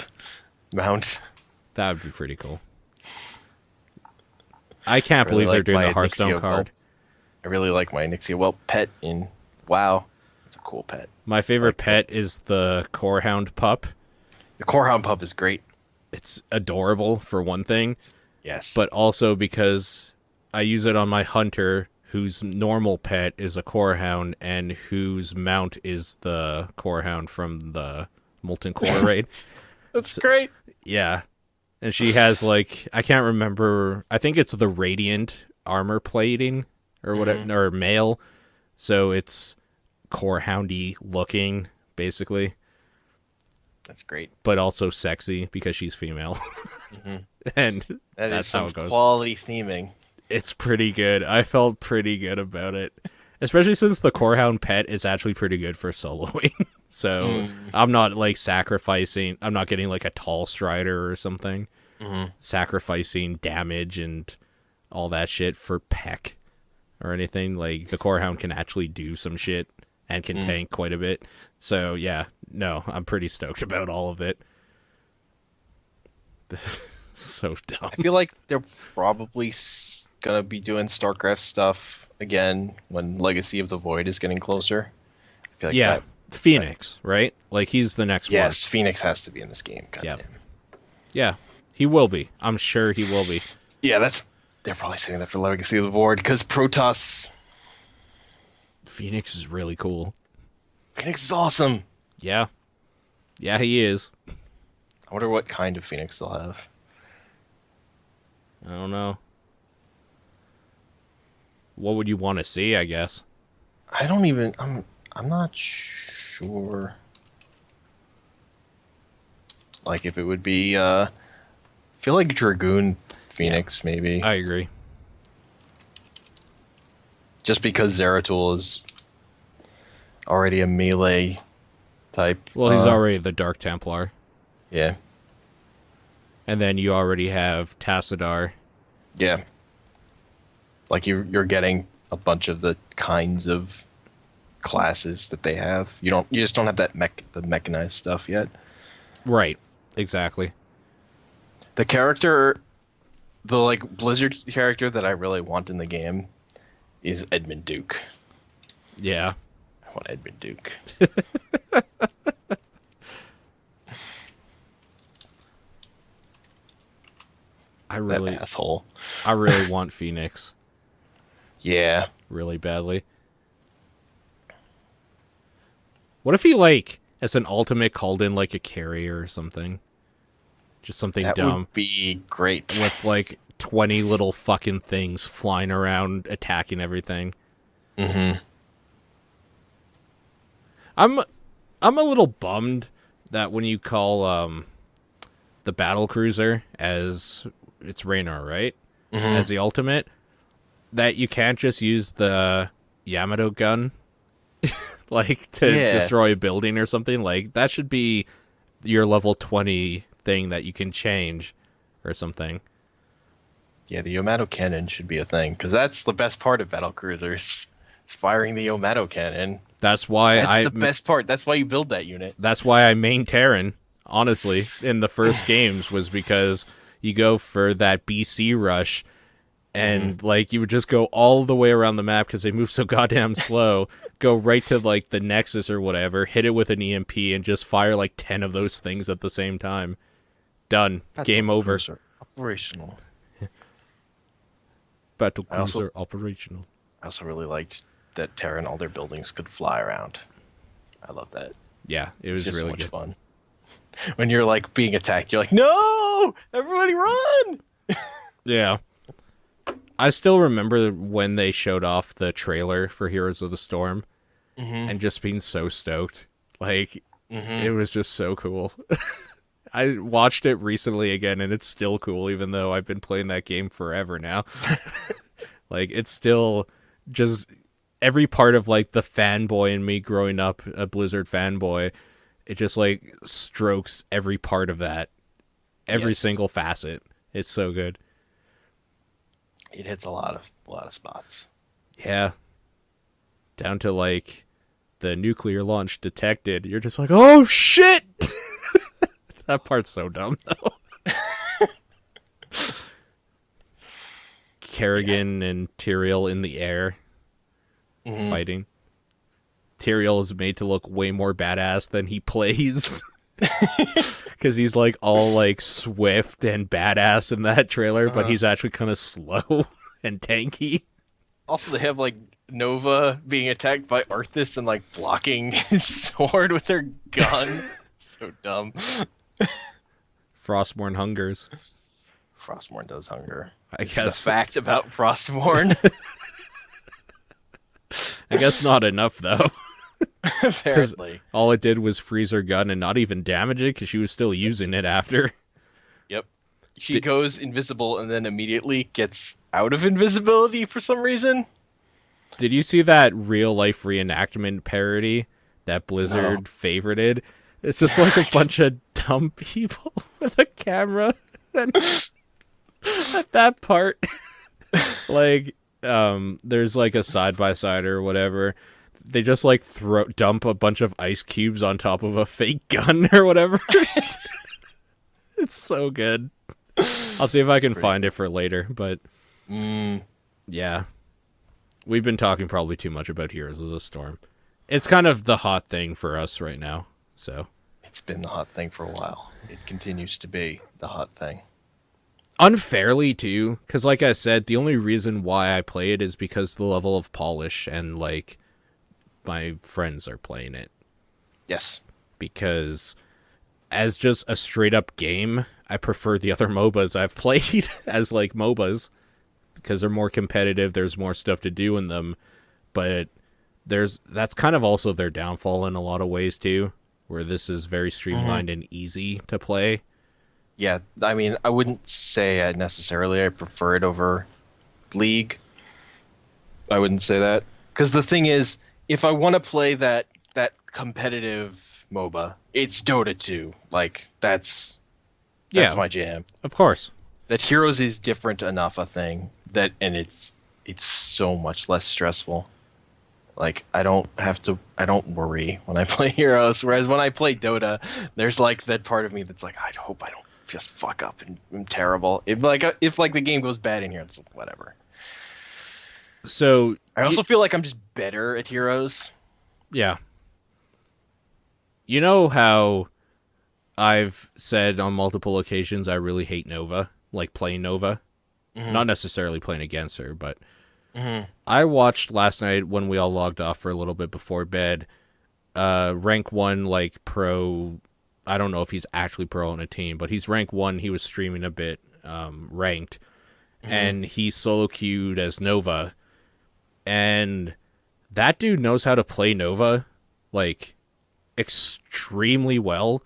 mount. That would be pretty cool. I can't believe they're doing the Hearthstone card. I really like my Onyxia Whelp pet in Wow, that's a cool pet. My favorite pet is the Corehound pup. The Corehound pup is great. It's adorable for one thing, Yes. but also because I use it on my hunter, whose normal pet is a Corehound, and whose mount is the Corehound from the Molten Core raid. That's great. Yeah. And she has, like, I can't remember, I think it's the Radiant armor plating or whatever, or mail. So it's Corehoundy looking, basically. That's great. But also sexy because she's female. And that's how it goes. Quality theming. It's pretty good. I felt pretty good about it. Especially since the Corehound pet is actually pretty good for soloing. So I'm not like sacrificing, I'm not getting like a tall strider or something. Sacrificing damage and all that shit for peck or anything. Like the Corehound can actually do some shit and can tank quite a bit. So yeah, no, I'm pretty stoked about all of it. So dumb. I feel like they're probably gonna be doing StarCraft stuff again when Legacy of the Void is getting closer. I feel like Yeah, Phoenix, right? Like he's the next one. Yes, Phoenix has to be in this game. Yep. Goddamn. Yeah, he will be. I'm sure he will be. Yeah, they're probably saying that for Legacy of the Void because Protoss. Phoenix is really cool. Phoenix is awesome. Yeah. Yeah, he is. I wonder what kind of Phoenix they'll have. I don't know. What would you want to see, I guess? I'm not sure. Like if it would be I feel like Dragoon Phoenix maybe. I agree. Just because Zeratul is already a melee type. Well, he's already the Dark Templar. Yeah. And then you already have Tassadar. Yeah. Like you're getting a bunch of the kinds of classes that they have. You just don't have that the mechanized stuff yet. Right. Exactly. The like Blizzard character that I really want in the game is Edmund Duke. Yeah. I want Edmund Duke. That asshole. I really want Phoenix Yeah. really badly. What if he, like, as an ultimate called in, like, a carrier or something? Just something That dumb. would be great. With, like, 20 little fucking things flying around, attacking everything. Mm-hmm. I'm a little bummed that when you call the battle cruiser as it's Raynor, right? As the ultimate, that you can't just use the Yamato gun like to destroy a building or something. Like that should be your level 20 thing that you can change or something. Yeah, the Yamato cannon should be a thing because that's the best part of battle cruisers. Is firing the Yamato cannon. That's why That's the best part. That's why you build that unit. That's why I main Terran, honestly, in the first games was because you go for that BC rush and like you would just go all the way around the map because they move so goddamn slow, go right to like the Nexus or whatever, hit it with an EMP and just fire like 10 of those things at the same time. Done. Game over. Operational. Battle cruiser operational. I also really liked that Terran, all their buildings could fly around. I love that. Yeah, it was It's just really so much good. fun. When you're like being attacked, you're like, no! Everybody run! Yeah. I still remember when they showed off the trailer for Heroes of the Storm and just being so stoked. Like, it was just so cool. I watched it recently again, and it's still cool, even though I've been playing that game forever now. Like, it's still just every part of, like, the fanboy in me growing up, a Blizzard fanboy, it just, like, strokes every part of that. Every single facet. It's so good. It hits a lot of spots. Yeah. Down to, like, the nuclear launch detected. You're just like, oh, shit! That part's so dumb, though. Kerrigan and Tyrael in the air fighting. Tyrael is made to look way more badass than he plays. Because he's like all like swift and badass in that trailer, but he's actually kind of slow and tanky. Also, they have like Nova being attacked by Arthas and like blocking his sword with their gun. So dumb. Frostborn hungers. Frostmourne does hunger. I This guess is a fact about Frostmourne. I guess not enough though. Apparently. All it did was freeze her gun and not even damage it because she was still using it after. Yep. She goes invisible and then immediately gets out of invisibility for some reason. Did you see that real life reenactment parody that Blizzard favorited? It's just like a bunch of dumb people with a camera. And at that part, like, there's like a side-by-side or whatever. They just like dump a bunch of ice cubes on top of a fake gun or whatever. It's so good. I'll see if I can find it for later, but yeah. We've been talking probably too much about Heroes of the Storm. It's kind of the hot thing for us right now, so. It's been the hot thing for a while. It continues to be the hot thing. Unfairly, too, because like I said, the only reason why I play it is because the level of polish and, like, my friends are playing it. Yes. Because as just a straight-up game, I prefer the other MOBAs I've played as, like, MOBAs. Because they're more competitive, there's more stuff to do in them. But that's kind of also their downfall in a lot of ways, too. Where this is very streamlined and easy to play. Yeah, I mean, I wouldn't say I prefer it over League. I wouldn't say that. Because the thing is, if I want to play that competitive MOBA, it's Dota 2. Like, that's my jam. Of course. That Heroes is different enough a thing and it's so much less stressful. Like, I don't worry when I play Heroes, whereas when I play Dota, there's like that part of me that's like, I hope I don't just fuck up and I'm terrible. If the game goes bad in here, it's like, whatever. So I also feel like I'm just better at Heroes. Yeah. You know how I've said on multiple occasions I really hate Nova, like playing Nova? Not necessarily playing against her, but I watched last night when we all logged off for a little bit before bed, rank 1, like, pro. I don't know if he's actually pro on a team, but he's rank 1. He was streaming a bit ranked, and he solo queued as Nova. And that dude knows how to play Nova, like, extremely well.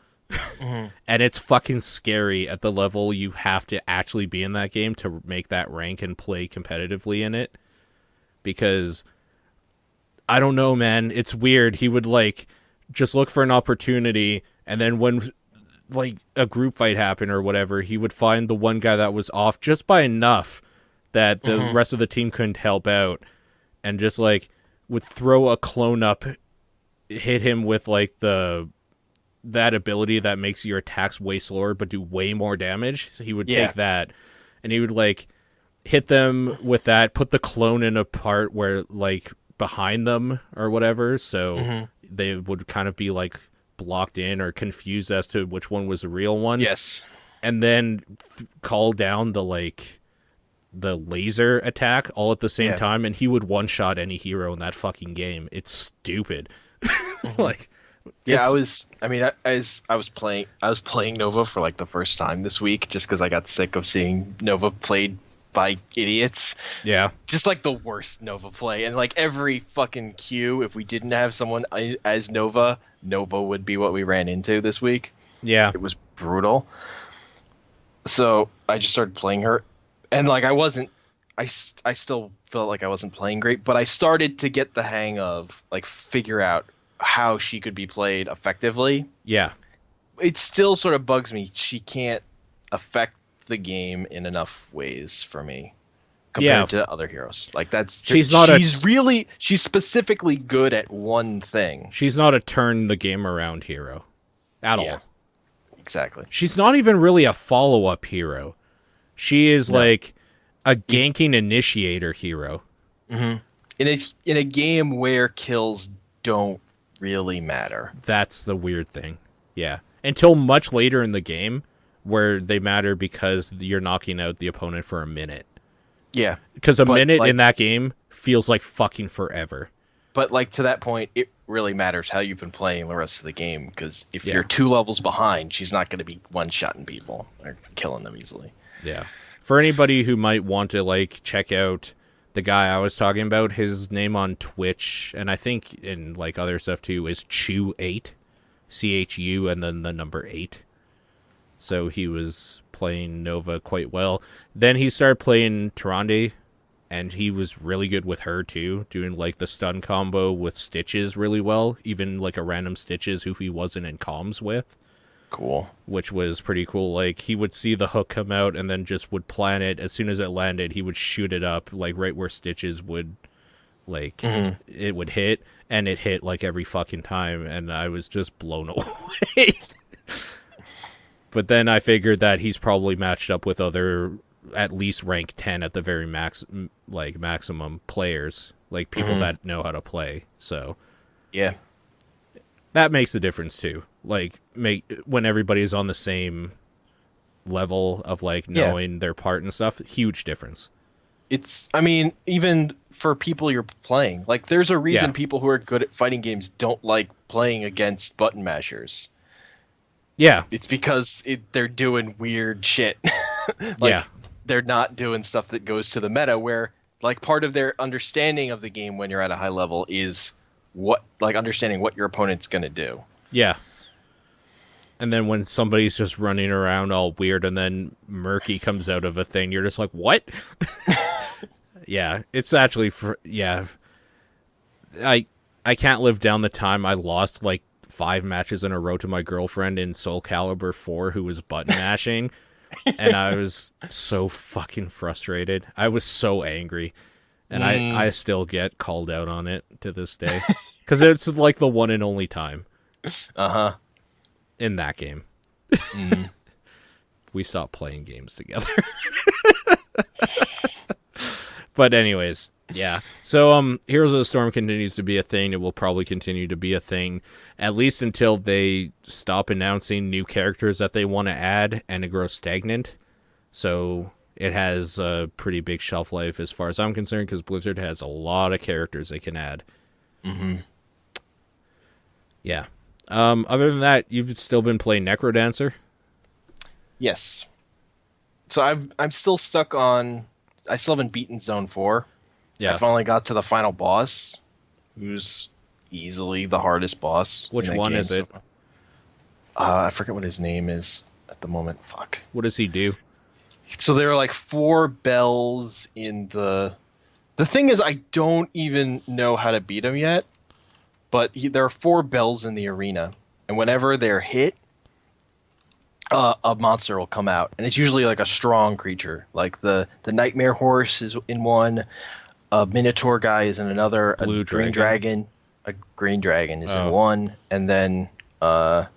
And it's fucking scary at the level you have to actually be in that game to make that rank and play competitively in it. Because, I don't know, man, it's weird. He would, like, just look for an opportunity, and then when, like, a group fight happened or whatever, he would find the one guy that was off just by enough that the rest of the team couldn't help out, and just, like, would throw a clone up, hit him with, like, that ability that makes your attacks way slower but do way more damage. So he would take that, and he would, like, hit them with that, put the clone in a part where, like, behind them or whatever, so they would kind of be, like, blocked in or confused as to which one was the real one. Yes. And then call down the laser attack all at the same time, and he would one-shot any hero in that fucking game. It's stupid. Like, yeah, I was playing Nova for like the first time this week just because I got sick of seeing Nova played by idiots. Yeah. Just like the worst Nova play. And like every fucking queue, if we didn't have someone as Nova would be what we ran into this week. Yeah. It was brutal. So I just started playing her. And like I still felt like I wasn't playing great, but I started to get the hang of, like, figure out how she could be played effectively. Yeah. It still sort of bugs me. She can't affect the game in enough ways for me compared to other heroes. Like, she's specifically good at one thing. She's not a turn the game around hero at all. Exactly. She's not even really a follow-up hero. She is like a ganking initiator hero. In a game where kills don't really matter. That's the weird thing. Yeah. Until much later in the game, where they matter because you're knocking out the opponent for a minute. Yeah. Because a But, minute like- in that game feels like fucking forever. But like to that point, it really matters how you've been playing the rest of the game, because if Yeah. you're 2 levels behind, she's not going to be one-shotting people or killing them easily. Yeah. For anybody who might want to like check out the guy I was talking about, his name on Twitch, and I think in like other stuff too, is Chu8. CHU and then the number 8. So he was playing Nova quite well. Then he started playing Tyrande, and he was really good with her too, doing like the stun combo with Stitches really well, even like a random Stitches who he wasn't in comms with, Cool. which was pretty cool. Like he would see the hook come out and then just would plan it. As soon as it landed, he would shoot it up like right where Stitches would like it would hit, and it hit like every fucking time, and I was just blown away. But then I figured that he's probably matched up with other at least rank 10 at the very maximum players, like people that know how to play. So Yeah. that makes a difference too. Like when everybody's on the same level of like knowing their part and stuff, huge difference. I mean, even for people you're playing, like there's a reason Yeah. people who are good at fighting games don't like playing against button mashers. Yeah. It's because they're doing weird shit. Like, Yeah. they're not doing stuff that goes to the meta, where like part of their understanding of the game when you're at a high level is understanding what your opponent's going to do. Yeah. And then when somebody's just running around all weird and then Murky comes out of a thing, you're just like, what? Yeah, it's actually I can't live down the time I lost like 5 matches in a row to my girlfriend in Soul Calibur 4 who was button mashing. And I was so fucking frustrated. I was so angry. And I still get called out on it to this day. Because it's like the one and only time. Uh-huh. In that game. We stopped playing games together. But anyways, yeah. So Heroes of the Storm continues to be a thing. It will probably continue to be a thing, at least until they stop announcing new characters that they want to add and it grows stagnant. So it has a pretty big shelf life as far as I'm concerned, because Blizzard has a lot of characters they can add. Yeah. Other than that, you've still been playing Necrodancer? Yes. So I'm still stuck on. I still haven't beaten Zone 4. Yeah. I finally got to the final boss, who's easily the hardest boss. Which in that one game is it? so far. I forget what his name is at the moment. Fuck. What does he do? So there are like 4 bells in the. The thing is, I don't even know how to beat him yet. But there are 4 bells in the arena, and whenever they're hit, a monster will come out, and it's usually like a strong creature. Like the Nightmare Horse is in one, a Minotaur guy is in another, Blue a green dragon, a green dragon is in one, and then the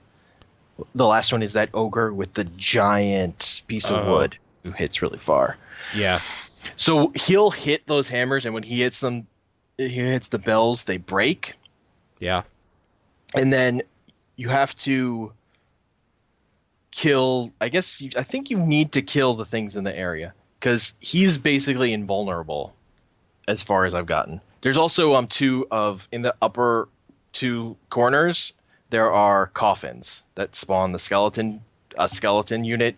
last one is that ogre with the giant piece of wood who hits really far. Yeah. So he'll hit those hammers, and when he hits them, he hits the bells, they break. Yeah. And then you have to kill. I think you need to kill the things in the area, because he's basically invulnerable, as far as I've gotten. There's also in the upper 2 corners there are coffins that spawn the skeleton unit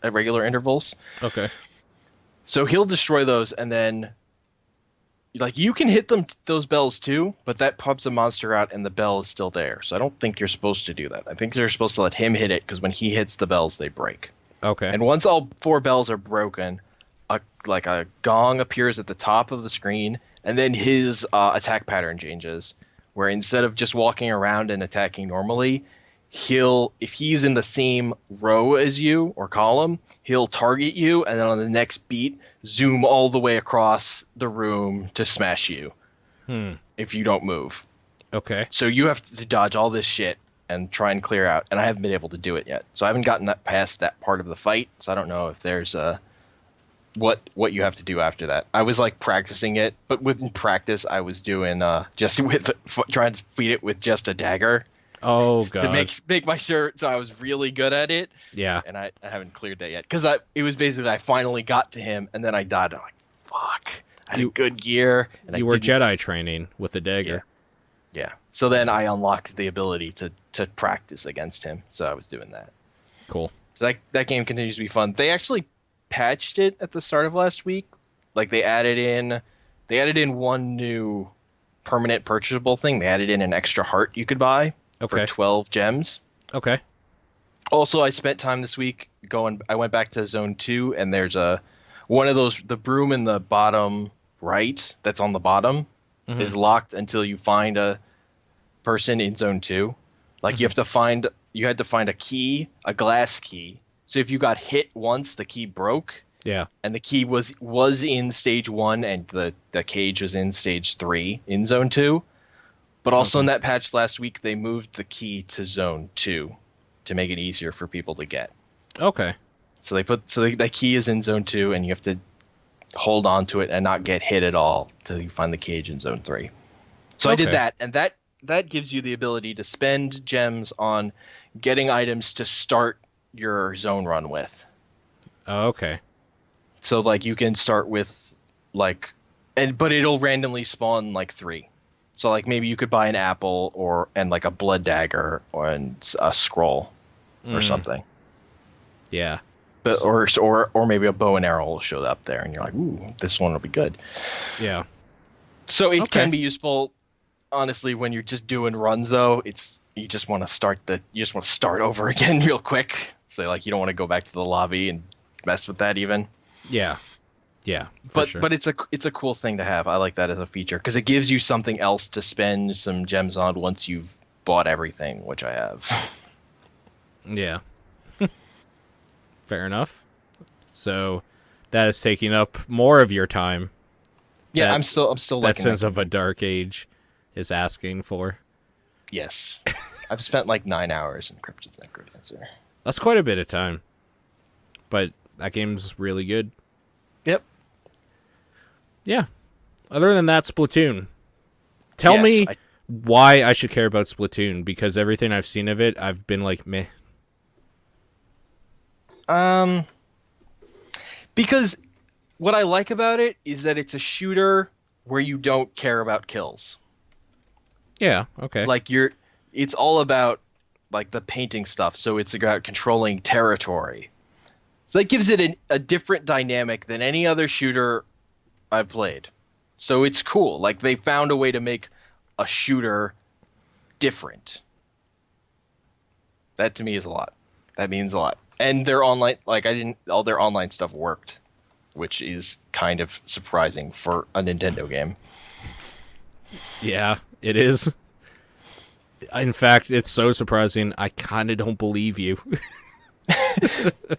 at regular intervals. Okay. So he'll destroy those, and then like you can hit those bells too, but that pops a monster out and the bell is still there. So I don't think you're supposed to do that. I think you're supposed to let him hit it, because when he hits the bells, they break. Okay. And once all 4 bells are broken, a gong appears at the top of the screen, and then his attack pattern changes, where instead of just walking around and attacking normally, if he's in the same row as you or column, he'll target you, and then on the next beat, zoom all the way across the room to smash you if you don't move. Okay. So you have to dodge all this shit and try and clear out, and I haven't been able to do it yet. So I haven't gotten past that part of the fight, so I don't know if there's what you have to do after that. I was like practicing it, but within practice, I was doing just with trying to feed it with just a dagger Oh to god. make my sure so I was really good at it. Yeah. And I haven't cleared that yet because it was basically I finally got to him and then I died. I'm like, fuck. I had good gear. And You were Jedi training with a dagger. Yeah. So then I unlocked the ability to practice against him. So I was doing that. Cool. So that game continues to be fun. They actually patched it at the start of last week. Like they added in one new permanent purchasable thing. They added in an extra heart you could buy for 12 gems. Okay. Also, I spent time this week I went back to Zone 2 and there's one of those, the broom in the bottom right that's on the bottom is locked until you find a person in Zone 2. Like you had to find a key, a glass key. So if you got hit once, the key broke. Yeah. And the key was in stage 1 and the cage was in stage 3 in Zone 2. But also in that patch last week, they moved the key to Zone 2 to make it easier for people to get. Okay. So the key is in Zone 2 and you have to hold on to it and not get hit at all till you find the cage in Zone 3. So I did that, and that gives you the ability to spend gems on getting items to start your zone run with. Oh, okay. So like you can start with like but it'll randomly spawn like 3. So like maybe you could buy an apple and like a blood dagger or a scroll or something. Yeah. But or maybe a bow and arrow will show up there and you're like, "Ooh, this one will be good." Yeah. So it can be useful honestly when you're just doing runs though. You just want to start over again real quick. So like you don't want to go back to the lobby and mess with that even. Yeah. Yeah. But it's a cool thing to have. I like that as a feature because it gives you something else to spend some gems on once you've bought everything, which I have. Yeah. Fair enough. So that is taking up more of your time. Yeah, I'm still that sense of a dark age is asking for. Yes. I've spent like 9 hours in Crypt of Necrodancer. That's quite a bit of time. But that game's really good. Yep. Yeah. Other than that, Splatoon. Tell me why I should care about Splatoon, because everything I've seen of it, I've been like, meh. Because what I like about it is that it's a shooter where you don't care about kills. Yeah, okay. Like it's all about like the painting stuff, so it's about controlling territory. So that gives it a different dynamic than any other shooter I've played. So it's cool. Like they found a way to make a shooter different. That to me is a lot. That means a lot. And their online, all their online stuff worked, which is kind of surprising for a Nintendo game. Yeah, it is. In fact, it's so surprising, I kind of don't believe you.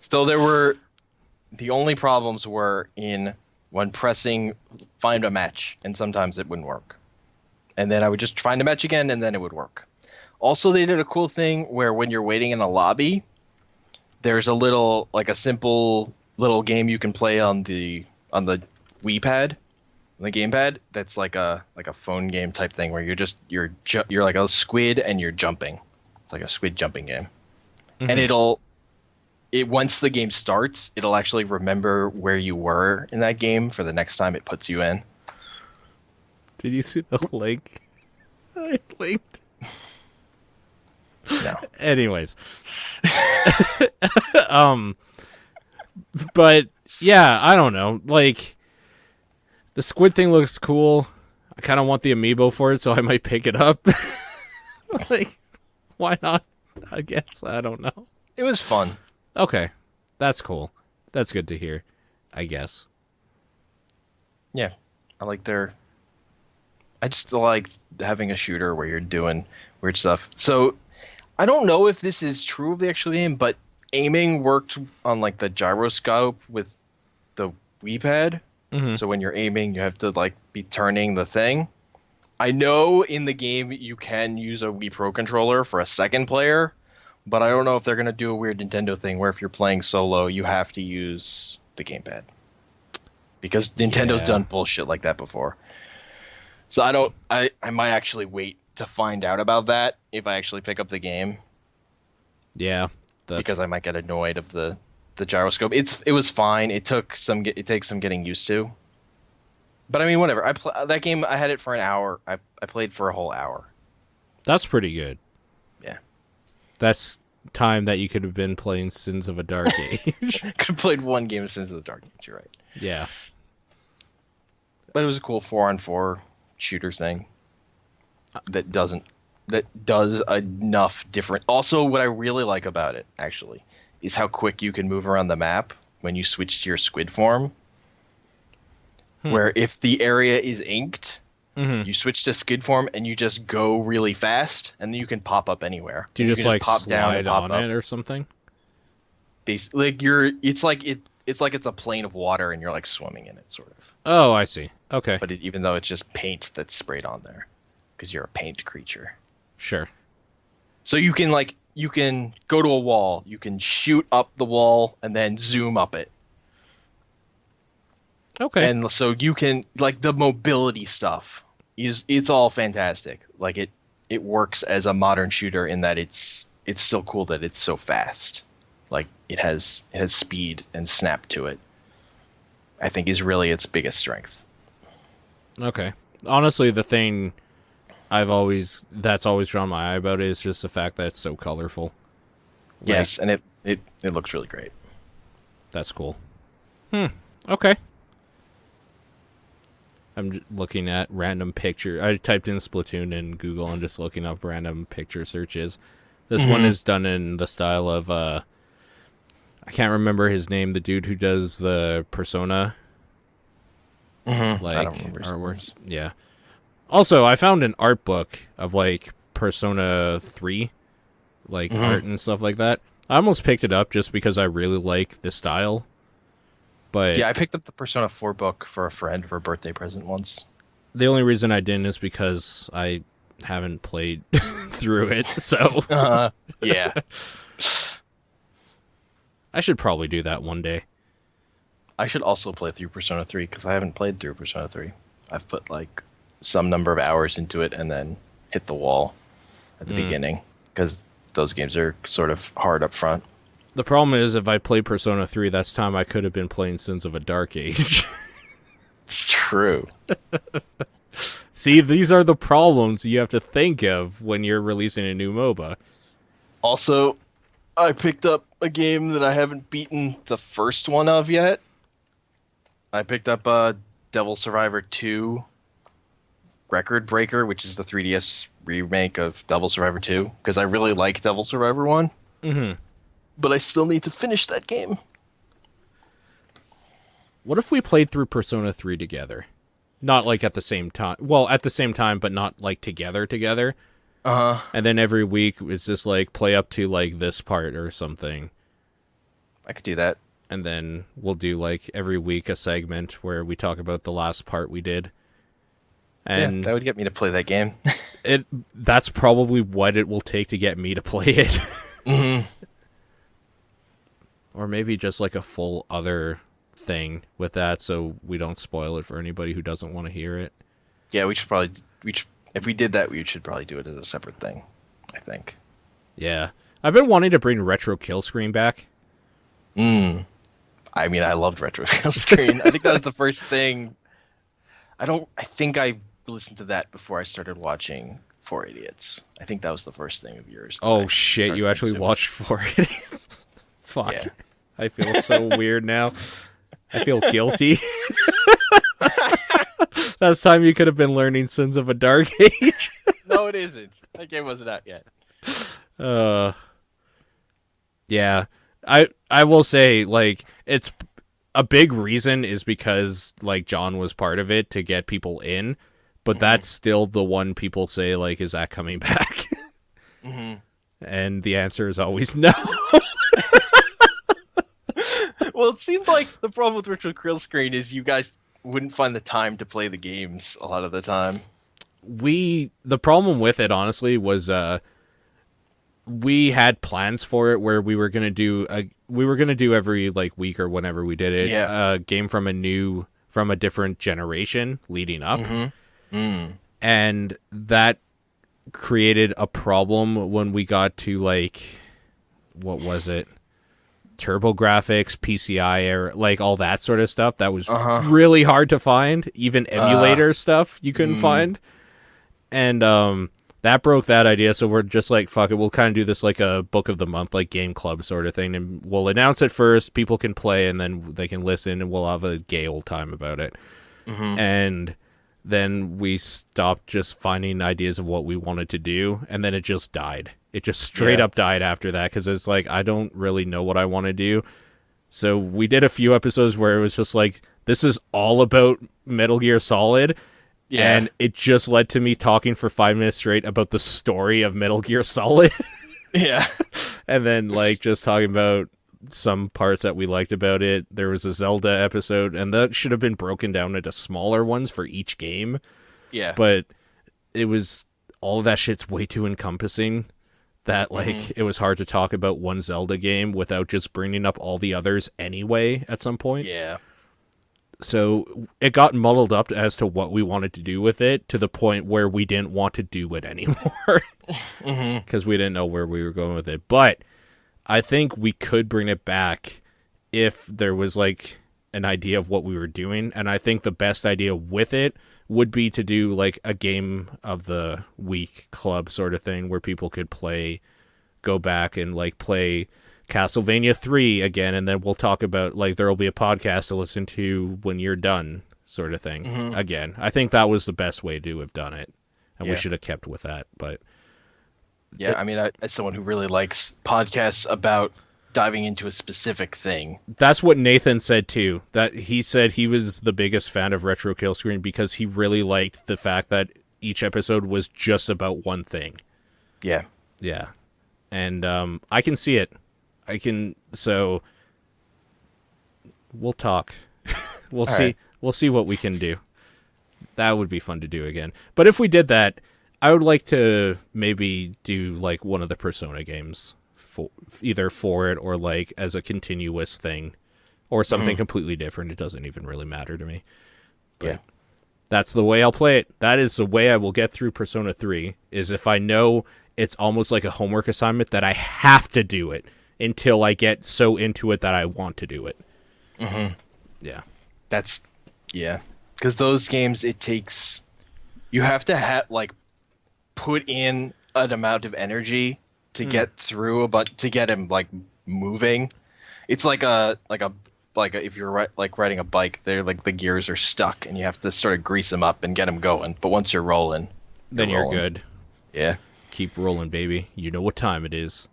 So the only problems were when pressing find a match, and sometimes it wouldn't work. And then I would just find a match again, and then it would work. Also, they did a cool thing where when you're waiting in a lobby, there's a simple little game you can play on the Wii pad, on the gamepad. That's like a phone game type thing where you're like a squid and you're jumping. It's like a squid jumping game, and once the game starts, it'll actually remember where you were in that game for the next time it puts you in. Did you see the link? I linked. No. Anyways. But yeah, I don't know. Like, the squid thing looks cool. I kind of want the amiibo for it, so I might pick it up. Like, why not? I guess. I don't know. It was fun. Okay. That's cool. That's good to hear, I guess. Yeah. I just like having a shooter where you're doing weird stuff. So, I don't know if this is true of the actual game, but aiming worked on like the gyroscope with the Wii pad. So when you're aiming, you have to like be turning the thing. I know in the game you can use a Wii Pro controller for a second player, but I don't know if they're going to do a weird Nintendo thing where if you're playing solo, you have to use the gamepad. because Nintendo's Yeah. done bullshit like that before. So I don't. I might actually wait to find out about that if I actually pick up the game, Yeah. That's, because I might get annoyed of the gyroscope. It was fine. It takes some getting used to. But I mean, whatever. That game. I had it for an hour. I played for a whole hour. that's pretty good. Yeah, That's time that you could have been playing Sins of a Dark Age. could have played one game of Sins of the Dark Age. You're right. Yeah. But it was a cool 4-on-4 shooter thing that does enough different. Also, what I really like about it actually is how quick you can move around the map when you switch to your squid form. Where if the area is inked, you switch to squid form and you just go really fast, and then you can pop up anywhere. Do you just like pop down and slide pop on up. it or something? Basically, it's like it's a plane of water and you're like swimming in it, sort of. Oh, I see. Okay. But even though it's just paint that's sprayed on there, because you're a paint creature. Sure. So you can go to a wall, you can shoot up the wall and then zoom up it. Okay. And so you can like the mobility stuff it's all fantastic. Like it works as a modern shooter in that it's still cool that it's so fast. Like it has speed and snap to it. I think is really its biggest strength. Okay. Honestly, the thing that's always drawn my eye about it is just the fact that it's so colorful. Yes, and it looks really great. That's cool. Okay. I'm looking at random picture. I typed in Splatoon in Google and just looking up random picture searches. This one is done in the style of I can't remember his name, the dude who does the Persona I like don't remember his artwork. names. Yeah. Also, I found an art book of like Persona 3 like art and stuff like that. I almost picked it up just because I really like the style. But Yeah, I picked up the Persona 4 book for a friend for a birthday present once. the only reason I didn't is because I haven't played through it. So Yeah. I should probably do that one day. I should also play through Persona 3 because I haven't played through Persona 3. I've put like some number of hours into it and then hit the wall at the beginning because those games are sort of hard up front. The problem is if I play Persona 3, that's time I could have been playing Sins of a Dark Age. It's true. See, these are the problems you have to think of when you're releasing a new MOBA. Also, I picked up a game that I haven't beaten the first one of yet. I picked up Devil Survivor 2 Record Breaker, which is the 3DS remake of Devil Survivor 2, because I really like Devil Survivor 1. Mm-hmm. But I still need to finish that game. What if we played through Persona 3 together? Not like at the same time. Well, at the same time, but not like together. Uh-huh. And then every week is just like play up to like this part or something. I could do that. And then we'll do like every week a segment where we talk about the last part we did. And Yeah, that would get me to play that game. that's probably what it will take to get me to play it. Mm-hmm. Or maybe just like a full other thing with that so we don't spoil it for anybody who doesn't want to hear it. Yeah, if we did that, we should probably do it as a separate thing, I think. Yeah. I've been wanting to bring Retro Kill Screen back. I mean, I loved Retro Kill Screen. I think that was the first thing. I think I listened to that before I started watching Four Idiots. I think that was the first thing of yours. Oh shit, you actually watched Four Idiots? Fuck. Yeah. I feel so weird now. I feel guilty. Last time you could have been learning Sins of a Dark Age. No, it isn't. That game wasn't out yet. Yeah. I will say, like, it's a big reason is because, like, John was part of it to get people in, but that's still the one people say, like, is that coming back? And the answer is always no. Well, it seemed like the problem with Retro Kill Screen is you guys wouldn't find the time to play the games a lot of the time. The problem with it, honestly, was we had plans for it where we were gonna do every like week or whenever we did it, Yeah. a game from from a different generation leading up. Mm-hmm. And that created a problem when we got to, like, what was it? TurboGrafx, PCI, or like all that sort of stuff. That was really hard to find. Even emulator stuff you couldn't find. And that broke that idea. So we're just like, fuck it. We'll kind of do this like a book of the month, like game club sort of thing. And we'll announce it first. People can play and then they can listen and we'll have a gay old time about it. And then we stopped just finding ideas of what we wanted to do. And then it just died. It just straight up died after that because it's like, I don't really know what I want to do. So we did a few episodes where it was just like, this is all about Metal Gear Solid. Yeah. And it just led to me talking for 5 minutes straight about the story of Metal Gear Solid. Yeah. And then like just talking about some parts that we liked about it. There was a Zelda episode, and that should have been broken down into smaller ones for each game. Yeah. But it was, all of that shit's way too encompassing that like it was hard to talk about one Zelda game without just bringing up all the others anyway at some point. Yeah. So it got muddled up as to what we wanted to do with it, to the point where we didn't want to do it anymore because we didn't know where we were going with it. But I think we could bring it back if there was like an idea of what we were doing. And I think the best idea with it would be to do like a game of the week club sort of thing where people could play, go back and like play Castlevania 3 again, and then we'll talk about, like, there'll be a podcast to listen to when you're done sort of thing again. I think that was the best way to have done it, and we should have kept with that. But yeah, I mean, as someone who really likes podcasts about diving into a specific thing, that's what Nathan said too. That he said he was the biggest fan of Retro Kill Screen because he really liked the fact that each episode was just about one thing. Yeah. And I can see it. So we'll talk. We'll see. Right. We'll see what we can do. That would be fun to do again. But if we did that, I would like to maybe do like one of the Persona games either for it or like as a continuous thing or something completely different. It doesn't even really matter to me. But that's the way I'll play it. That is the way I will get through Persona 3, is if I know it's almost like a homework assignment that I have to do it until I get so into it that I want to do it. Yeah. Because those games, it takes, you have to put in an amount of energy to get through, to get him like moving. It's like if you're riding a bike, they're like the gears are stuck and you have to sort of grease them up and get them going. But once you're rolling, then you're good. Yeah. Keep rolling, baby. You know what time it is.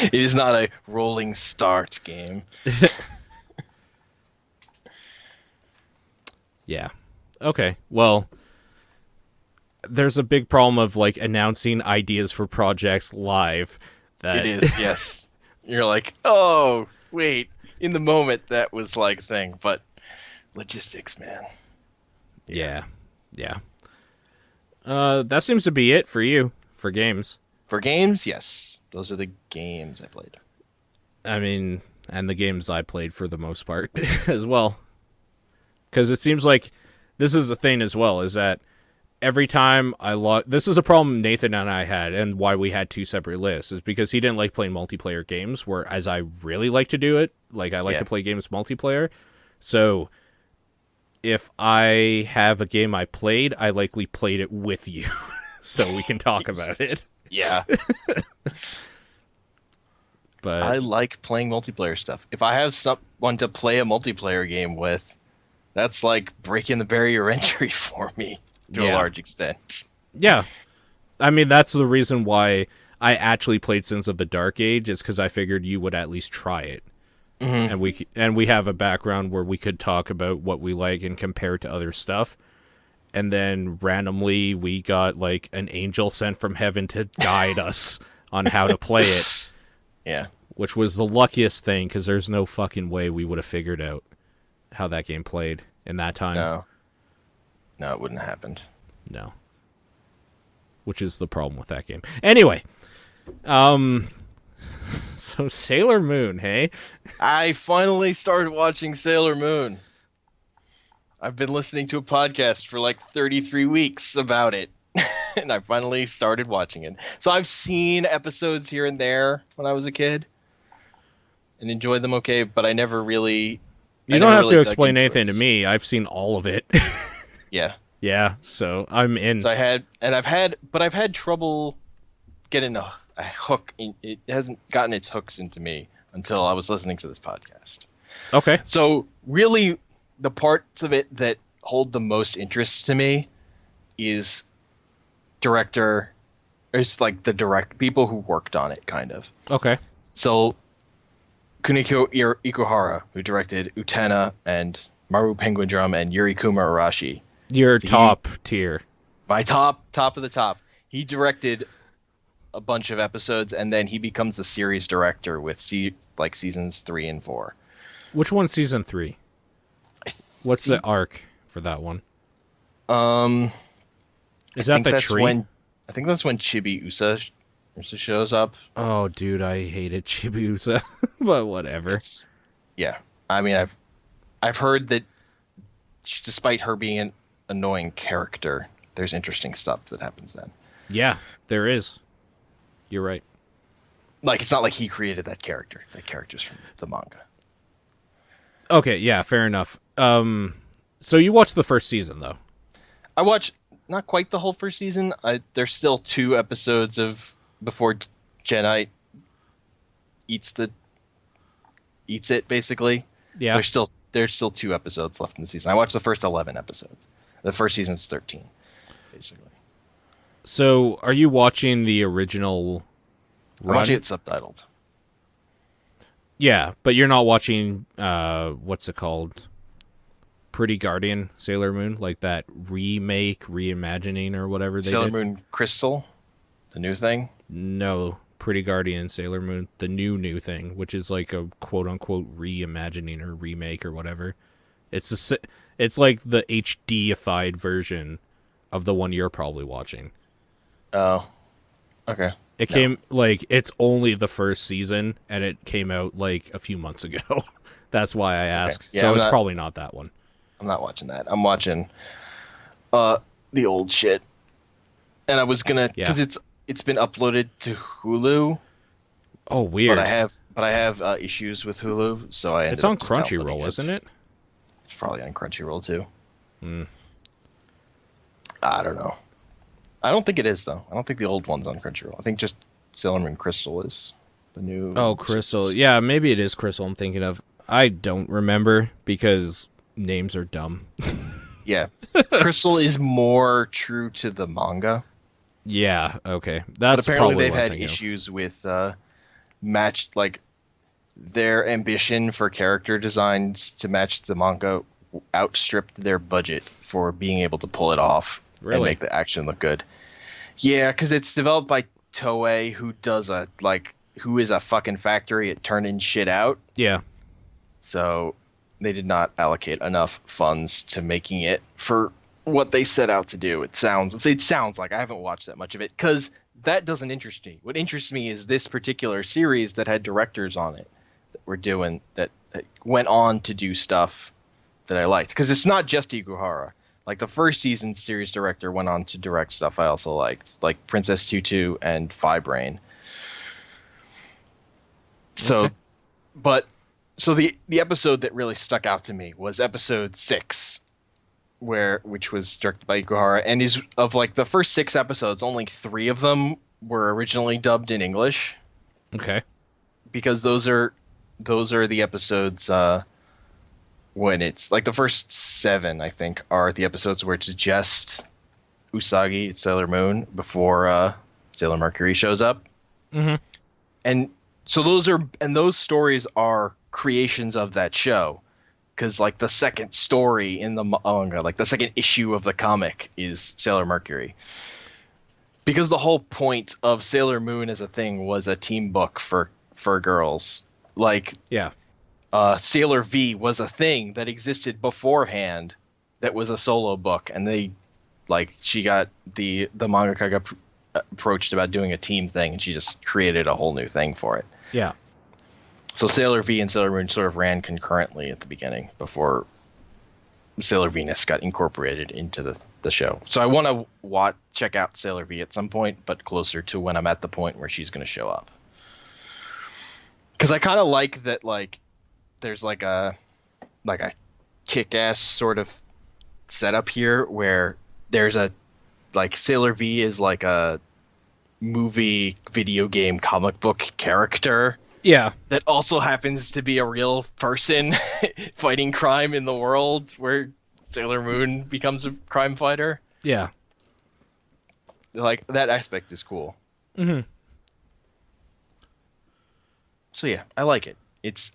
It is not a rolling start game. Yeah. Okay. Well, there's a big problem of like announcing ideas for projects live. It is, yes. You're like, oh, wait. In the moment, that was like thing, but logistics, man. Yeah. That seems to be it for you, for games. For games, yes. Those are the games I played. I mean, and the games I played for the most part as well. Because it seems like this is the thing as well, is that every time I log... This is a problem Nathan and I had, and why we had two separate lists, is because he didn't like playing multiplayer games, whereas I really like to do it. Like, I like to play games multiplayer. So, if I have a game I played, I likely played it with you. So we can talk about it. Yeah. But I like playing multiplayer stuff. If I have someone to play a multiplayer game with, that's like breaking the barrier entry for me to a large extent. Yeah. I mean, that's the reason why I actually played Sins of the Dark Age, is because I figured you would at least try it. And we have a background where we could talk about what we like and compare to other stuff. And then randomly we got like an angel sent from heaven to guide us on how to play it. Yeah. Which was the luckiest thing, because there's no fucking way we would have figured out how that game played in that time. No, it wouldn't have happened. No. Which is the problem with that game. Anyway. So Sailor Moon, hey? I finally started watching Sailor Moon. I've been listening to a podcast for like 33 weeks about it. And I finally started watching it. So I've seen episodes here and there when I was a kid and enjoyed them okay, but You I don't never have really to dug explain into anything it. to me. I've seen all of it. Yeah. Yeah, so I'm in. So I've had trouble getting a hook. It hasn't gotten its hooks into me until I was listening to this podcast. Okay. So really, the parts of it that hold the most interest to me is director. It's like the direct people who worked on it, kind of. Okay. So Kuniko Ikuhara, who directed Utena and Maru Penguin Drum and Yuri Kuma Arashi. Your So top tier. my top of the top. He directed a bunch of episodes, and then he becomes the series director with seasons 3 and 4. Which one's season 3? What's the arc for that one? Is that the tree? I think that's when Chibi Usa shows up. Oh, dude, I hated Chibiusa, but whatever. Yeah, I mean, I've heard that despite her being an annoying character, there's interesting stuff that happens then. Yeah, there is. You're right. Like, it's not like he created that character. That character's from the manga. Okay, yeah, fair enough. So you watched the first season, though? I watched not quite the whole first season. There's still 2 episodes of before Genite eats it, basically. Yeah. There's still 2 episodes left in the season. I watched the first 11 episodes. The first season's 13, basically. So are you watching the original I'm run? watching it subtitled. Yeah, but you're not watching, what's it called? Pretty Guardian Sailor Moon? Like that reimagining or whatever they Sailor did? Moon Crystal, the new thing. No, Pretty Guardian Sailor Moon, the new thing, which is like a quote-unquote reimagining or remake or whatever. It's like the HD-ified version of the one you're probably watching. Oh, okay. It came, like, it's only the first season, and it came out, like, a few months ago. That's why I asked. Yeah, so it's probably not that one. I'm not watching that. I'm watching the old shit. And I was gonna, because it's been uploaded to Hulu. Oh, weird. But I have issues with Hulu, so I ended It's up on just downloading Crunchyroll, isn't it? It's probably on Crunchyroll too. I don't know. I don't think it is though. I don't think the old one's on Crunchyroll. I think just Sailor Moon Crystal is the new. Oh, Crystal. Yeah, maybe it is Crystal I'm thinking of. I don't remember because names are dumb. Yeah, Crystal is more true to the manga. Yeah, okay. But That's apparently probably they've what I'm had thinking of. issues with matched, like, their ambition for character designs to match the manga outstripped their budget for being able to pull it off and Really? make the action look good. Yeah, because it's developed by Toei, who is a fucking factory at turning shit out. Yeah. So they did not allocate enough funds to making it for what they set out to do. It sounds like, I haven't watched that much of it because that doesn't interest me. What interests me is this particular series that had directors on it that went on to do stuff that I liked. Because it's not just Ikuhara. Like, the first season's series director went on to direct stuff I also liked, like Princess Tutu and Fibrain. So, Okay. So the episode that really stuck out to me was episode 6, which was directed by Ikuhara, and is of like the first 6 episodes, only 3 of them were originally dubbed in English. Okay. Because those are the episodes when it's like the first 7, I think, are the episodes where it's just Usagi, Sailor Moon, before Sailor Mercury shows up. Mm-hmm. And so those stories are creations of that show, because like the second story in the manga, like the second issue of the comic, is Sailor Mercury. Because the whole point of Sailor Moon as a thing was a team book for girls. Like, Yeah. Sailor V was a thing that existed beforehand that was a solo book, and she got the mangaka got approached about doing a team thing, and she just created a whole new thing for it. Yeah. So Sailor V and Sailor Moon sort of ran concurrently at the beginning before Sailor Venus got incorporated into the show. So I want to check out Sailor V at some point, but closer to when I'm at the point where she's going to show up. Because I kind of like that, like, there's like a kick-ass sort of setup here where there's a, like, Sailor V is like a movie, video game, comic book character. Yeah. That also happens to be a real person fighting crime in the world where Sailor Moon becomes a crime fighter. Yeah. Like, that aspect is cool. Mm-hmm. So yeah, I like it. It's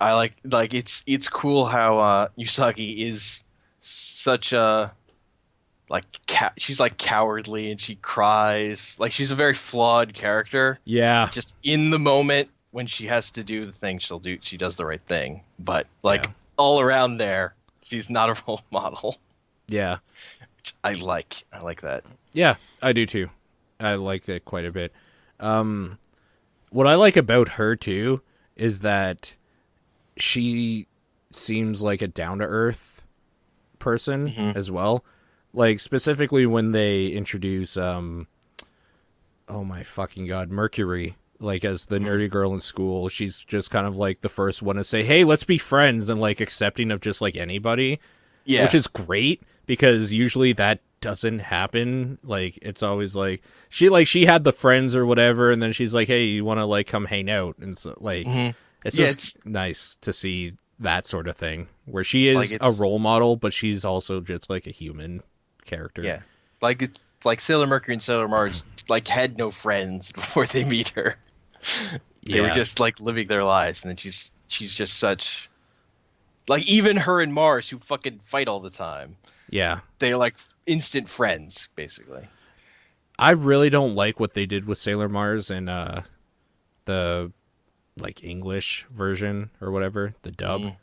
cool how Usagi is such a she's like cowardly and she cries. Like, she's a very flawed character. Yeah. Just in the moment when she has to do the thing, she does the right thing. But all around there, she's not a role model. Yeah. Which I like. I like that. Yeah, I do too. I like it quite a bit. What I like about her too is that she seems like a down-to-earth person as well. Like, specifically when they introduce, oh my fucking god, Mercury, like, as the nerdy girl in school. She's just kind of like the first one to say, hey, let's be friends, and like accepting of just like anybody. Yeah. Which is great, because usually that doesn't happen. Like, it's always like she had the friends or whatever, and then she's like, hey, you want to like come hang out? And so, like, it's just nice to see that sort of thing where she is like, a role model, but she's also just like a human character. Yeah. Like, it's like Sailor Mercury and Sailor Mars like had no friends before they meet her. They were just like living their lives, and then she's just such, like, even her and Mars, who fucking fight all the time. Yeah. They're like instant friends, basically. I really don't like what they did with Sailor Mars and the like English version or whatever, the dub.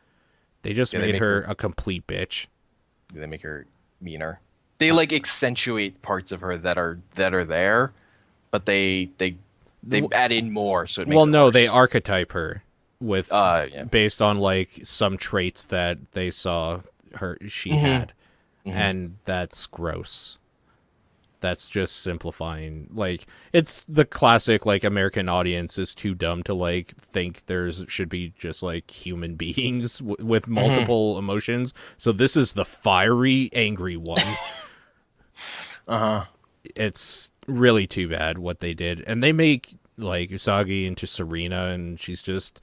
They just made her a complete bitch. They make her meaner. They like accentuate parts of her that are there, but they add in more, so it makes it worse. They archetype her with based on like some traits that they saw she had. And that's gross. That's just simplifying. Like, it's the classic, like, American audience is too dumb to like think should be just like human beings with multiple emotions. So this is the fiery, angry one. It's really too bad what they did. And they make like Usagi into Serena, and she's just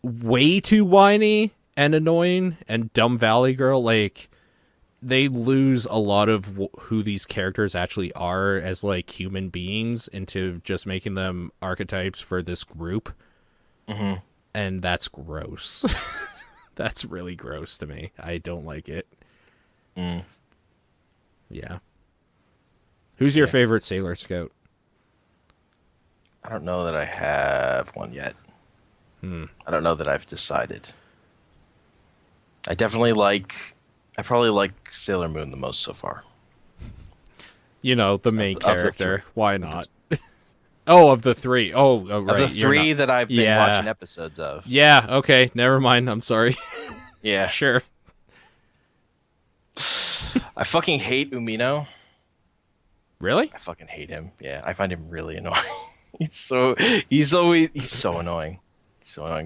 way too whiny and annoying, and dumb Valley Girl. Like, they lose a lot of who these characters actually are as like human beings into just making them archetypes for this group. And that's gross. That's really gross to me. I don't like it. Yeah. Who's your favorite Sailor Scout? I don't know that I have one yet. I don't know that I've decided. I probably like Sailor Moon the most so far. You know, the main character. Why not? Of the three. Oh, right. Of the three that I've been watching episodes of. Yeah, okay. Never mind. I'm sorry. Yeah. Sure. I fucking hate Umino. Really? I fucking hate him. Yeah, I find him really annoying. He's so annoying. He's so annoying.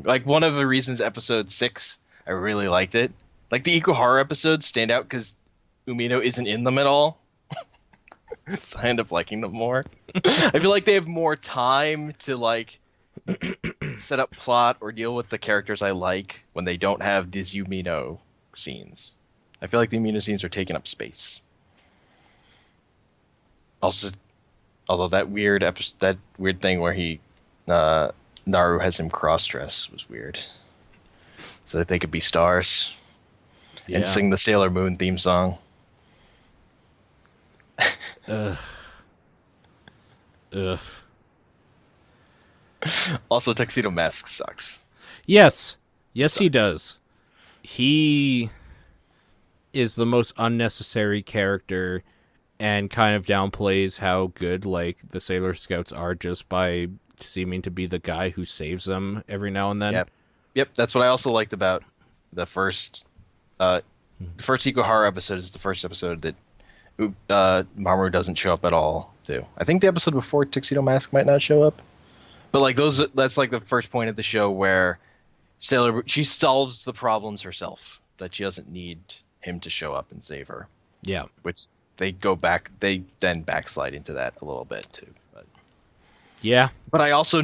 Like, one of the reasons episode 6, I really liked it. Like, the Ikuhara episodes stand out because Umino isn't in them at all. So I end up liking them more. I feel like they have more time to, like, set up plot or deal with the characters I like when they don't have these Umino scenes. I feel like the Umino scenes are taking up space. Also, although that weird thing where Naru has him cross-dress was weird. So that they could be stars. And sing the Sailor Moon theme song. Ugh. Also, Tuxedo Mask sucks. Yes, he does. He is the most unnecessary character and kind of downplays how good like the Sailor Scouts are just by seeming to be the guy who saves them every now and then. Yep. That's what I also liked about the first Ikuhara episode. Is the first episode that Mamoru doesn't show up at all. Too. I think the episode before Tuxedo Mask might not show up, but like that's like the first point of the show where she solves the problems herself. That she doesn't need him to show up and save her. Yeah. Which they then backslide into that a little bit too. Yeah. But I also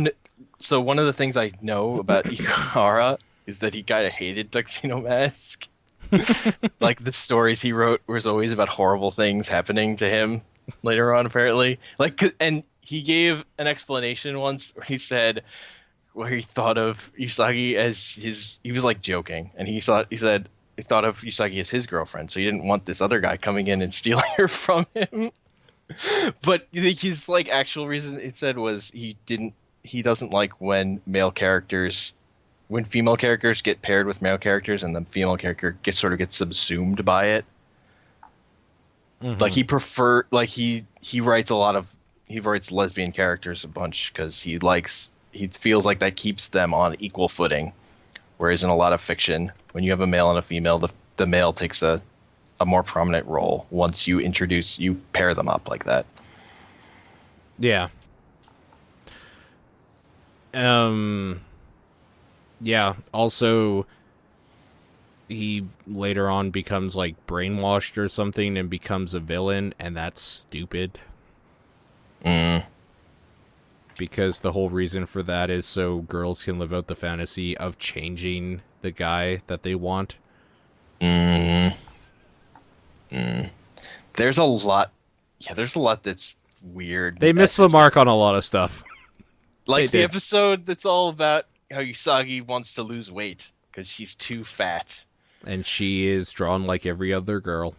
so one of the things I know about Ikuhara is that he kind of hated Tuxedo Mask. Like the stories he wrote was always about horrible things happening to him later on, apparently. Like, and he gave an explanation once where he said where he thought of Usagi as he was like joking, and he said he thought of Usagi as his girlfriend, so he didn't want this other guy coming in and stealing her from him. But his like actual reason it said was he doesn't like when female characters get paired with male characters and the female character gets subsumed by it. Mm-hmm. Like he writes lesbian characters a bunch because he feels like that keeps them on equal footing. Whereas in a lot of fiction, when you have a male and a female, the male takes a more prominent role once you pair them up like that. Yeah. Yeah, also he later on becomes like brainwashed or something and becomes a villain, and that's stupid. Because the whole reason for that is so girls can live out the fantasy of changing the guy that they want. There's a lot that's weird. They miss the mark on a lot of stuff. Like the episode that's all about how Usagi wants to lose weight because she's too fat. And she is drawn like every other girl.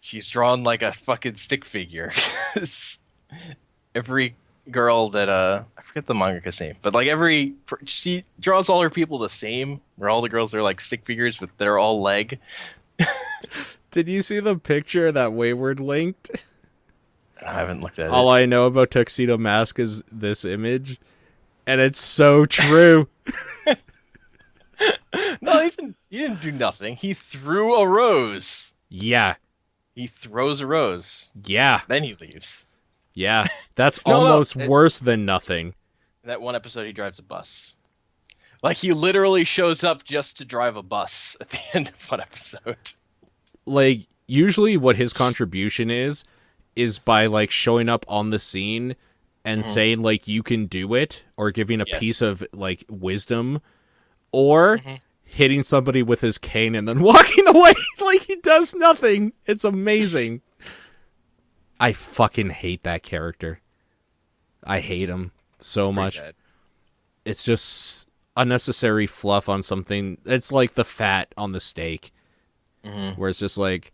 She's drawn like a fucking stick figure. Every girl that I forget the mangaka's name, but like she draws all her people the same, where all the girls are like stick figures, but they're all leg. Did you see the picture that Wayward linked? I haven't looked at it. All I know about Tuxedo Mask is this image, and it's so true. No, he didn't do nothing. He threw a rose. Yeah. He throws a rose. Yeah. Then he leaves. Yeah. That's almost worse than nothing. That one episode he drives a bus. Like he literally shows up just to drive a bus at the end of one episode. Like usually what his contribution is by like showing up on the scene and saying like you can do it, or giving a piece of like wisdom, or hitting somebody with his cane and then walking away like he does nothing. It's amazing. I fucking hate that character. I hate him so much. Bad. It's just unnecessary fluff on something. It's like the fat on the steak, where it's just like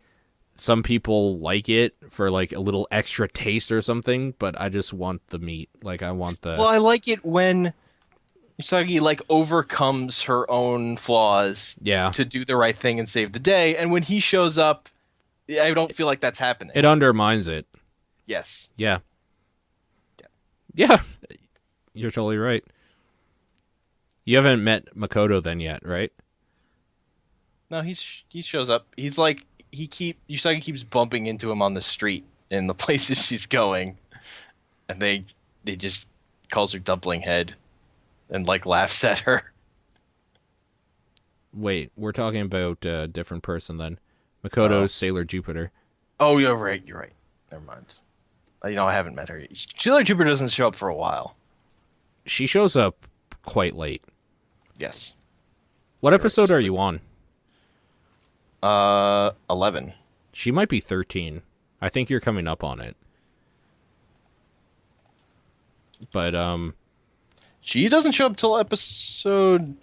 some people like it for like a little extra taste or something, but I just want the meat. Like I want the. Well, I like it when Usagi like overcomes her own flaws, to do the right thing and save the day. And when he shows up, I don't feel like that's happening. It undermines it. Yes. Yeah. Yeah. You're totally right. You haven't met Makoto then yet, right? No, he shows up. He's like Usagi keeps bumping into him on the street in the places she's going, and they just calls her dumpling head, and like laughs at her. Wait, we're talking about a different person then. Makoto's Sailor Jupiter. Oh, you're right. You're right. Never mind. I haven't met her yet. Sailor Jupiter doesn't show up for a while. She shows up quite late. Yes. What episode are you on? 11. She might be 13. I think you're coming up on it. But, she doesn't show up till episode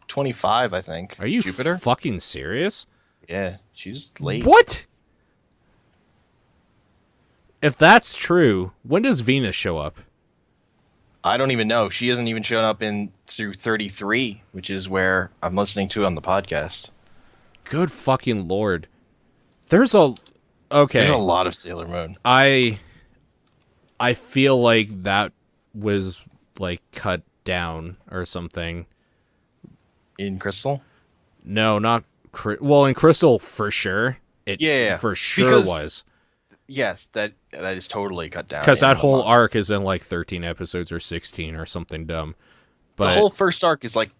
25, I think. Are you Jupiter? Fucking serious? Yeah, she's late. What? If that's true, when does Venus show up? I don't even know. She hasn't even shown up through 33, which is where I'm listening to on the podcast. Good fucking lord. There's a There's a Okay. lot of Sailor Moon I feel like that was like cut down or something. in Crystal. No, not well, in Crystal for sure. It Yeah, for sure because was. yes, that is totally cut down Because in that the whole manga. arc is in like 13 episodes or 16 or something dumb. The But whole first arc is like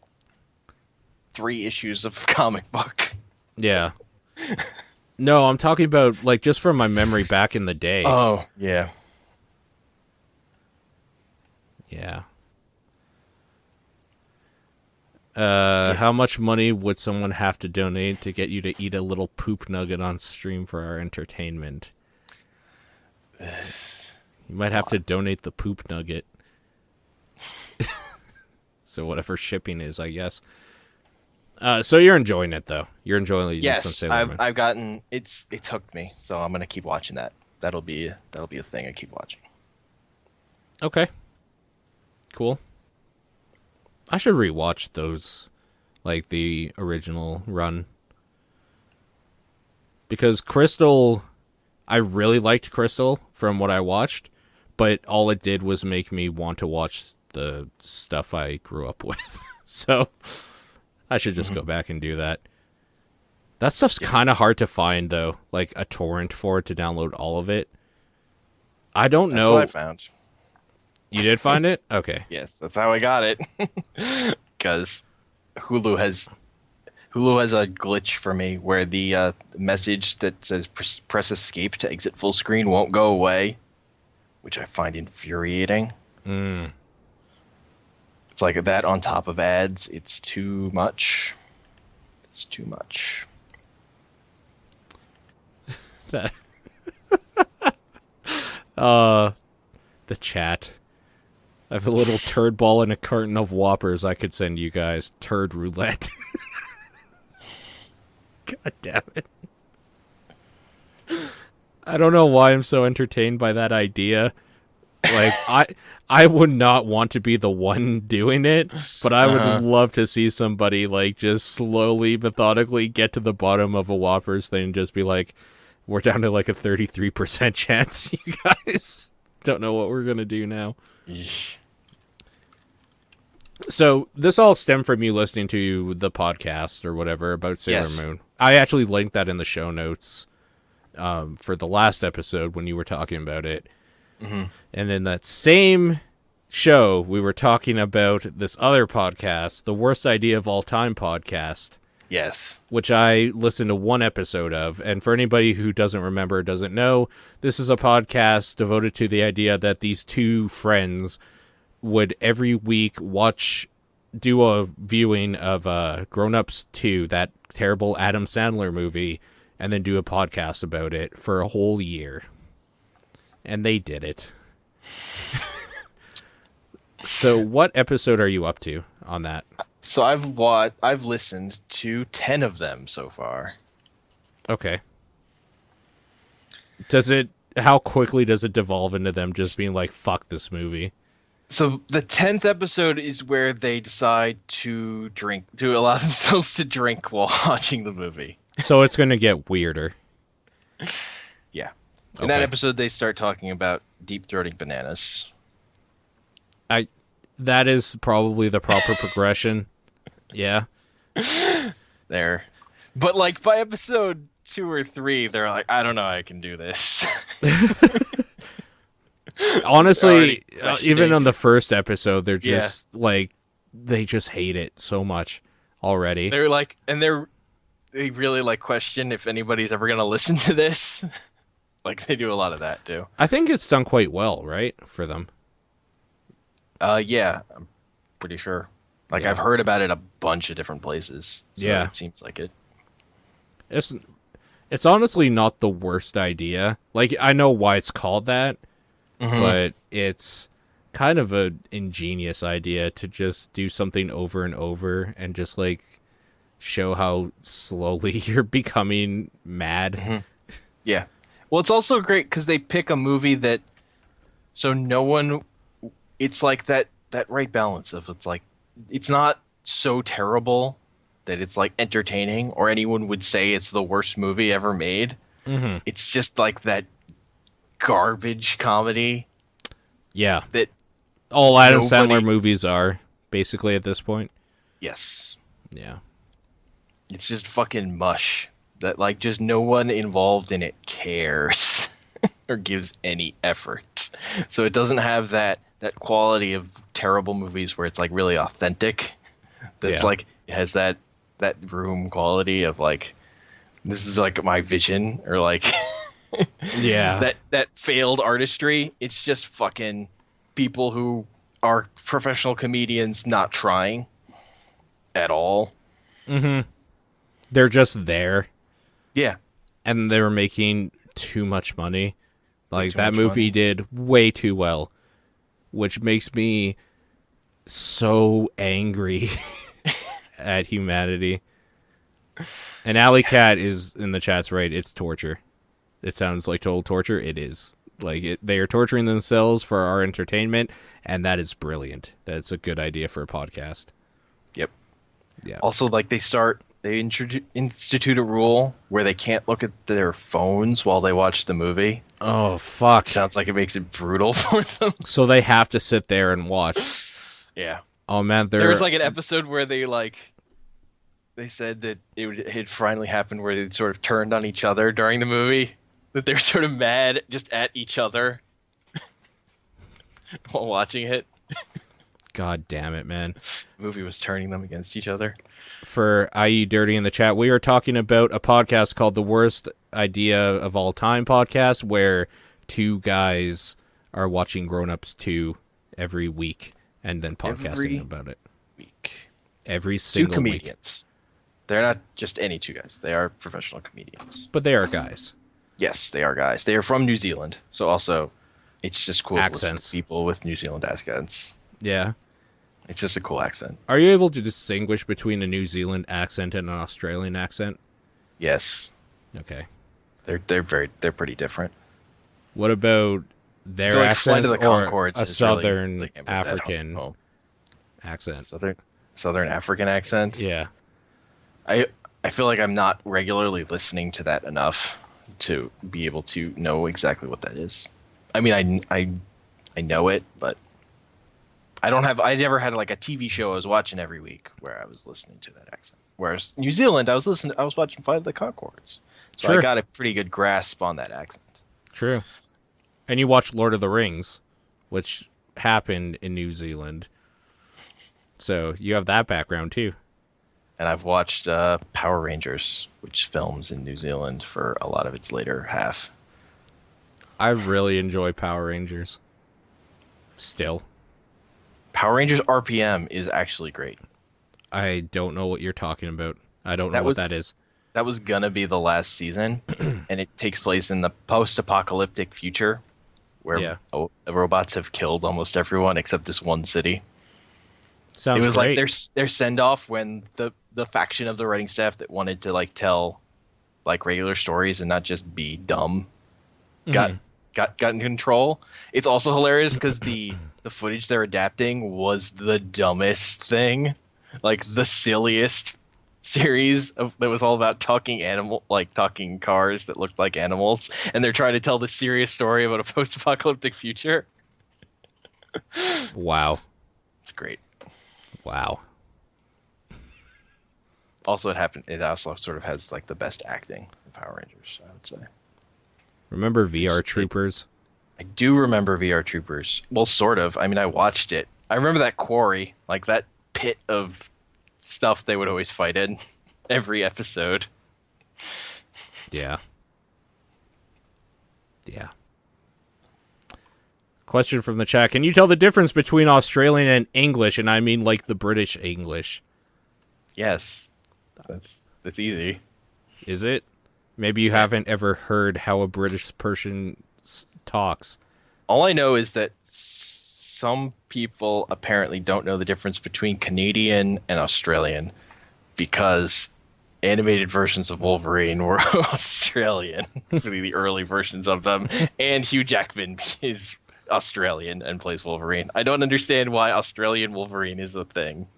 3 issues of comic book. yeah. No, I'm talking about like just from my memory back in the day. Oh yeah. Yeah. Yeah. How much money would someone have to donate to get you to eat a little poop nugget on stream for our entertainment? You might have to donate the poop nugget. So whatever shipping is, I guess. So you're enjoying it though. You're enjoying some Yes, Sailor Moon. I've gotten it's hooked me, so I'm gonna keep watching that. That'll be a thing I keep watching. Okay. Cool. I should rewatch those, like the original run. Because Crystal, I really liked Crystal from what I watched, but all it did was make me want to watch the stuff I grew up with. So I should just go back and do that. That stuff's kind of hard to find, though, like a torrent for it to download all of it. I don't That's know. what I found. You did find it? Okay. Yes, that's how I got it. Because Hulu has a glitch for me where the message that says press escape to exit full screen won't go away, which I find infuriating. Mm. It's like that on top of ads. It's too much. It's too much. That. The chat. I have a little turd ball and a carton of Whoppers I could send you guys. Turd roulette. God damn it. I don't know why I'm so entertained by that idea. Like, I would not want to be the one doing it, but I would love to see somebody, like, just slowly, methodically get to the bottom of a Whoppers thing and just be like, we're down to, like, a 33% chance, you guys. Don't know what we're going to do now. Yeesh. So this all stemmed from you listening to the podcast or whatever about Sailor Yes. Moon. I actually linked that in the show notes for the last episode when you were talking about it. Mm-hmm. And in that same show, we were talking about this other podcast, the Worst Idea of All Time podcast, Yes. which I listened to one episode of. And for anybody who doesn't remember or doesn't know, this is a podcast devoted to the idea that these two friends would every week do a viewing of Grown Ups 2, that terrible Adam Sandler movie, and then do a podcast about it for a whole year. And they did it. So what episode are you up to on that? So I've listened to 10 of them so far. Okay. How quickly does it devolve into them just being like, fuck this movie? So the 10th episode is where they decide to allow themselves to drink while watching the movie. So it's going to get weirder. Yeah. In that Okay. episode, they start talking about deep-throating bananas. That is probably the proper progression. Yeah. There. But like by episode 2 or 3, they're like, I don't know, I can do this. Honestly, Already even on the first episode, they're Yeah. just like, they just hate it so much already. They're like, and they really like question if anybody's ever gonna listen to this. Like they do a lot of that too. I think it's done quite well, right, for them. Yeah, I'm pretty sure. Like Yeah. I've heard about it a bunch of different places. So Yeah. it seems like it. It's honestly not the worst idea. Like, I know why it's called that, but it's kind of an ingenious idea to just do something over and over and just like show how slowly you're becoming mad. Yeah. Well, it's also great because they pick a movie that, so no one, it's like that right balance of it's like, it's not so terrible that it's like entertaining or anyone would say it's the worst movie ever made. Mm-hmm. It's just like that garbage comedy Yeah. that All Adam Sandler nobody. movies are, basically, at this point. Yes, Yeah. it's just fucking mush that like just no one involved in it cares or gives any effort. So it doesn't have that quality of terrible movies where it's like really authentic. That's Yeah. like it has that room quality of like this is like my vision or like Yeah. that failed artistry. It's just fucking people who are professional comedians not trying at all. Mm-hmm. They're just there, Yeah, and they were making too much money. way Like, too that much movie money. did way too well, which makes me so angry at humanity. And Alley Cat is in the chat's right. It's torture. It sounds like total torture. It is. They are torturing themselves for our entertainment, and that is brilliant. That's a good idea for a podcast. Yep. Yeah. Also, like they institute a rule where they can't look at their phones while they watch the movie. Oh, fuck. Sounds like it makes it brutal for them. So they have to sit there and watch. Yeah. Oh, man, There they're... was like an episode where they said that it had finally happened where they sort of turned on each other during the movie. That they're sort of mad just at each other while watching it. God damn it, man. The movie was turning them against each other. For IE Dirty in the chat, we are talking about a podcast called The Worst Idea of All Time podcast, where two guys are watching Grown Ups 2 every week and then podcasting Every about it. week. Every Two single week. comedians. They're not just any two guys. They are professional comedians. But they are guys. Yes, they are guys. They are from New Zealand. So also, it's just cool to listen Accents. to people with New Zealand accents. Yeah. It's just a cool accent. Are you able to distinguish between a New Zealand accent and an Australian accent? Yes. Okay. They're pretty different. What about their So, like, Flight accents of the or Conchords a is really, Southern like, hammered that African home. accent? Southern African accent. Yeah. I feel like I'm not regularly listening to that enough to be able to know exactly what that is. I mean, I know it, but I never had like a TV show I was watching every week where I was listening to that accent. Whereas New Zealand, I was watching Flight of the Conchords. So Sure. I got a pretty good grasp on that accent. True. And you watched Lord of the Rings, which happened in New Zealand. So you have that background too. And I've watched Power Rangers, which films in New Zealand for a lot of its later half. I really enjoy Power Rangers. Still. Power Rangers RPM is actually great. I don't know what you're talking about. I don't know That what was- that is. That was gonna be the last season, and it takes place in the post-apocalyptic future, where Yeah. the robots have killed almost everyone except this one city. Sounds It was great. like their send off when the faction of the writing staff that wanted to like tell like regular stories and not just be dumb got in control. It's also hilarious because the footage they're adapting was the dumbest thing, like the silliest series that was all about talking cars that looked like animals, and they're trying to tell the serious story about a post-apocalyptic future. Wow. It's great. Wow. Also, it also sort of has like the best acting in Power Rangers, I would say. Remember VR Troopers? I do remember VR Troopers. Well, sort of. I mean, I watched it. I remember that quarry, like that pit of stuff they would always fight in every episode. Yeah. Yeah. Question from the chat. Can you tell the difference between Australian and English? And I mean like the British English. Yes. That's easy. Is it? Maybe you haven't ever heard how a British person talks. All I know is that some people apparently don't know the difference between Canadian and Australian because animated versions of Wolverine were Australian, the early versions of them, and Hugh Jackman is Australian and plays Wolverine. I don't understand why Australian Wolverine is a thing.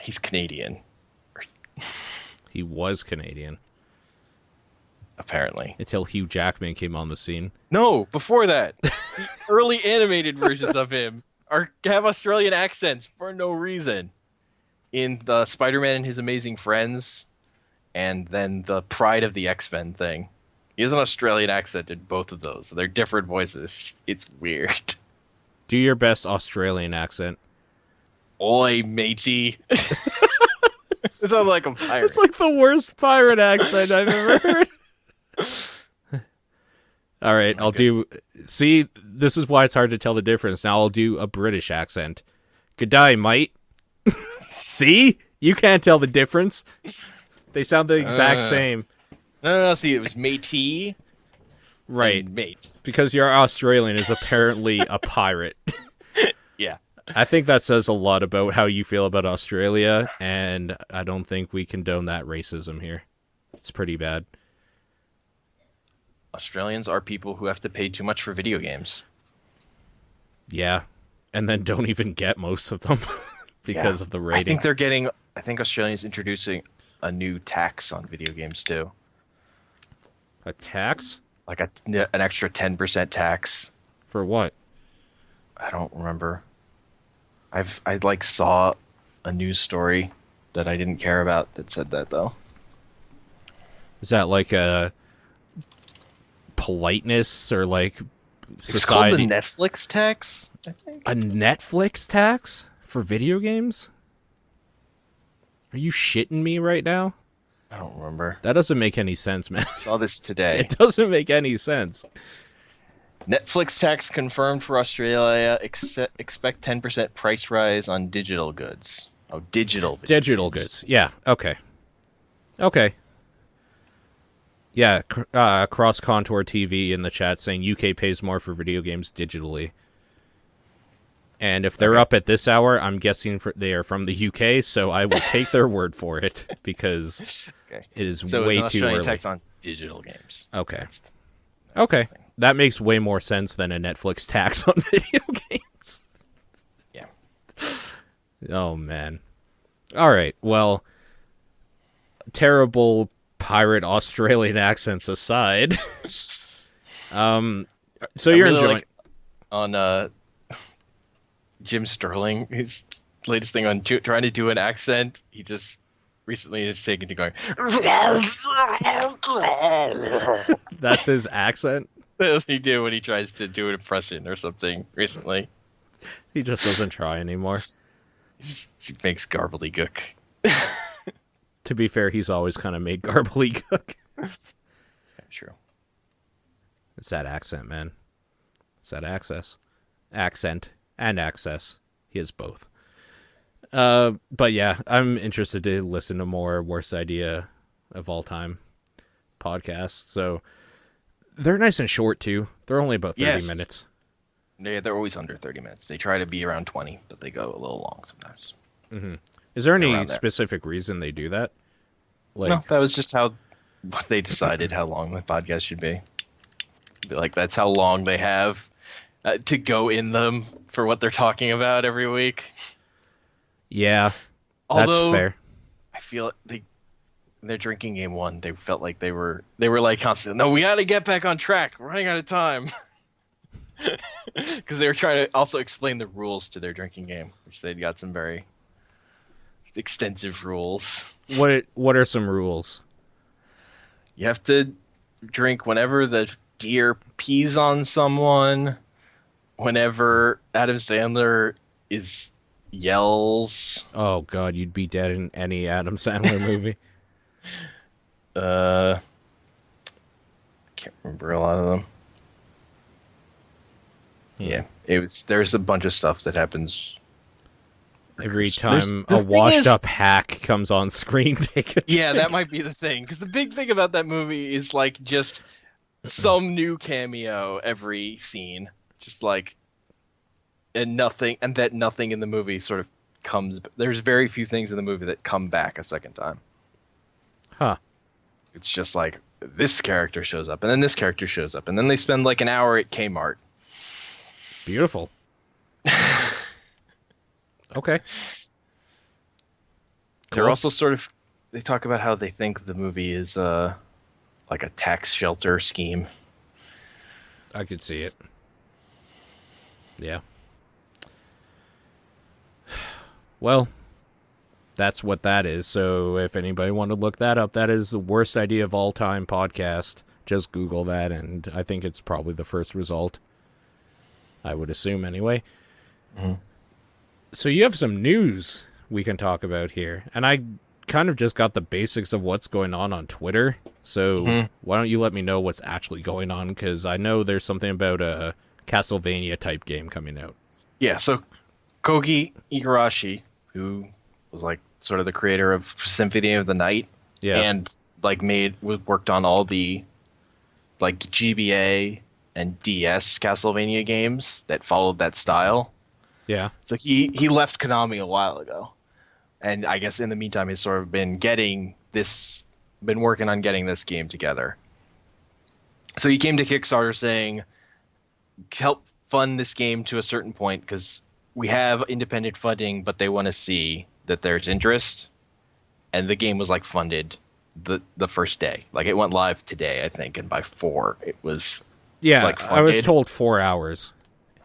He's Canadian. He was Canadian. apparently. Until Hugh Jackman came on the scene. No, before that, the early animated versions of him have Australian accents for no reason. In the Spider-Man and His Amazing Friends, and then the Pride of the X-Men thing, he has an Australian accent in both of those. They're different voices. It's weird. Do your best Australian accent. Oi, matey. It sounds like a pirate. It's like the worst pirate accent I've ever heard. All right, I'll do... See, this is why it's hard to tell the difference. Now I'll do a British accent. Good day, mate. See? You can't tell the difference. They sound the exact same. No, see, it was matey. Right. And mate. Because your Australian is apparently a pirate. Yeah. I think that says a lot about how you feel about Australia, and I don't think we condone that racism here. It's pretty bad. Australians are people who have to pay too much for video games. Yeah. And then don't even get most of them because of the rating. I think Australia's introducing a new tax on video games too. A tax? Like an extra 10% tax. For what? I don't remember. I like saw a news story that I didn't care about that said that though. Is that like a politeness or like It's society? called the Netflix tax, I think. A Netflix tax for video games? Are you shitting me right now? I don't remember. That doesn't make any sense, man. I saw this today. It doesn't make any sense. Netflix tax confirmed for Australia. Expect 10% price rise on digital goods. Oh, digital Goods. Yeah. Okay. Okay. Yeah. Cross Contour TV in the chat saying UK pays more for video games digitally. And if they're up at this hour, I'm guessing they are from the UK, so I will take their word for it because it is so way it's an too Australian early. tax on digital games. Okay. That's Okay. That makes way more sense than a Netflix tax on video games. Yeah. Oh, man. All right. Well, terrible pirate Australian accents aside. So you're really enjoying... like on Jim Sterling, his latest thing on trying to do an accent, he just recently is taken to going. That's his accent? That's what he do when he tries to do an impression or something recently. He just doesn't try anymore. He makes gobbledygook. To be fair, he's always kind of made gobbledygook. That's kind of true. It's that accent, man. It's that access. Accent and access. He has both. But yeah, I'm interested to listen to more Worst Idea of All Time podcasts. So they're nice and short too. They're only about 30 minutes. They're always under 30 minutes. They try to be around 20, but they go a little long sometimes. Mm-hmm. Is there any specific reason they do that? Like, No, that was just what they decided how long the podcast should be. Like, that's how long they have to go in them for what they're talking about every week. Yeah, Although, that's fair. I feel their drinking game one, they felt like they were like constantly, no, we got to get back on track. We're running out of time. Because they were trying to also explain the rules to their drinking game, which they'd got some very extensive rules. What are some rules? You have to drink whenever the deer pees on someone, whenever Adam Sandler yells. Oh god, you'd be dead in any Adam Sandler movie. I can't remember a lot of them. Yeah, there's a bunch of stuff that happens every time a washed-up hack comes on screen. Yeah, that might be the thing. Because the big thing about that movie is like just some new cameo every scene, just like, and that nothing in the movie sort of comes. There's very few things in the movie that come back a second time. Huh? It's just like this character shows up, and then this character shows up, and then they spend like an hour at Kmart. Beautiful. Okay. They're also sort of, they talk about how they think the movie is like a tax shelter scheme. I could see it. Yeah. Well, that's what that is. So if anybody wanted to look that up, that is the worst idea of all time podcast. Just Google that, and I think it's probably the first result. I would assume anyway. Mm-hmm. So you have some news we can talk about here. And I kind of just got the basics of what's going on Twitter. So why don't you let me know what's actually going on? Because I know there's something about a Castlevania type game coming out. Yeah, so Koji Igarashi, who was like sort of the creator of Symphony of the Night, and like worked on all the like GBA and DS Castlevania games that followed that style. Yeah. So he left Konami a while ago. And I guess in the meantime he's sort of been working on getting this game together. So he came to Kickstarter saying, help fund this game to a certain point because we have independent funding, but they want to see that there's interest. And the game was like funded the first day. Like it went live today, I think, and by 4 it was like funded. I was told 4 hours.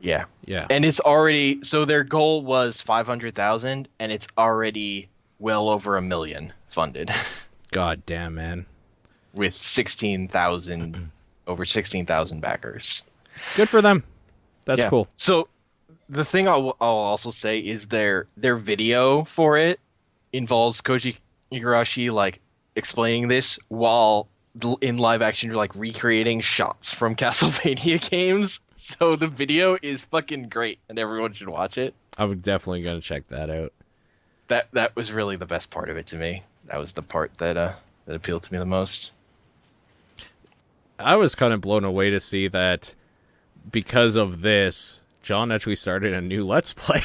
Yeah. Yeah. And it's already, so their goal was 500,000 and it's already well over $1 million funded. God damn, man. With over 16,000 backers. Good for them. That's cool. So the thing I'll also say is their video for it involves Koji Igarashi like explaining this while in live action you're like recreating shots from Castlevania games. So the video is fucking great and everyone should watch it. I'm definitely going to check that out. That was really the best part of it to me. That was the part that appealed to me the most. I was kind of blown away to see that because of this, John actually started a new Let's Play.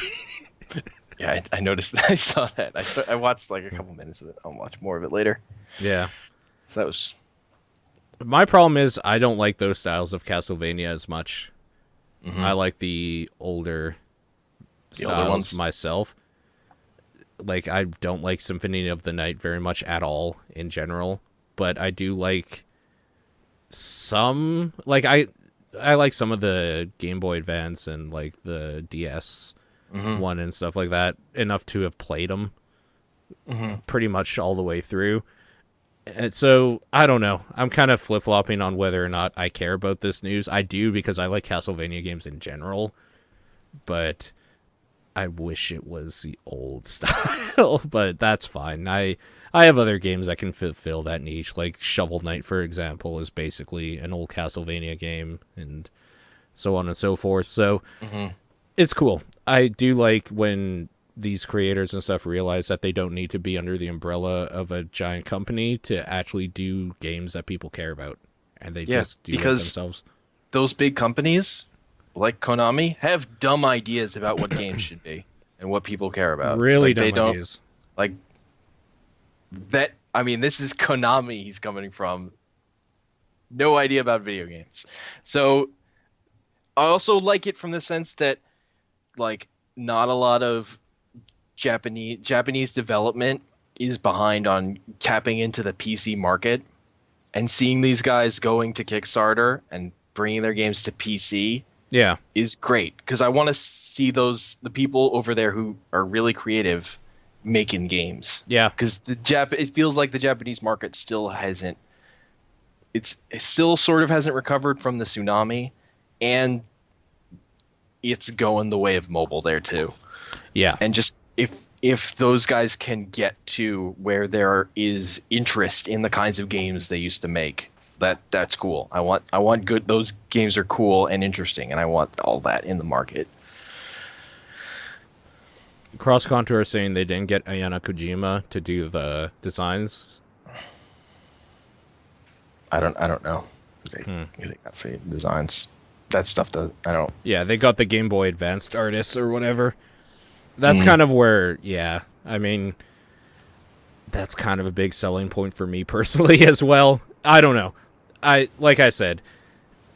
Yeah, I noticed that. I saw that. I watched like a couple minutes of it. I'll watch more of it later. Yeah. So that was... My problem is I don't like those styles of Castlevania as much. I like the older styles ones myself. Like, I don't like Symphony of the Night very much at all in general, but I do like some... Like, I like some of the Game Boy Advance and, like, the DS one and stuff like that enough to have played them pretty much all the way through. And so, I don't know. I'm kind of flip-flopping on whether or not I care about this news. I do because I like Castlevania games in general, but I wish it was the old style, but that's fine. I have other games that can fulfill that niche, like Shovel Knight, for example, is basically an old Castlevania game, and so on and so forth. So, it's cool. I do like when these creators and stuff realize that they don't need to be under the umbrella of a giant company to actually do games that people care about, and they just do it themselves. Those big companies like Konami have dumb ideas about what games should be and what people care about. Really like, dumb ideas. Like that. I mean, this is Konami he's coming from. No idea about video games. So I also like it from the sense that like not a lot of Japanese development is behind on tapping into the PC market, and seeing these guys going to Kickstarter and bringing their games to PC is great because I want to see the people over there who are really creative making games. Yeah, because it feels like the Japanese market still hasn't. It still sort of hasn't recovered from the tsunami, and it's going the way of mobile there too. Yeah, and just if those guys can get to where there is interest in the kinds of games they used to make, that's cool. I want good. Those games are cool and interesting, and I want all that in the market. Cross Contour is saying they didn't get Ayana Kojima to do the designs. I don't know. They got fake designs. That stuff does. I don't. Yeah, they got the Game Boy Advanced artists or whatever. That's kind of where, I mean, that's kind of a big selling point for me personally as well. I don't know. Like I said,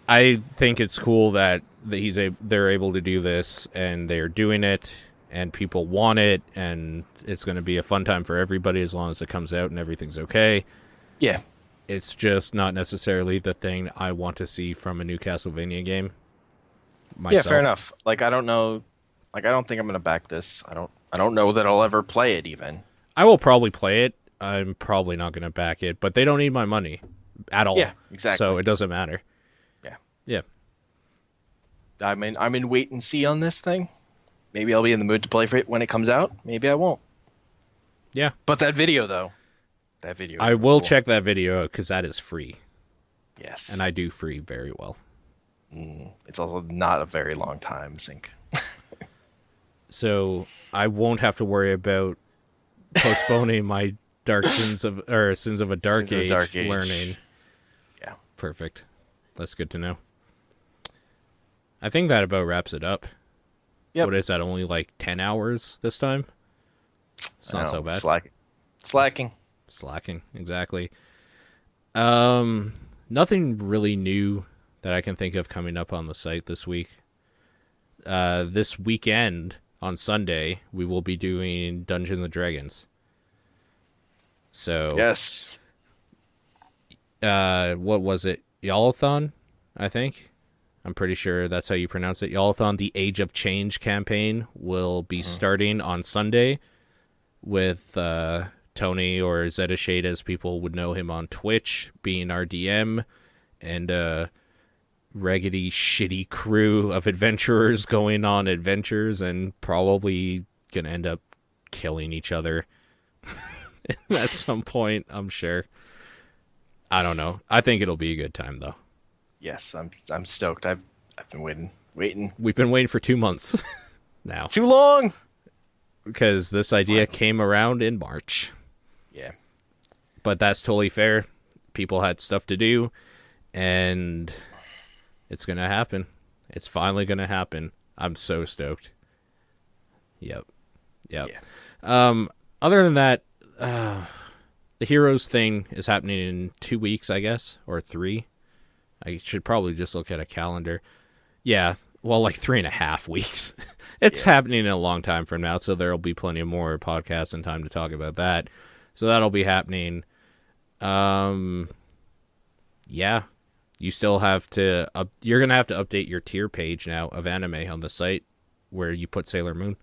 I think it's cool that they're able to do this and they're doing it and people want it and it's going to be a fun time for everybody as long as it comes out and everything's okay. Yeah. It's just not necessarily the thing I want to see from a new Castlevania game. Yeah, fair enough. Like I don't know, like I don't think I'm gonna back this. I don't know that I'll ever play it even. I will probably play it. I'm probably not going to back it, but they don't need my money at all. Yeah, exactly. So it doesn't matter. Yeah. Yeah. I'm in wait and see on this thing. Maybe I'll be in the mood to play for it when it comes out. Maybe I won't. Yeah. But that video though. That video. I will check that video because that is free. Yes. And I do free very well. It's also not a very long time, Sync. So I won't have to worry about postponing my Sins of a Dark Age learning. Yeah. Perfect. That's good to know. I think that about wraps it up. Yep. What is that, only like 10 hours this time? It's not so bad. Slacking. Slacking, exactly. Nothing really new that I can think of coming up on the site this week. This weekend, on Sunday, we will be doing Dungeons & Dragons. So yes. What was it? Yalathon, I think. I'm pretty sure that's how you pronounce it. Yalathon, the Age of Change campaign will be starting on Sunday with Tony, or Zedashade as people would know him on Twitch, being our DM, and a raggedy, shitty crew of adventurers going on adventures and probably gonna end up killing each other at some point, I'm sure. I don't know. I think it'll be a good time, though. Yes, I'm stoked. I've been waiting. We've been waiting for 2 months now. Too long. Because this idea came around in March. Yeah. But that's totally fair. People had stuff to do, and it's going to happen. It's finally going to happen. I'm so stoked. Yep. Yeah. Other than that, the Heroes thing is happening in 2 weeks, I guess, or 3. I should probably just look at a calendar. Yeah, well, like 3.5 weeks. It's happening in a long time from now, so there'll be plenty of more podcasts and time to talk about that. So that'll be happening. Yeah, you still have to. You're gonna have to update your tier page now of anime on the site where you put Sailor Moon.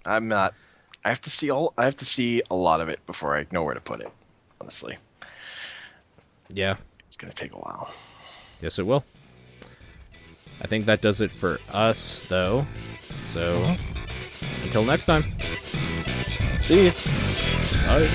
I'm not. I have to see a lot of it before I know where to put it. Honestly. Yeah. It's gonna take a while. Yes, it will. I think that does it for us, though. So, until next time. See you. Bye.